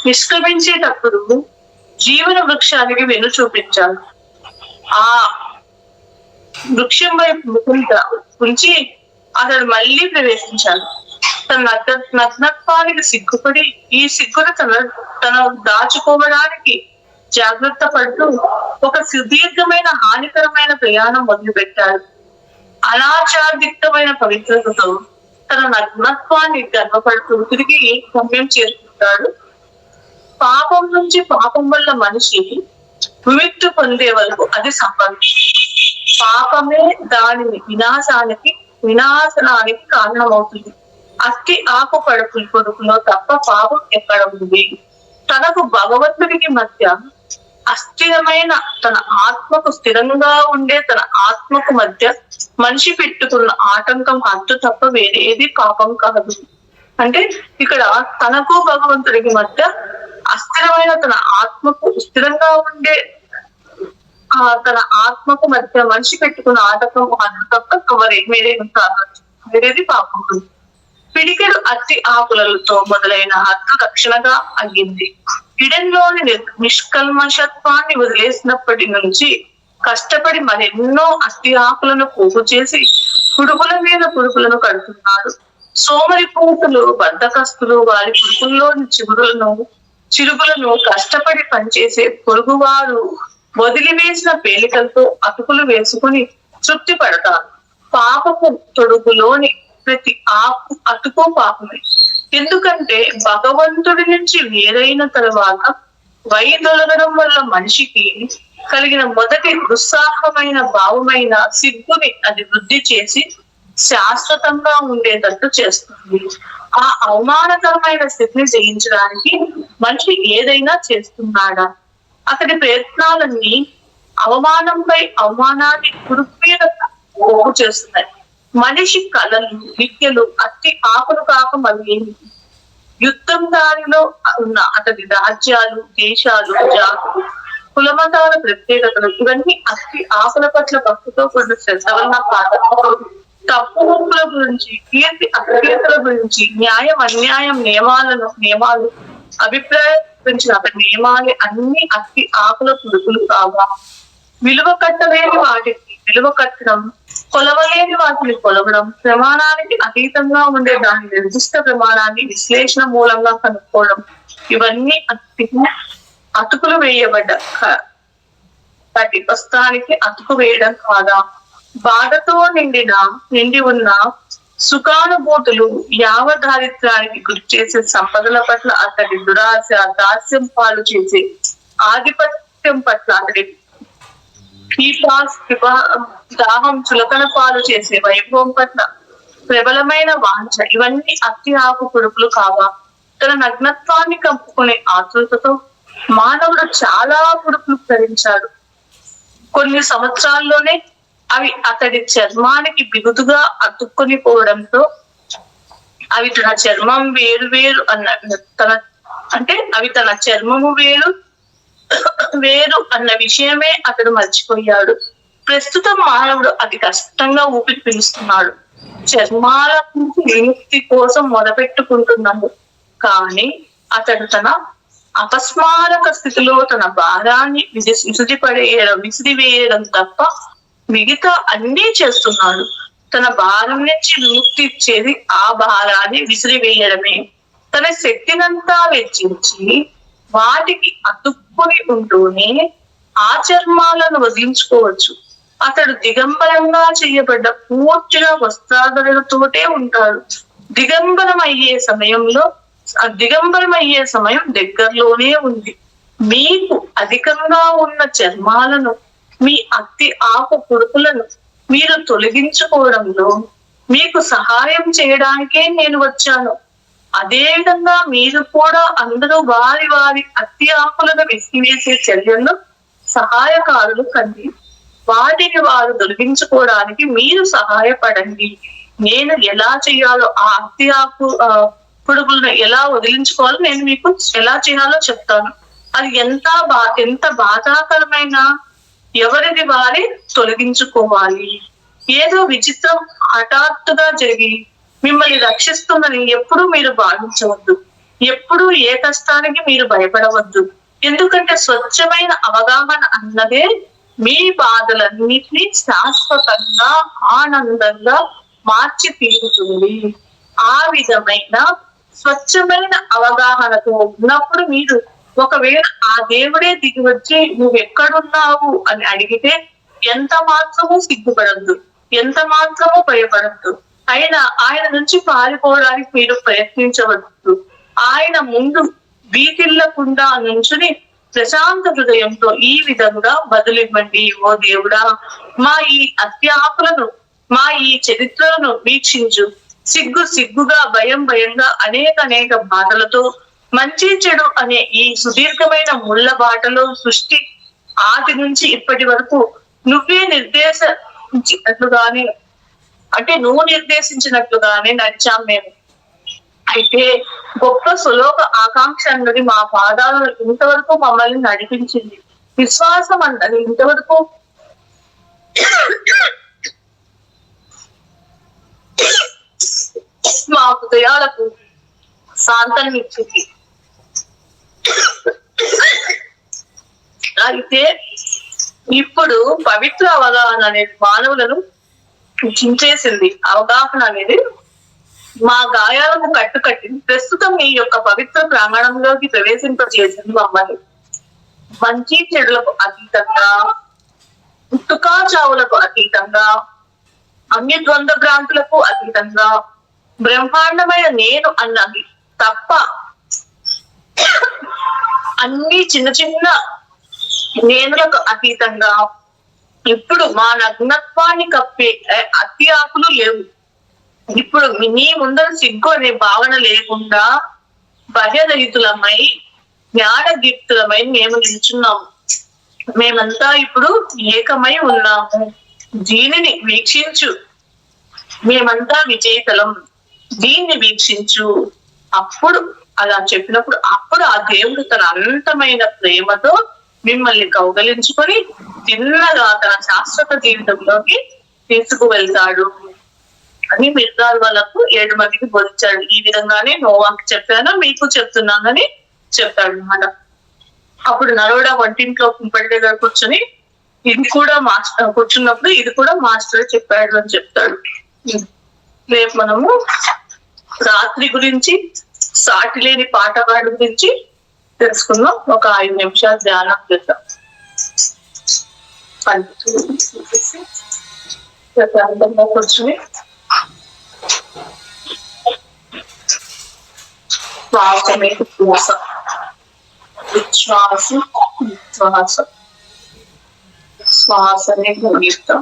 నిష్క్రమించేటప్పుడు జీవన వృక్షానికి వెన్ను చూపించాడు. ఆ వృక్షం వైపు ఉంచి అతడు మళ్ళీ ప్రవేశించాడు. తన నగ్నత్వానికి సిగ్గుపడి ఈ సిగ్గును తన దాచుకోవడానికి జాగ్రత్త పడుతూ ఒక సుదీర్ఘమైన హానికరమైన ప్రయాణం మొదలు పెట్టాడు. అనాచారయుక్తమైన పవిత్రతతో తన నగ్నత్వాన్ని గర్వపడుతూ తిరిగి గమ్యం చేరుకుంటాడు. పాపం నుంచి పాపం వల్ల మనిషి విముక్తి పొందే వరకు అది సంభవించింది. పాపమే దానిని వినాశనానికి కారణమవుతుంది. అట్టి ఆకు పడుకుని కొడుకులో తప్ప పాపం ఎక్కడ ఉంది? తనకు భగవంతుడికి మధ్య అస్థిరమైన తన ఆత్మకు స్థిరంగా ఉండే తన ఆత్మకు మధ్య మనిషి పెట్టుకున్న ఆటంకం హద్దు తప్ప వేరేది పాపం కాదు. అంటే ఇక్కడ తనకు భగవంతుడికి మధ్య అస్థిరమైన తన ఆత్మకు స్థిరంగా ఉండే తన ఆత్మకు మధ్య మనిషి పెట్టుకున్న ఆటంకం హద్దు తప్ప వేరేది పాపం. పిడికెడు అట్టి ఆకులతో మొదలైన హద్దు రక్షణగా అయ్యింది. ఇడెన్లోని నిష్కల్మషత్వాన్ని వదిలేసినప్పటి నుంచి కష్టపడి మరెన్నో అస్థి ఆకులను పోగు చేసి పురుగుల మీద పురుగులను కడుతున్నాడు. సోమరిపోతులు బద్ధకస్తులు వారి పురుగుల్లోని చిరుగులను కష్టపడి పనిచేసే పొరుగువారు వదిలివేసిన పేలికలతో అతుకులు వేసుకుని తృప్తి పడతారు. పాపపు తొడుగులోని ప్రతి ఆకు అతుకో పాపమే. ఎందుకంటే భగవంతుడి నుంచి వేరైన తర్వాత వైదొలగడం వల్ల మనిషికి కలిగిన మొదటి ఉత్సాహమైన భావమైన సిగ్గుని అది వృద్ధి చేసి శాశ్వతంగా ఉండేటట్టు చేస్తుంది. ఆ అవమానకరమైన స్థితిని జయించడానికి మనిషి ఏదైనా చేస్తున్నాడా? అతడి ప్రయత్నాలన్నీ అవమానంపై అవమానాన్ని కురుపీద పోగు చేస్తున్నాయి. మనిషి కళలు విద్యలు అట్టి ఆకులు కాక మరి యుద్ధం దారిలో ఉన్న అతడి రాజ్యాలు దేశాలు జాతులు కులమతాల ప్రత్యేకతలు ఇవన్నీ అట్టి ఆకుల పట్ల భక్తితో కూడిన శ్రద్ధ వల్ల కాదు. తప్పు ఒప్పుల గురించి కీర్తి అకీర్తుల గురించి న్యాయం అన్యాయం నియమాలు అభిప్రాయం గురించి అతడి నియమాలు అన్ని అట్టి ఆకుల పురుగులు కావా? విలువ కట్టలేని వాటికి విలువ కట్టడం, కొలవలేని వాటిని కొలవడం, ప్రమాణానికి అతీతంగా ఉండే దాని నిర్దిష్ట ప్రమాణాన్ని విశ్లేషణ మూలంగా కనుక్కోవడం, ఇవన్నీ అతుకులు వేయబడ్డ వాటి ప్రస్తుతానికి అతుకు వేయడం కాదా? బాధతో నిండి ఉన్న సుఖానుభూతులు యావదారిత్రానికి గురి చేసే సంపదల పట్ల అతడి దురాశ దాస్యం పాలు చేసే ఆధిపత్యం పట్ల అతడి దాహం చులకన పాలు చేసే వైభవం పట్ల ప్రబలమైన వాంఛ ఇవన్నీ అతి ఆకు పురుగులు కావా? తన నగ్నత్వాన్ని కప్పుకునే ఆతృతతో మానవుడు చాలా పురుగులు ధరించాడు. కొన్ని సంవత్సరాల్లోనే అవి అతడి చర్మానికి బిగుతుగా అతుక్కొని పోవడంతో అవి తన చర్మం వేరు అవి తన చర్మము వేరు అన్న విషయమే అతడు మర్చిపోయాడు. ప్రస్తుతం మానవుడు అతి కష్టంగా ఊపిరి పీలుస్తున్నాడు. చర్మాల విముక్తి కోసం మొదపెట్టుకుంటున్నాడు. కానీ అతడు తన అపస్మారక స్థితిలో తన భారాన్ని విసిరివేయడం తప్ప మిగతా అన్నీ చేస్తున్నాడు. తన భారం నుంచి విముక్తి ఇచ్చేది ఆ భారాన్ని విసిరివేయడమే. తన శక్తినంతా వెచ్చించి వాటికి అతుక్కుని ఉంటూనే ఆ చర్మాలను వదిలించుకోవచ్చు. అతడు దిగంబరంగా చేయబడ్డ పూర్తిగా వస్త్రాధరణతోటే ఉంటాడు. దిగంబరం అయ్యే సమయం దగ్గరలోనే ఉంది. మీకు అధికంగా ఉన్న చర్మాలను మీ అతి ఆకు పురుగులను మీరు తొలగించుకోవడంలో మీకు సహాయం చేయడానికే నేను వచ్చాను. అదే విధంగా మీరు కూడా అందరూ వారి అతి ఆకులను విసివేసే చర్యల్లో సహాయకారులు కండి. వాటిని వారు తొలగించుకోవడానికి మీరు సహాయపడండి. నేను ఎలా చేయాలో ఆ అతి ఆకు పురుగులను ఎలా వదిలించుకోవాలో నేను మీకు ఎలా చేయాలో చెప్తాను. అది ఎంత బాధాకరమైన ఎవరిది వారి తొలగించుకోవాలి. ఏదో విచిత్రం హఠాత్తుగా జరిగి మిమ్మల్ని రక్షిస్తుందని ఎప్పుడూ మీరు భావించవద్దు. ఎప్పుడూ ఏ కష్టానికి మీరు భయపడవద్దు. ఎందుకంటే స్వచ్ఛమైన అవగాహన అన్నదే మీ బాధలన్నిటినీ శాశ్వతంగా ఆనందంగా మార్చి తీరుతుంది. ఆ విధమైన స్వచ్ఛమైన అవగాహనతో ఉన్నప్పుడు మీరు ఒకవేళ ఆ దేవుడే దిగి వచ్చి నువ్వెక్కడున్నావు అని అడిగితే ఎంత మాత్రమూ సిగ్గుపడద్దు. ఎంత మాత్రమూ భయపడద్దు. ఆయన నుంచి పారిపోవడానికి మీరు ప్రయత్నించవద్దు. ఆయన ముందు వీటిల్లకుండా నుంచుని ప్రశాంత హృదయంతో ఈ విధంగా బదులివ్వండి. ఓ దేవుడా, మా ఈ అత్యాకులను, మా ఈ చరిత్రలను వీక్షించు. సిగ్గుగా, భయంగా అనేక బాధలతో మంచి చెడు అనే ఈ సుదీర్ఘమైన ముళ్ళ బాటలో సృష్టి ఆది నుంచి ఇప్పటి వరకు నువ్వు నిర్దేశించినట్లుగానే నడిచాం మేము. అయితే గొప్ప సులోక ఆకాంక్ష అన్నది మా పాదాలను ఇంతవరకు మమ్మల్ని నడిపించింది. విశ్వాసం అన్నది ఇంతవరకు మా హృదయాలకు శాంతాన్ని ఇచ్చింది. అయితే ఇప్పుడు పవిత్ర అవగాహన అనేది మానవులను చించేసింది. అవగాహన అనేది మా గాయాలను కట్టుకట్టి ప్రస్తుతం మీ యొక్క పవిత్ర ప్రాంగణంలోకి ప్రవేశింపజేసింది మమ్మల్ని. మంచి చెడులకు అతీతంగా, పుట్టుకా చావులకు అతీతంగా, అన్ని ద్వంద్వ భ్రాంతులకు అతీతంగా, బ్రహ్మాండమైన నేను అన్నది తప్ప అన్ని చిన్న నేనులకు అతీతంగా ఇప్పుడు మా నగ్నత్వాన్ని కప్పే అతి ఆకులు లేవు. ఇప్పుడు నీ ముందర సిగ్గు అనే భావన లేకుండా భయరహితులమై, జ్ఞానదీప్తులమై మేము నిల్చున్నాము. మేమంతా ఇప్పుడు ఏకమై ఉన్నాము. దీనిని వీక్షించు. మేమంతా విజేతలం, దీన్ని వీక్షించు. అప్పుడు అలా చెప్పినప్పుడు అప్పుడు ఆ దేవుడు తన అనంతమైన ప్రేమతో మిమ్మల్ని కౌగలించుకొని చిన్నగా తన శాశ్వత జీవితంలోకి తీసుకువెళ్తాడు అని మిర్గాల్ వాళ్ళకు 7 మందికి బోధించాడు. ఈ విధంగానే నోవాకి చెప్పాను, మీకు చెప్తున్నానని చెప్పాడు అనమాట. అప్పుడు నరోడా వంటింట్లో కుంపటి దగ్గర కూర్చొని ఇది కూడా కూర్చున్నప్పుడు ఇది కూడా మాస్టర్ చెప్పాడు అని చెప్తాడు. రేపు మనము రాత్రి గురించి, సాటి లేని పాటగాడి గురించి తెలుసుకుందాం. ఒక 5 నిమిషాలు ధ్యానం చేద్దాం. ప్రశాంతంగా కూర్చుని శ్వాస మీద శ్వాసని ముగిస్తాం.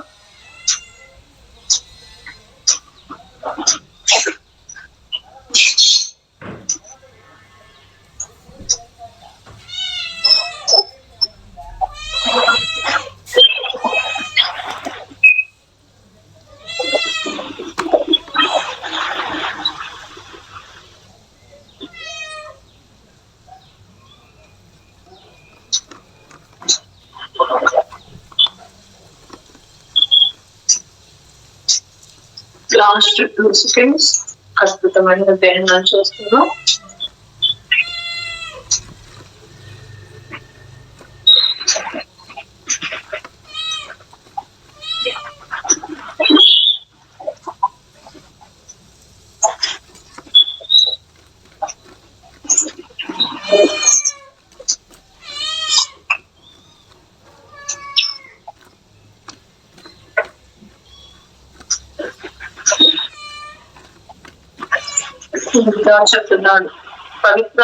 లాస్ట్ 2 seconds అద్భుతమైన ధ్యానం చేస్తున్నాం. చెప్తున్నాడు, పవిత్ర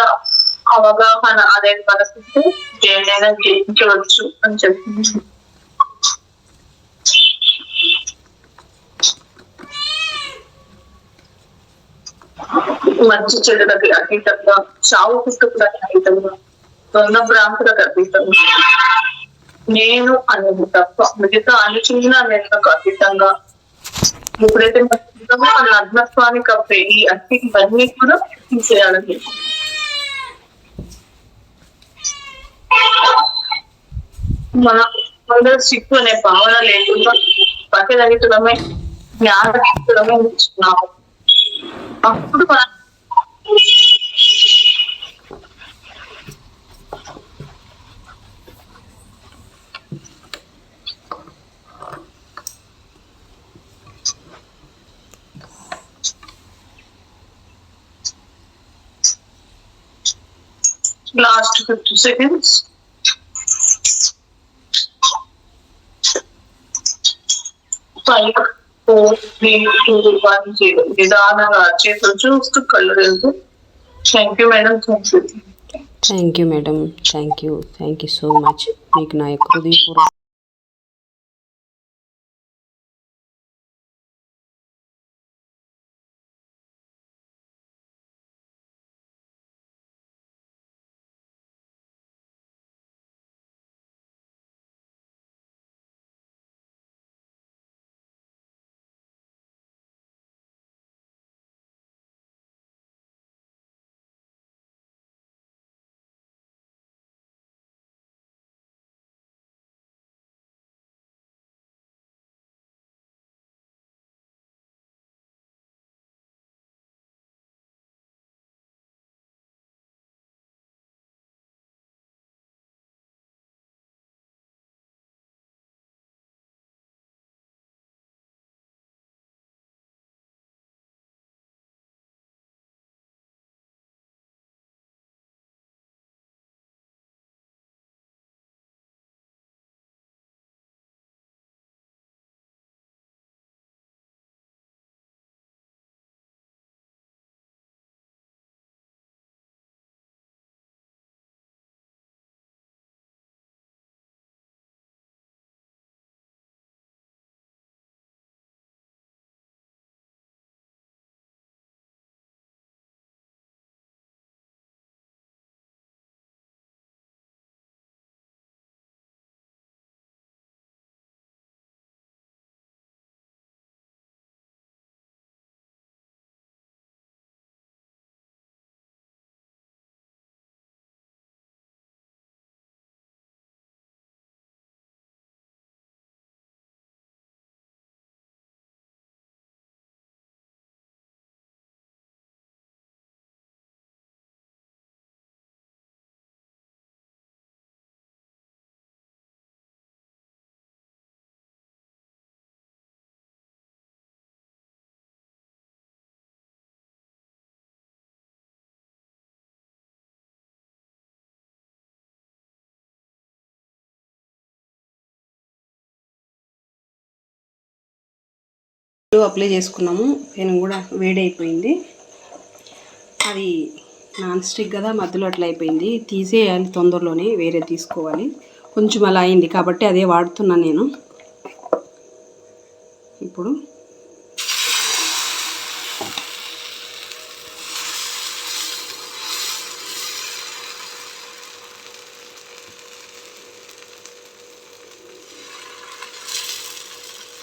అవగాహన అనే పరిస్థితి దేనైనా జయించవచ్చు అని చెప్తున్నాడు. మంచి చెడులకి అతీతంగా, చావు పుట్టుకులకి అతీతంగా, దొంగ భ్రాంతులకు అతీతంగా, నేను అనేది తప్ప మిగతా అనుచిన్న నేలకు అతీతంగా ఎప్పుడైతే మన నగ్నత్వాన్ని కప్పే ఈ అతి ఇవన్నీ కూడా తీసేయాలని మన అందరూ సిగ్గు అనే భావన లేకుండా పతిరహితులమే, జ్ఞానరహితులమే ఉంచున్నాము. అప్పుడు మనం last 50 seconds. Five, 4, 3, 2, 1, 0 నిదానంగా చేతులు చూస్తూ కళ్ళు వెళ్తూ. Thank you madam. Thank you madam. Thank you so much. మీకు నా యొక్క హృదయపూర్వక అప్లై చేసుకున్నాము. పెనం కూడా వేడైపోయింది. అది నాన్ స్టిక్ కదా, మధ్యలో అట్లా అయిపోయింది. తీసేయాలి తొందరలోనే, వేరే తీసుకోవాలి. కొంచెం అలా అయింది కాబట్టి అదే వాడుతున్నాను నేను. ఇప్పుడు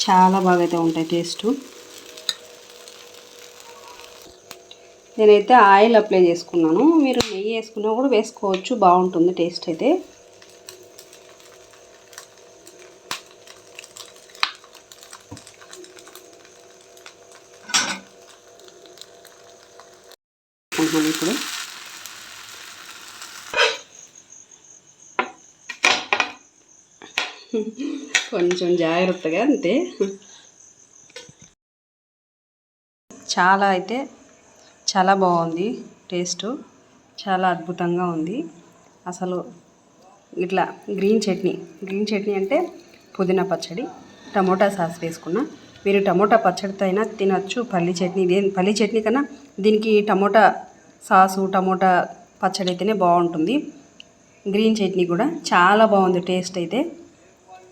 చాలా బాగా అయితే ఉంటాయి టేస్ట్. నేనైతే ఆయిల్ అప్లై చేసుకున్నాను. మీరు నెయ్యి వేసుకున్నా కూడా వేసుకోవచ్చు, బాగుంటుంది టేస్ట్ అయితే. ఇప్పుడు కొంచెం జాగ్రత్తగా, అంతే. చాలా బాగుంది టేస్ట్, చాలా అద్భుతంగా ఉంది అసలు. ఇట్లా గ్రీన్ చట్నీ అంటే పుదీనా పచ్చడి, టమోటా సాస్ వేసుకున్నా. మీరు టమోటా పచ్చడితో అయినా తినచ్చు. పల్లి చట్నీ కన్నా దీనికి టమోటా సాసు, టమోటా పచ్చడి అయితేనే బాగుంటుంది. గ్రీన్ చట్నీ కూడా చాలా బాగుంది టేస్ట్ అయితే.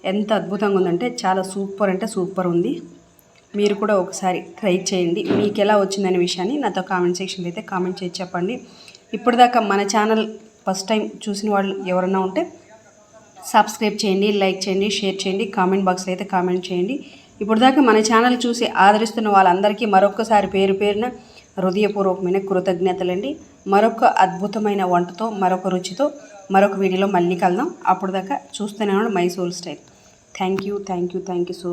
ఎంత అద్భుతంగా ఉందంటే చాలా సూపర్ ఉంది. మీరు కూడా ఒకసారి ట్రై చేయండి. మీకు ఎలా వచ్చిందనే విషయాన్ని నాతో కామెంట్ సెక్షన్లో అయితే కామెంట్ చేసి చెప్పండి. ఇప్పటిదాకా మన ఛానల్ ఫస్ట్ టైం చూసిన వాళ్ళు ఎవరైనా ఉంటే సబ్స్క్రైబ్ చేయండి, లైక్ చేయండి, షేర్ చేయండి, కామెంట్ బాక్స్లో అయితే కామెంట్ చేయండి. ఇప్పటిదాకా మన ఛానల్ చూసి ఆదరిస్తున్న వాళ్ళందరికీ మరొకసారి పేరున హృదయపూర్వకమైన కృతజ్ఞతలండి. మరొక అద్భుతమైన వంటతో, మరొక రుచితో, మరొక వీడియోలో మళ్ళీ కలుద్దాం. అప్పటిదాకా చూస్తూనే ఉన్నాడు my soul style. Thank you so